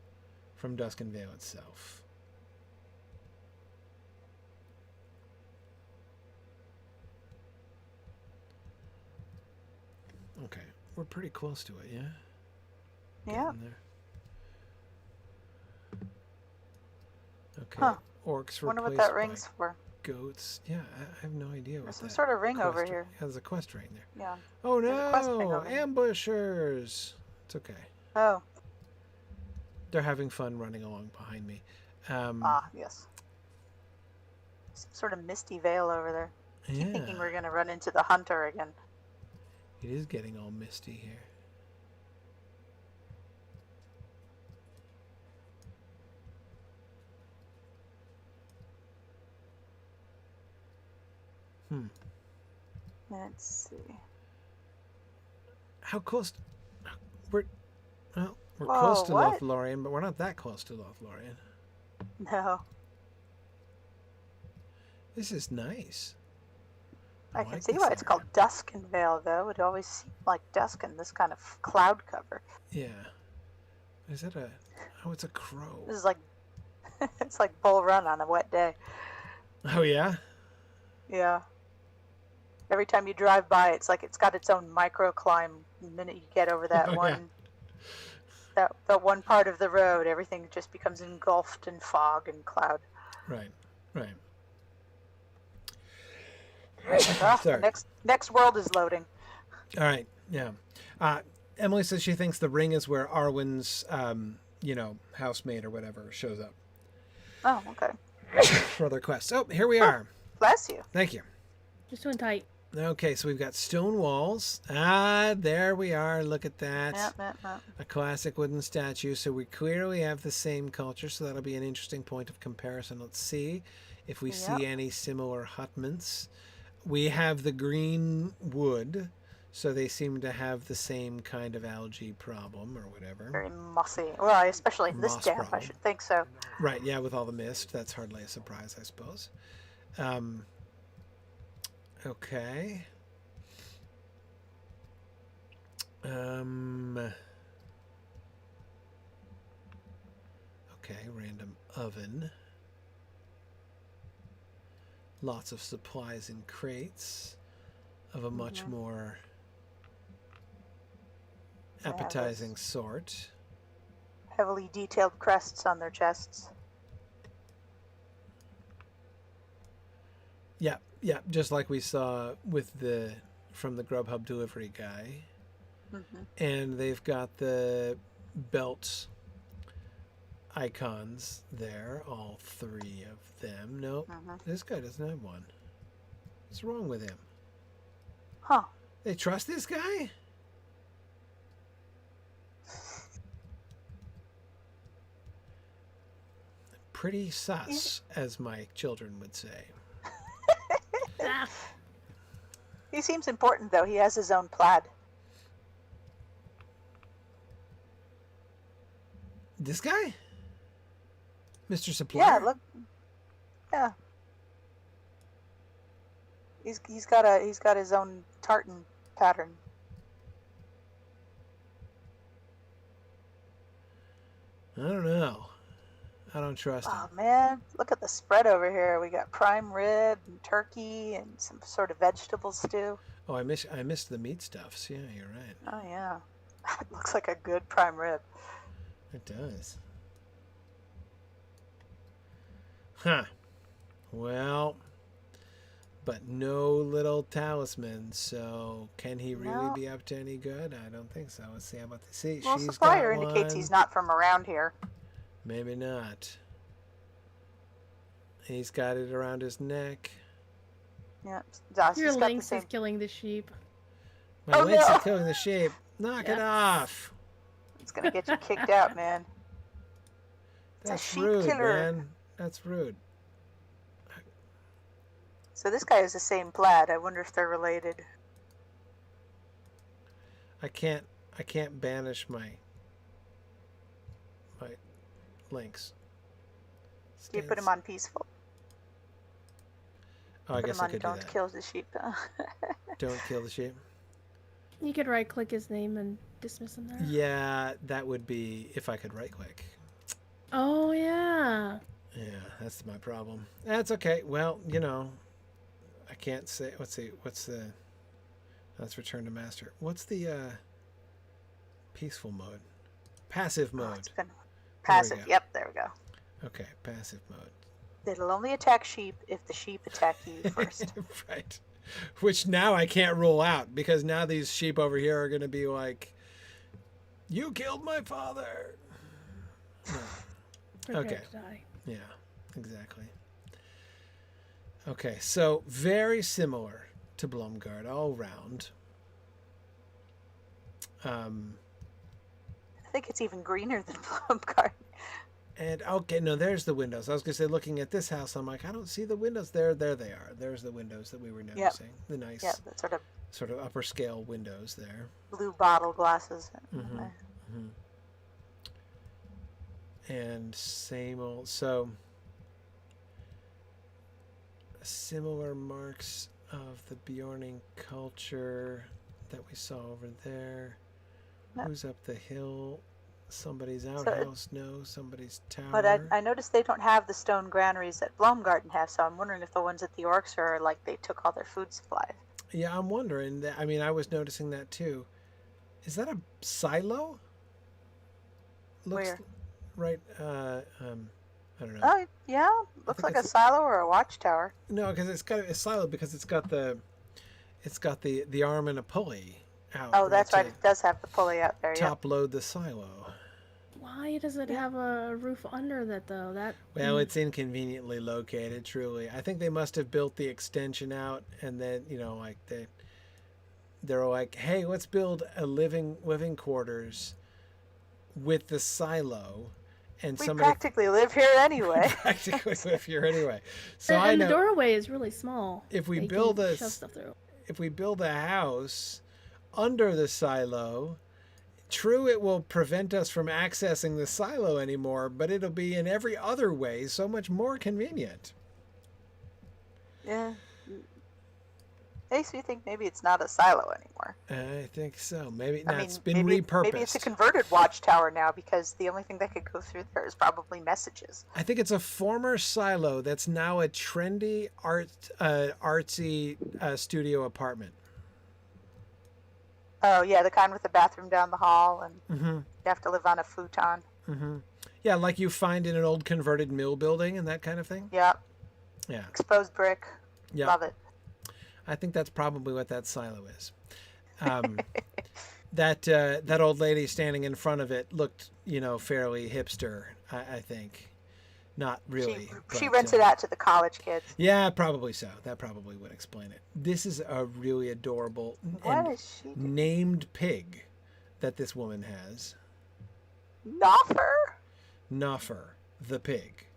from Duskenvale itself. Okay, we're pretty close to it, yeah? Yeah. Okay, huh. Orcs replaced wonder what that ring's for. Goats. Yeah, I have no idea what There's some sort of ring over here. Yeah, there's a quest ring there. Yeah. Oh no! Ambushers! It's okay. Oh. They're having fun running along behind me. Yes. Some sort of misty veil over there. I keep thinking we're going to run into the hunter again. It is getting all misty here. Let's see. How close? We're close to Lothlorien, but we're not that close to Lothlorien. No. This is nice. I can see why it's called Duskenvale, though. It always seemed like dusk in this kind of cloud cover. Yeah. Is that a... Oh, it's a crow. This is like... it's like Bull Run on a wet day. Oh, yeah? Yeah. Every time you drive by, it's like it's got its own microclimate. The minute you get over that that one part of the road, everything just becomes engulfed in fog and cloud. Right. The next world is loading. All right, yeah. Emily says she thinks the ring is where Arwen's, housemaid or whatever shows up. Oh, okay. For other quests. Oh, here we are. Bless you. Thank you. Just doing tight. Okay, so we've got stone walls. Ah, there we are. Look at that. Yep. A classic wooden statue. So we clearly have the same culture, so that'll be an interesting point of comparison. Let's see if we see any similar hutments. We have the green wood, so they seem to have the same kind of algae problem or whatever. Very mossy. Well, especially in this Moss damp, problem. I should think so. Right, yeah, with all the mist. That's hardly a surprise, I suppose. Okay. Okay, random oven. Lots of supplies in crates of a much more appetizing sort. Heavily detailed crests on their chests. Yeah, just like we saw with from the Grubhub delivery guy. And they've got the belt icons there, all 3 of them. Nope, this guy doesn't have one. What's wrong with him? Huh. They trust this guy? Pretty sus, as my children would say. He seems important, though. He has his own plaid. This guy? Mr. Supplier? Yeah, look. Yeah. He's got his own tartan pattern. I don't know. I don't trust him. Oh man, look at the spread over here. We got prime rib and turkey and some sort of vegetable stew. Oh, I missed the meat stuffs. Yeah, you're right. Oh yeah. It looks like a good prime rib. It does. Huh. Well, but no little talisman, so can he really be up to any good? I don't think so. Let's see how about this. See, Well, she's supplier got indicates one. he's not from around here. Maybe not. He's got it around his neck. Yeah, Your lynx is killing the sheep. My lynx is killing the sheep. Knock it off. It's gonna get you kicked out, man. That's sheep rude, killer. man. That's rude. So this guy has the same plaid. I wonder if they're related. I can't banish my lynx. You put him on peaceful. Oh, I guess I could do don't that. kill the sheep. Don't kill the sheep. You could right click his name and dismiss him there. Yeah, that would be if I could right click. Oh yeah. Yeah, that's my problem. That's okay. Well, I can't say. Let's see. Let's return to master. What's the peaceful mode? Passive mode. Passive. Yep, there we go. Okay, passive mode. It'll only attack sheep if the sheep attack you first. Right. Which now I can't rule out because now these sheep over here are going to be like, "You killed my father." No. Okay. To die. Yeah, exactly. Okay, so very similar to Blomgard all round. I think it's even greener than Blomgard. And okay, no, there's the windows. I was going to say, looking at this house, I'm like, I don't see the windows. There they are. There's the windows that we were noticing. Yep. The nice, the sort of upper scale windows there. Blue bottle glasses. And same old. So similar marks of the Bjorning culture that we saw over there. Yep. Who's up the hill? Somebody's outhouse, somebody's tower. But I noticed they don't have the stone granaries that Blomgarden has, so I'm wondering if the ones at the Orcs are like they took all their food supplies. Yeah, I'm wondering. I mean, I was noticing that too. Is that a silo? Looks Where? Right. I don't know. Oh yeah, looks like a silo or a watchtower. No, because it's got a silo because it's got the arm and a pulley out. Oh, that's right. It does have the pulley out there. Top load the silo. Why does it have a roof under that though? Well, it's inconveniently located, truly. I think they must have built the extension out, and then like they're like, hey, let's build a living quarters with the silo, and We somebody practically live here anyway. practically live here anyway. So and I know the doorway is really small. if we They build can a shove stuff through. if we build a house under the silo, true, it will prevent us from accessing the silo anymore, but it'll be in every other way so much more convenient. Yeah. Makes me think maybe it's not a silo anymore. I think so. Maybe I mean, it's been maybe, repurposed. Maybe it's a converted watchtower now because the only thing that could go through there is probably messages. I think it's a former silo that's now a trendy artsy studio apartment. Oh, yeah, the kind with the bathroom down the hall and Mm-hmm. you have to live on a futon. Mm-hmm. Yeah, like you find in an old converted mill building and that kind of thing. Yeah. Yeah. Exposed brick. Yeah. Love it. I think that's probably what that silo is. That old lady standing in front of it looked, fairly hipster. I think, not really. She rents it out to the college kids. Yeah, probably so. That probably would explain it. This is a really adorable What is she doing? named pig that this woman has. Noffer? Noffer, the pig.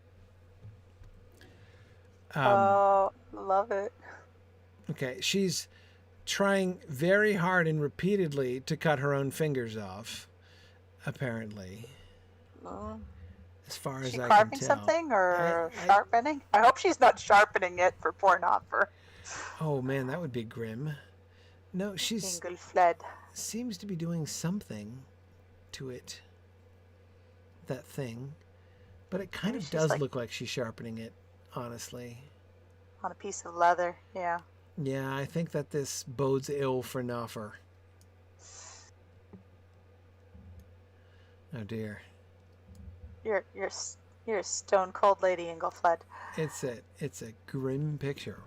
Oh, love it. Okay, she's trying very hard and repeatedly to cut her own fingers off, apparently. As far as Is she I carving can tell. something or sharpening? I hope she's not sharpening it for poor Noffer. Oh man, that would be grim. No, she's Dingle fled. seems to be doing something to it. That thing. But it kind Maybe of she's does like- look like she's sharpening it, honestly. On a piece of leather, yeah. Yeah, I think that this bodes ill for Noffer. Oh dear. You're a stone cold lady, Inglefled. It's a grim picture.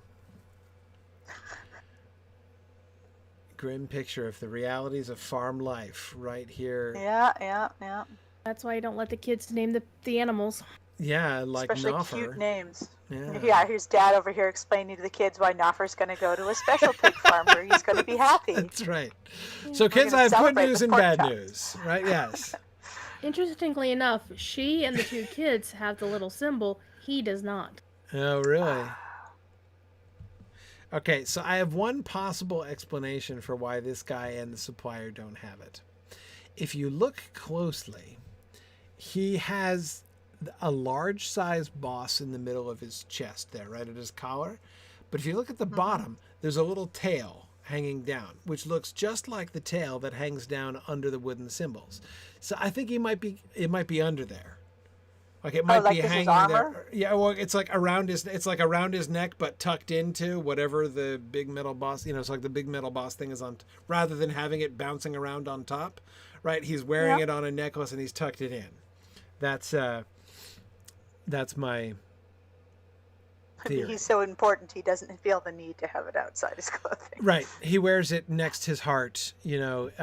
Grim picture of the realities of farm life right here. Yeah. That's why you don't let the kids name the animals. Yeah, like Especially Noffer. cute names. Yeah. Yeah, here's Dad over here explaining to the kids why Noffer's going to go to a special pig farm where he's going to be happy. That's right. So We're kids, gonna I have good celebrate news with and pork bad chops. news. Right? Yes. Interestingly enough, she and the two kids have the little symbol. He does not. Oh, really? Okay, so I have one possible explanation for why this guy and the supplier don't have it. If you look closely, he has a large size boss in the middle of his chest there, right at his collar. But if you look at the bottom, there's a little tail hanging down, which looks just like the tail that hangs down under the wooden symbols. So I think it might be under there. Like it might like be this is hanging armor? there. Yeah, well, it's like around his neck, but tucked into whatever the big metal boss. It's like the big metal boss thing is on. Rather than having it bouncing around on top, right? He's wearing it on a necklace and he's tucked it in. That's my theory. He's so important he doesn't feel the need to have it outside his clothing. Right. He wears it next his heart, and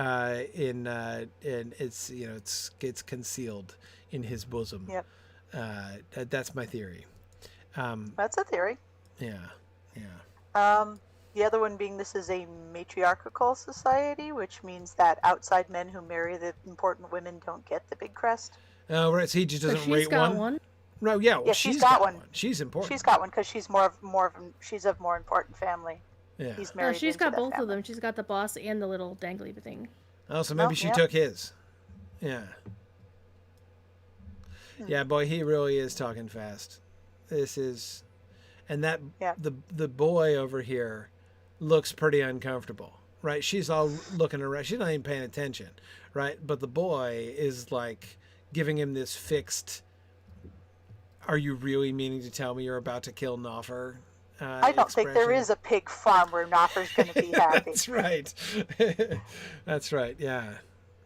it's it's concealed in his bosom. Yep. That's my theory. That's a theory. Yeah. The other one being this is a matriarchal society, which means that outside men who marry the important women don't get the big crest. Oh, right. So he just doesn't But she's rate got one. No, yeah. Well, Yeah, she's she's got one. She's important. She's got one because she's she's of more important family. Yeah. He's No, married. she's into got that both family. of them. She's got the boss and the little dangly thing. Oh, so maybe Oh, she yeah. took his. Yeah. Yeah, boy, he really is talking fast. This is, and that the boy over here looks pretty uncomfortable, right? She's all looking around. She's not even paying attention, right? But the boy is like giving him this fixed. Are you really meaning to tell me you're about to kill Noffer? I don't think there is a pig farm where Noffer's going to be happy. That's right. That's right. Yeah.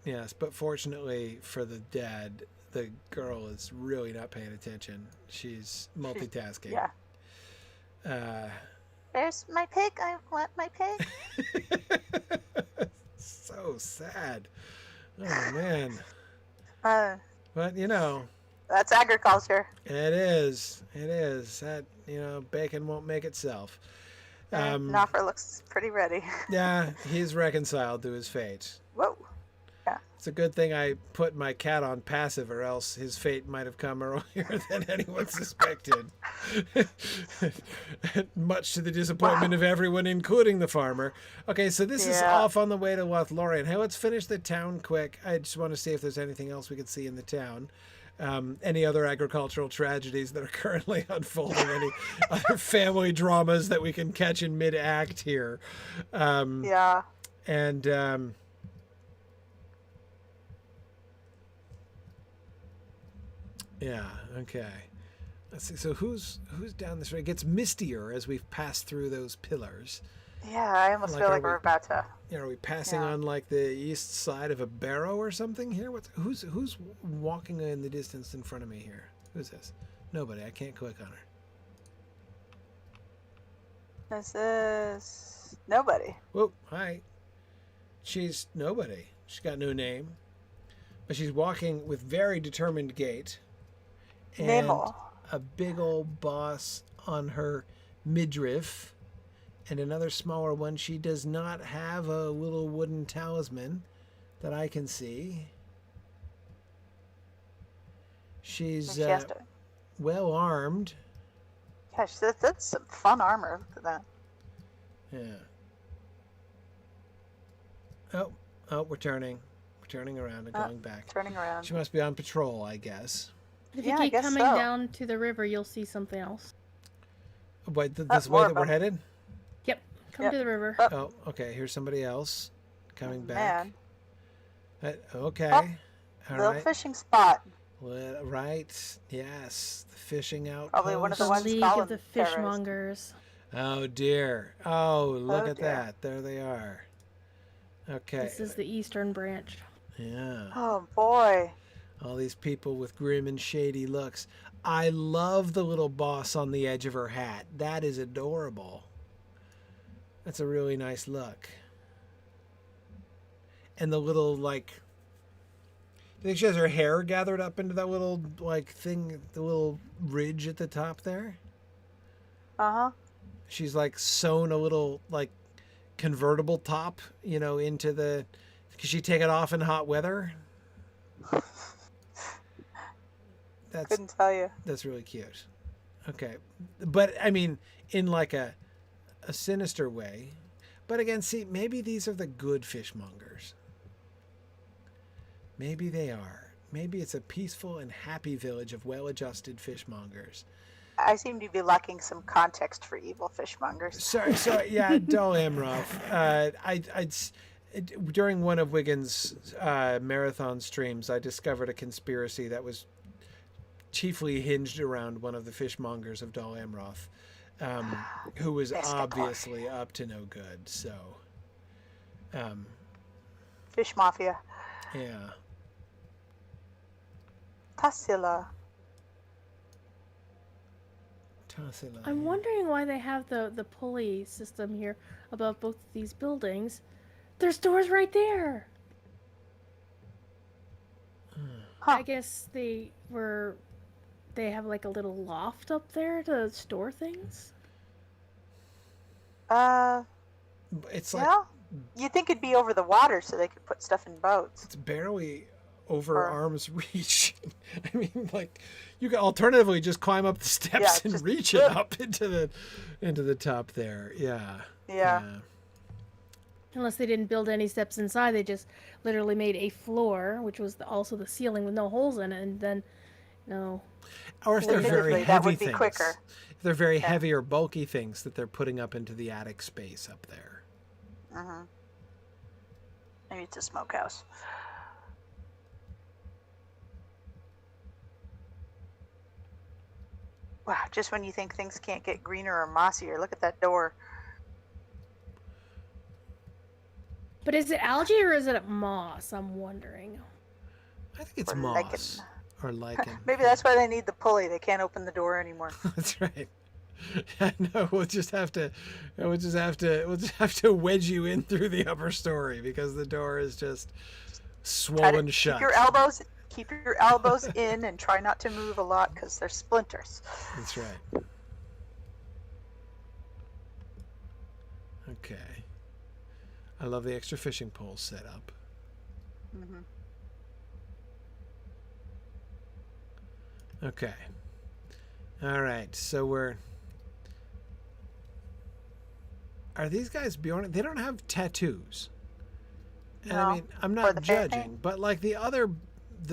Yes, but fortunately for the dad, the girl is really not paying attention. She's multitasking. Yeah. There's my pig. I want my pig. So sad. Oh man. But, you know, That's agriculture. it is. It is. That, you know, bacon won't make itself. Knopper looks pretty ready. Yeah, he's reconciled to his fate. Whoa. Yeah. It's a good thing I put my cat on passive, or else his fate might have come earlier than anyone suspected. Much to the disappointment of everyone, including the farmer. Okay, so this is off on the way to Lothlorien. Hey, let's finish the town quick. I just want to see if there's anything else we could see in the town. Any other agricultural tragedies that are currently unfolding, any other family dramas that we can catch in mid-act here. Yeah. And yeah, okay. Let's see. So who's down this road? It gets mistier as we've passed through those pillars. Yeah, I almost feel like we're about to. You know, are we passing on like the east side of a barrow or something here? Who's walking in the distance in front of me here? Who's this? Nobody. I can't click on her. This is nobody. Whoa, hi. She's nobody. She's got no name, but she's walking with very determined gait. And Nemo. a big old boss on her midriff. And another smaller one. She does not have a little wooden talisman that I can see. She's well armed. Gosh, that's some fun armor. Look at that. Yeah. Oh, we're turning. We're turning around and going back. Turning around. She must be on patrol, I guess. If you keep coming down to the river, you'll see something else. Wait, this way that we're headed? Yep. Come to the river. Oh, okay. Here's somebody else coming back. Okay. All right. Fishing spot. Right. Yes. The fishing outpost. Probably one of the ones League of the Fishmongers. Oh, dear. Oh, look at that. There they are. Okay. This is the eastern branch. Yeah. Oh, boy. All these people with grim and shady looks. I love the little boss on the edge of her hat. That is adorable. That's a really nice look. And the little, like... I think she has her hair gathered up into that little, like, thing, the little ridge at the top there. Uh-huh. She's, like, sewn a little, like, convertible top, you know, into the... Could she take it off in hot weather? Couldn't tell you. That's really cute. Okay. But, I mean, in, like, a sinister way. But again, see, maybe these are the good fishmongers. Maybe they are. Maybe it's a peaceful and happy village of well-adjusted fishmongers. I seem to be lacking some context for evil fishmongers. So yeah, Dol Amroth. During one of Wiggins' marathon streams, I discovered a conspiracy that was chiefly hinged around one of the fishmongers of Dol Amroth, who was obviously up to no good. So, Fish Mafia. Yeah. Tassila. I'm wondering why they have the pulley system here above both of these buildings. There's doors right there. I guess they have like a little loft up there to store things. It's like, you'd think it'd be over the water so they could put stuff in boats. It's barely over arm's reach. I mean, like, you could alternatively just climb up the steps and reach it up into the top there. Yeah. Unless they didn't build any steps inside, they just literally made a floor, which was also the ceiling with no holes in it, and then Or if they're very heavy that would be things. Quicker. If they're very heavy or bulky things that they're putting up into the attic space up there. Mm-hmm. Maybe it's a smokehouse. Wow, just when you think things can't get greener or mossier, look at that door. But is it algae or is it moss? I'm wondering. I think it's moss. Or lichen. Maybe that's why they need the pulley. They can't open the door anymore. That's right. No, we'll just have to wedge you in through the upper story because the door is just swollen shut. Keep your elbows in and try not to move a lot because there's splinters. That's right. Okay. I love the extra fishing poles set up. Mm-hmm. Okay. All right. So are these guys Bjorn? They don't have tattoos. And No, I mean, I'm for not the fair judging, thing. but like the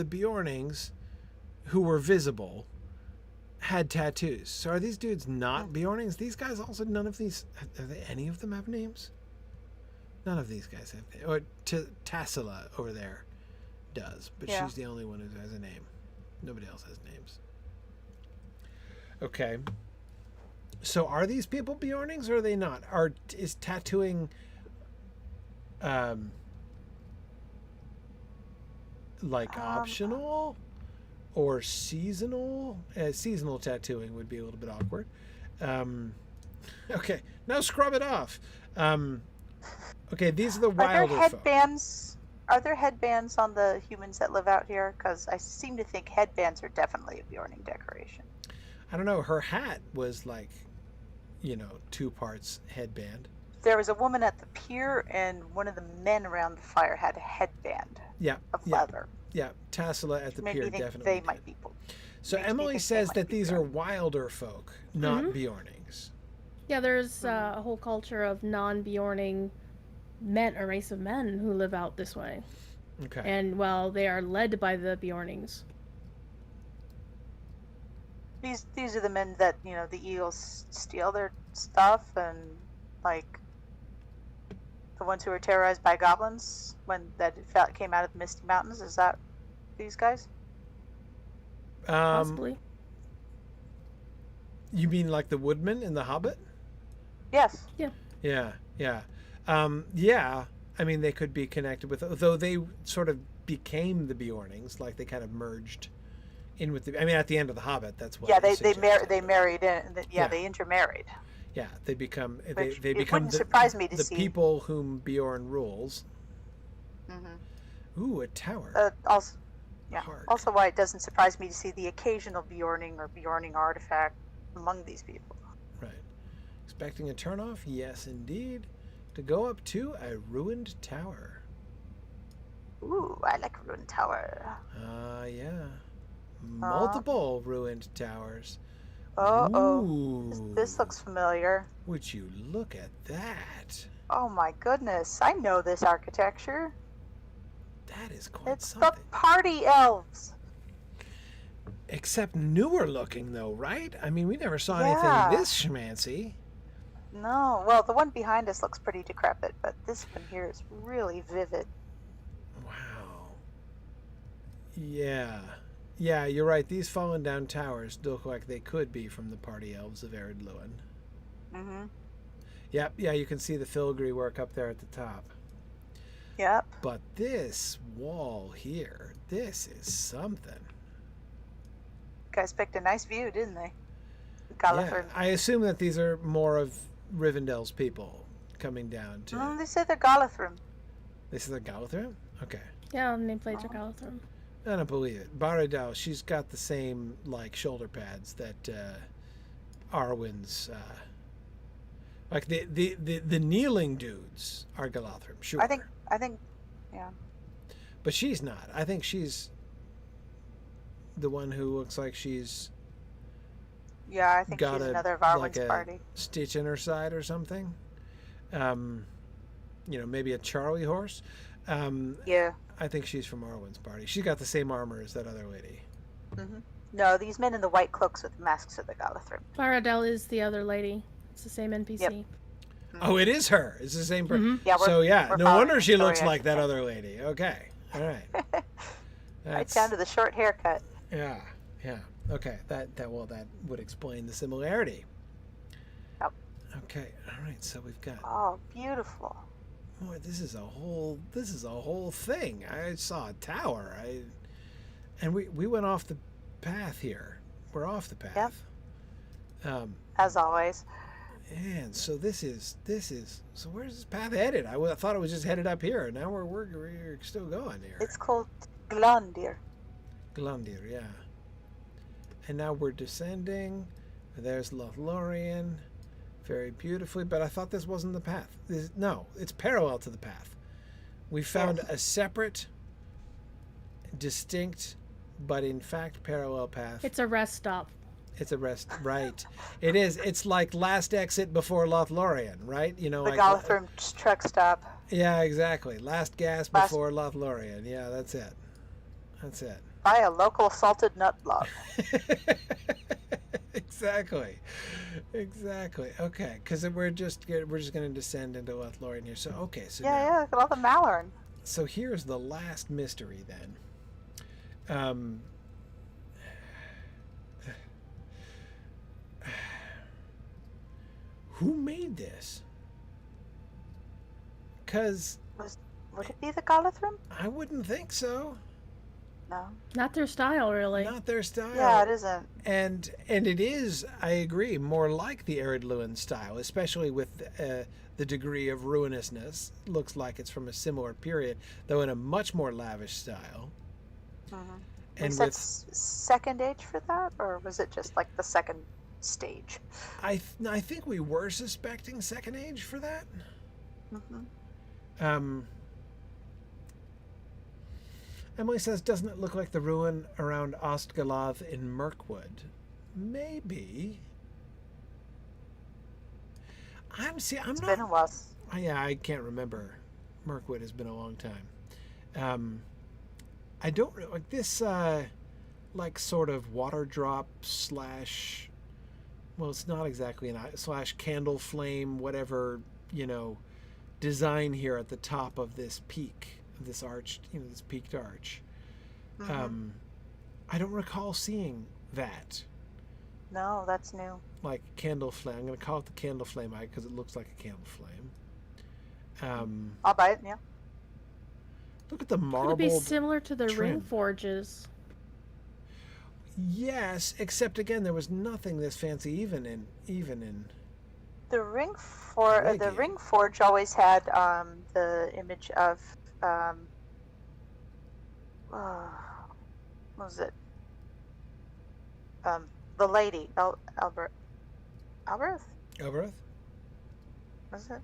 Bjornings who were visible had tattoos. So are these dudes not Bjornings? These guys also, none of these, any of them have names? None of these guys have names. Or Tassila over there does, but Yeah. she's the only one who has a name. Nobody else has names. Okay. So are these people Bjornings or are they not? Is tattooing optional or seasonal? Seasonal tattooing would be a little bit awkward. Okay, now scrub it off. Okay, these are the wilder folk. Are there headbands on the humans that live out here? Because I seem to think headbands are definitely a Bjorning decoration. I don't know. Her hat was like, 2 parts headband. There was a woman at the pier, and one of the men around the fire had a headband of leather. Yeah, Tassila at the pier definitely. They might be. So Emily says that these are wilder folk, not Bjornings. Yeah, there's a whole culture of non-Bjorning men, a race of men who live out this way. Okay. And they are led by the Bjornings. These are the men that the eagles steal their stuff, and like the ones who were terrorized by goblins when came out of the Misty Mountains. Is that these guys? Possibly. You mean like the woodmen in The Hobbit? Yes. Yeah. Yeah. Yeah. I mean, they could be connected with, though they sort of became the Bjornings, like they kind of merged in with the. I mean, at the end of The Hobbit, that's what. Yeah, they married in. They intermarried. Yeah, they become. Which They it become wouldn't surprise me to the see. people whom Bjorn rules. Mm-hmm. Ooh, a tower. Hark. Also, why it doesn't surprise me to see the occasional Bjorning or Bjorning artifact among these people. Right. Expecting a turnoff? Yes, indeed. To go up to a ruined tower. Ooh, I like a ruined tower. Yeah. Multiple ruined towers. Oh. This looks familiar. Would you look at that? Oh my goodness, I know this architecture. That is quite It's something. the party elves. Except newer looking, though, right? I mean, we never saw Yeah. anything this schmancy. No, well, the one behind us looks pretty decrepit, but this one here is really vivid. Wow. Yeah. Yeah, you're right. These fallen down towers look like they could be from the party elves of Ered Luin. Mm-hmm. Yep, yeah, you can see the filigree work up there at the top. Yep. But this wall here, this is something. Guys picked a nice view, didn't they? Yeah, I assume that these are more of Rivendell's people coming down to. No, they said they're Galathrim. They said they're Galathrim? Okay. Yeah, nameplates are Galathrim. I don't believe it. Baradel, she's got the same like shoulder pads that Arwen's. Like the kneeling dudes are Galathrim, sure. I think, yeah. But she's not. I think she's the one who looks like she's. Yeah, I think she's another of Arwen's party. Stitch in her side or something. Maybe a Charlie horse. Yeah. I think she's from Arwen's party. She's got the same armor as that other lady. Mm-hmm. No, these men in the white cloaks with masks are the Galathrim. Baradel is the other lady. It's the same NPC. Yep. Oh, it is her. It's the same person. Yeah, no wonder she looks like that other lady. Okay, all right. Right down to the short haircut. Yeah. Okay, that would explain the similarity. Yep. Okay, all right. So we've got. Oh, beautiful. Boy, this is a whole thing. I saw a tower. And we went off the path here. We're off the path. Yep. As always. And so this is so where's this path headed? I thought it was just headed up here. Now we're still going here. It's called Glandir. Glandir, yeah. And now we're descending. There's Lothlorien, very beautifully. But I thought this wasn't the path. No, it's parallel to the path. We found a separate, distinct, but in fact parallel path. It's a rest stop. It's a rest, right? It is. It's like last exit before Lothlorien, right? You know, The like Galathrim truck stop. Yeah, exactly. Last gas before Lothlorien. Yeah, that's it. That's it. Buy a local salted nut block. Exactly. Okay, because we're just going to descend into Lothlorien here. So okay, so Yeah, look at all the Malorn. So here's the last mystery then. Who made this? Because Would it be the Galathrim? I wouldn't think so. No. Not their style, really. Not their style. Yeah, it isn't. And it is, I agree, more like the Ered Luin style, especially with the degree of ruinousness. Looks like it's from a similar period, though in a much more lavish style. Mm-hmm. And Was with that second age for that, or was it just like the second stage? I think we were suspecting Second Age for that. Mm-hmm. Emily says, doesn't it look like the ruin around Ostgalath in Mirkwood? Maybe. It's been a while. Yeah, I can't remember. Mirkwood has been a long time. I don't like this like sort of water drop slash, well, it's not exactly an slash candle flame, whatever, design here at the top of this peak, of this arched, this peaked arch. Mm-hmm. I don't recall seeing that. No, that's new. Like candle flame. I'm going to call it the candle flame eye because it looks like a candle flame. I'll buy it, yeah. Look at the marbled Could it be similar to the trim. ring forges? Yes, except again there was nothing this fancy even in The ring forge always had the image of what was it? The lady Alberth? Elbereth? Was it?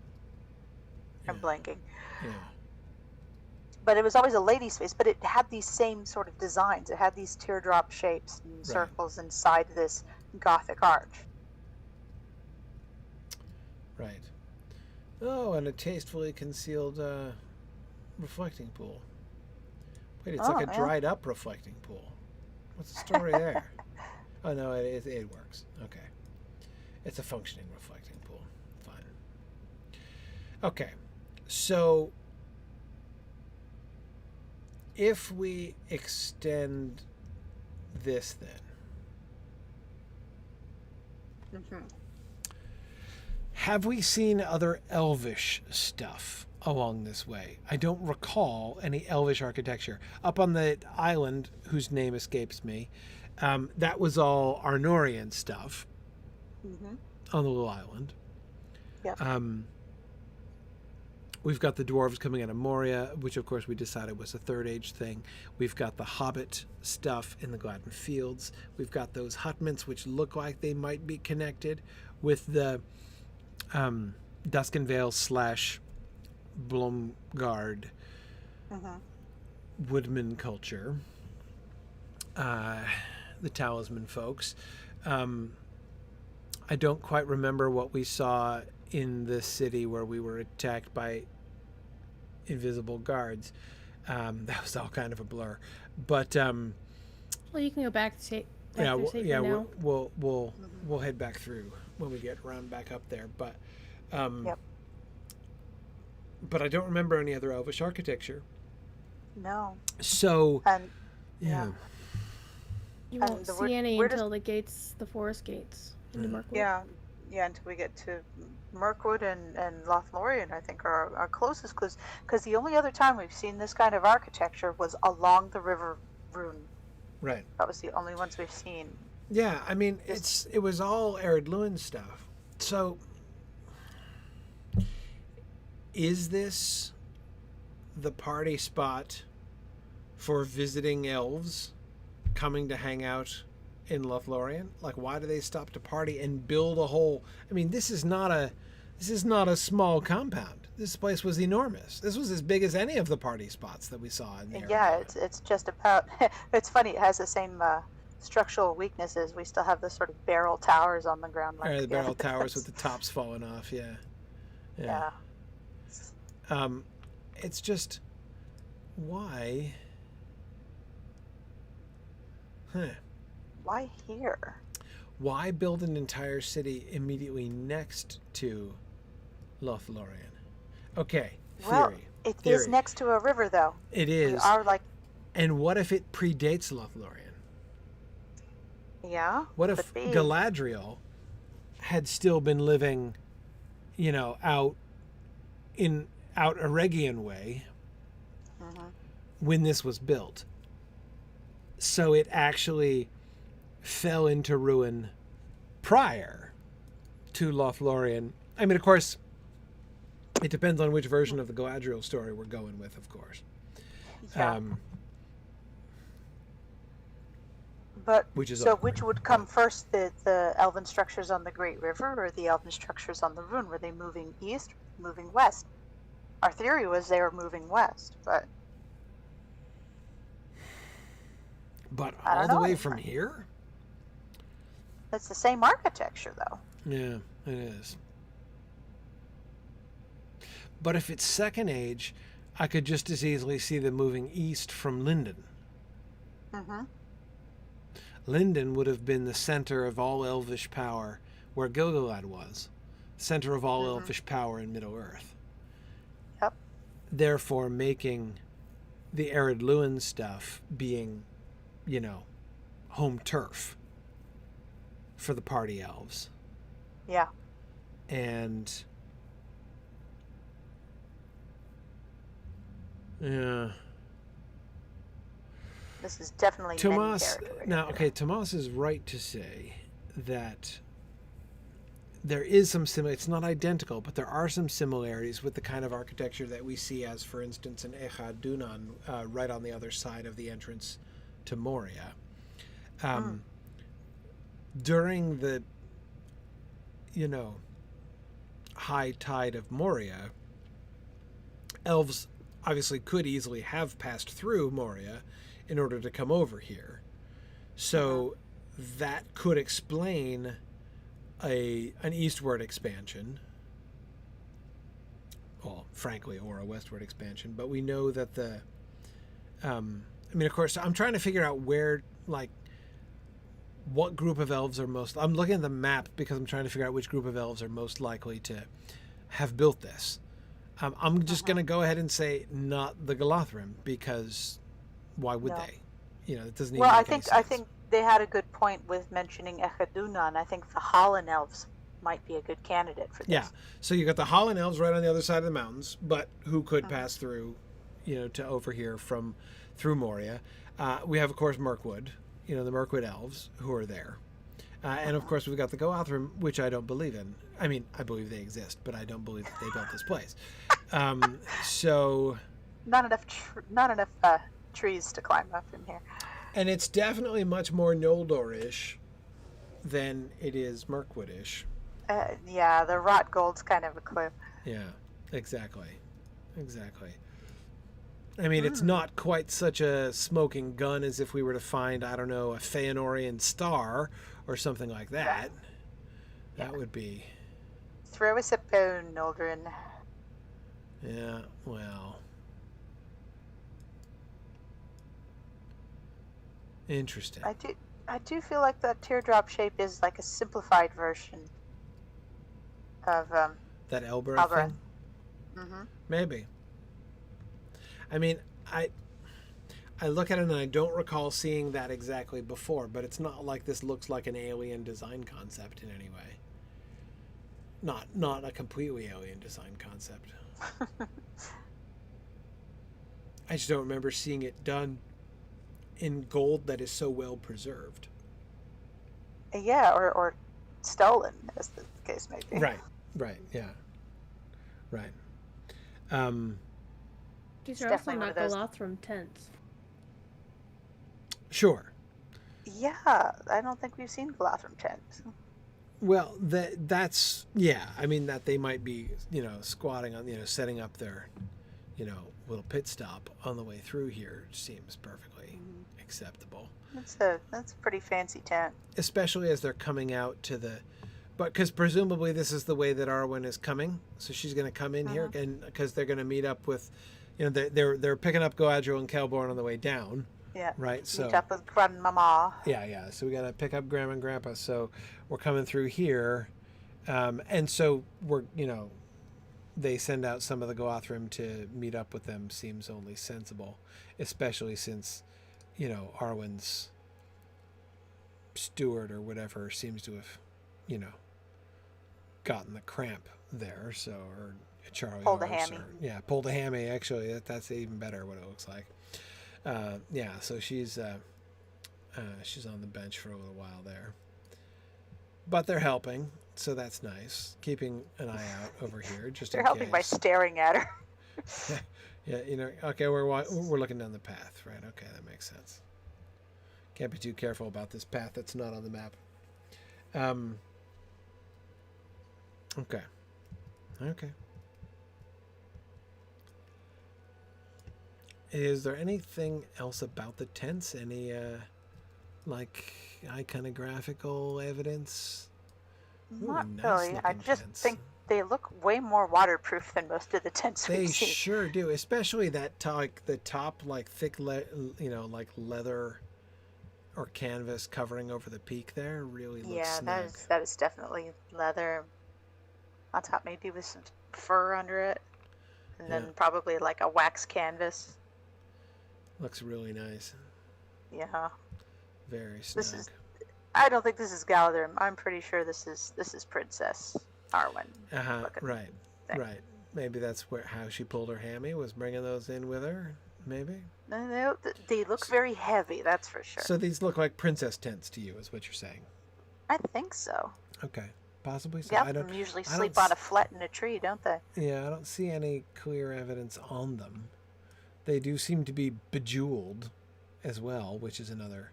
Yeah. I'm blanking. Yeah. But it was always a lady's face, but it had these same sort of designs. It had these teardrop shapes and circles inside this Gothic arch. Right. Oh, and a tastefully concealed reflecting pool. Wait, it's like a dried up reflecting pool. What's the story there? Oh, no, it works. Okay. It's a functioning reflecting pool. Fine. Okay. So if we extend this then, have we seen other elvish stuff along this way? I don't recall any elvish architecture. Up on the island, whose name escapes me, that was all Arnorian stuff on the little island. Yep. We've got the dwarves coming out of Moria, which of course we decided was a Third Age thing. We've got the Hobbit stuff in the Gladden Fields. We've got those hutments, which look like they might be connected with the Duskenvale / Blomgard woodman culture. The talisman folks. I don't quite remember what we saw in the city where we were attacked by invisible guards. That was all kind of a blur. But well, you can go back to we'll head back through when we get around back up there. But but I don't remember any other elvish architecture. No. So yeah. You won't see any until the forest gates into Mirkwood. Yeah, until we get to Mirkwood and Lothlorien, I think are our closest clues. Because the only other time we've seen this kind of architecture was along the River Rune. Right. That was the only ones we've seen. Yeah, I mean, it was all Ered Luin stuff. So, is this the party spot for visiting elves coming to hang out in Lothlorien? Like, why do they stop to party and build a whole? I mean, this is not a small compound. This place was enormous. This was as big as any of the party spots that we saw in the area. Yeah, it's just about. It's funny. It has the same structural weaknesses. We still have the sort of barrel towers on the ground. Like The barrel towers with the tops falling off. Yeah. Yeah. It's just why. Why here? Why build an entire city immediately next to Lothlorien? Okay, theory. Well, it is next to a river, though. It is. We are like. And what if it predates Lothlorien? Yeah. What if Galadriel had still been living, out Eregion way when this was built? So it actually fell into ruin prior to Lothlorien. I mean, of course, it depends on which version of the Galadriel story we're going with, of course. Yeah. Which would come first, the elven structures on the Great River or the elven structures on the Rune? Were they moving east, moving west? Our theory was they were moving west, but all the way from here? It's the same architecture, though. Yeah, it is. But if it's Second Age, I could just as easily see them moving east from Lindon. Mm-hmm. Lindon would have been the center of all elvish power, where Gilgalad was, center of all elvish power in Middle-earth. Yep. Therefore, making the Arid Luin stuff being, home turf for the party elves. Yeah. And yeah. This is definitely Tomas. Now, okay, Tomas is right to say that there is some it's not identical, but there are some similarities with the kind of architecture that we see, as for instance in Echad Dunan, right on the other side of the entrance to Moria. During the high tide of Moria, elves obviously could easily have passed through Moria in order to come over here. So that could explain an eastward expansion. Well, frankly, or a westward expansion. But we know that of course, I'm trying to figure out where, what group of elves are most... I'm looking at the map because I'm trying to figure out which group of elves are most likely to have built this. I'm just going to go ahead and say not the Galathrim, because why would they? It doesn't even make any sense. I think they had a good point with mentioning Echadunan. I think the Holland elves might be a good candidate for this. Yeah. So you got the Holland elves right on the other side of the mountains, but who could pass through, to over here through Moria. We have, of course, Mirkwood, the Mirkwood elves who are there. And of course, we've got the Galathrim, which I don't believe in. I mean, I believe they exist, but I don't believe that they built this place. So not enough trees to climb up in here. And it's definitely much more Noldor-ish than it is Mirkwood-ish. Yeah, the rot gold's kind of a clue. Yeah, exactly. I mean, it's not quite such a smoking gun as if we were to find, I don't know, a Feanorian star or something like that. Yeah. That would be... Throw us a bone, Noldrin. Yeah, well... Interesting. I do feel like that teardrop shape is like a simplified version of that Elbereth thing? Mm-hmm. Maybe. I mean, I look at it and I don't recall seeing that exactly before, but it's not like this looks like an alien design concept in any way. Not a completely alien design concept. I just don't remember seeing it done in gold that is so well preserved. Yeah, or stolen, as the case may be. Right, yeah. Right. These are also not Galathrim tents. Sure. Yeah, I don't think we've seen Galathrim tent. Well, that's yeah. I mean that they might be, squatting on, setting up their, little pit stop on the way through here seems perfectly acceptable. That's a pretty fancy tent. Especially as they're coming out to the, but because presumably this is the way that Arwen is coming, so she's going to come in here, and because they're going to meet up with, they're picking up Galadriel and Celeborn on the way down. Yeah. Right. So meet up with Grandmama. Yeah. So we got to pick up Grandma and Grandpa. So we're coming through here, and so we're, they send out some of the Gothrim to meet up with them. Seems only sensible, especially since, Arwen's steward or whatever seems to have, gotten the cramp there. So, or Charlie pulled a hammy. Pulled a hammy. Actually, that's even better what it looks like. So she's on the bench for a little while there, but they're helping, so that's nice. Keeping an eye out over here, just they're helping by staring at her. Yeah, okay, we're looking down the path, right? Okay, that makes sense. Can't be too careful about this path that's not on the map. Okay. Is there anything else about the tents? Any, iconographical evidence? Not really. I just think they look way more waterproof than most of the tents they we've seen. They sure do, especially that the top, thick, leather or canvas covering over the peak there really looks snug. that is definitely leather. On top, maybe with some fur under it, and then probably a wax canvas. Looks really nice. Yeah. Very snug. I don't think this is Galadrim. I'm pretty sure this is Princess Arwen. Right. Maybe that's how she pulled her hammy, was bringing those in with her. Maybe. They look very heavy. That's for sure. So these look like princess tents to you, is what you're saying? I think so. Okay. Possibly so. Yeah, they usually sleep on a flat in a tree, don't they? Yeah, I don't see any clear evidence on them. They do seem to be bejeweled as well, which is another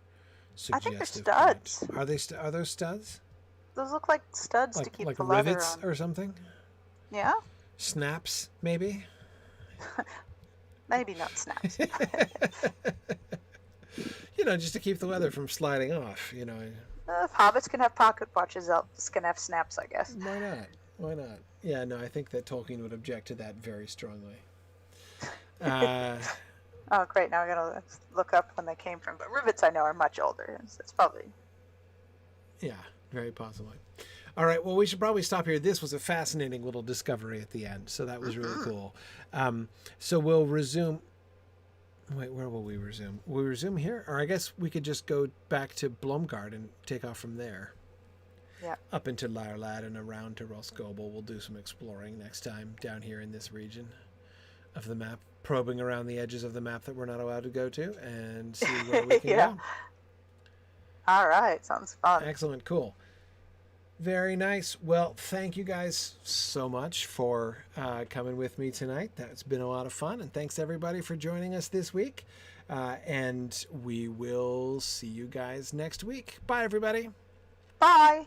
suggestive. I think they're studs. Point. Are those studs? Those look like studs to keep the leather rivets on. Or something? Yeah. Snaps, maybe? Maybe not snaps. Just to keep the leather from sliding off, If hobbits can have pocket watches, elves can have snaps, I guess. Why not? Yeah, no, I think that Tolkien would object to that very strongly. Oh, great. Now I gotta look up when they came from. But rivets, I know, are much older. It's probably... Yeah, very possibly. All right, well, we should probably stop here. This was a fascinating little discovery at the end, so that was really cool. So we'll resume... Wait, where will we resume? Will we resume here? Or I guess we could just go back to Blomgard and take off from there. Yeah. Up into Lyrlad and around to Roscoble. We'll do some exploring next time down here in this region of the map, probing around the edges of the map that we're not allowed to go to and see where we can go. All right. Sounds fun. Excellent. Cool. Very nice. Well, thank you guys so much for coming with me tonight. That's been a lot of fun. And thanks everybody for joining us this week. And we will see you guys next week. Bye, everybody. Bye.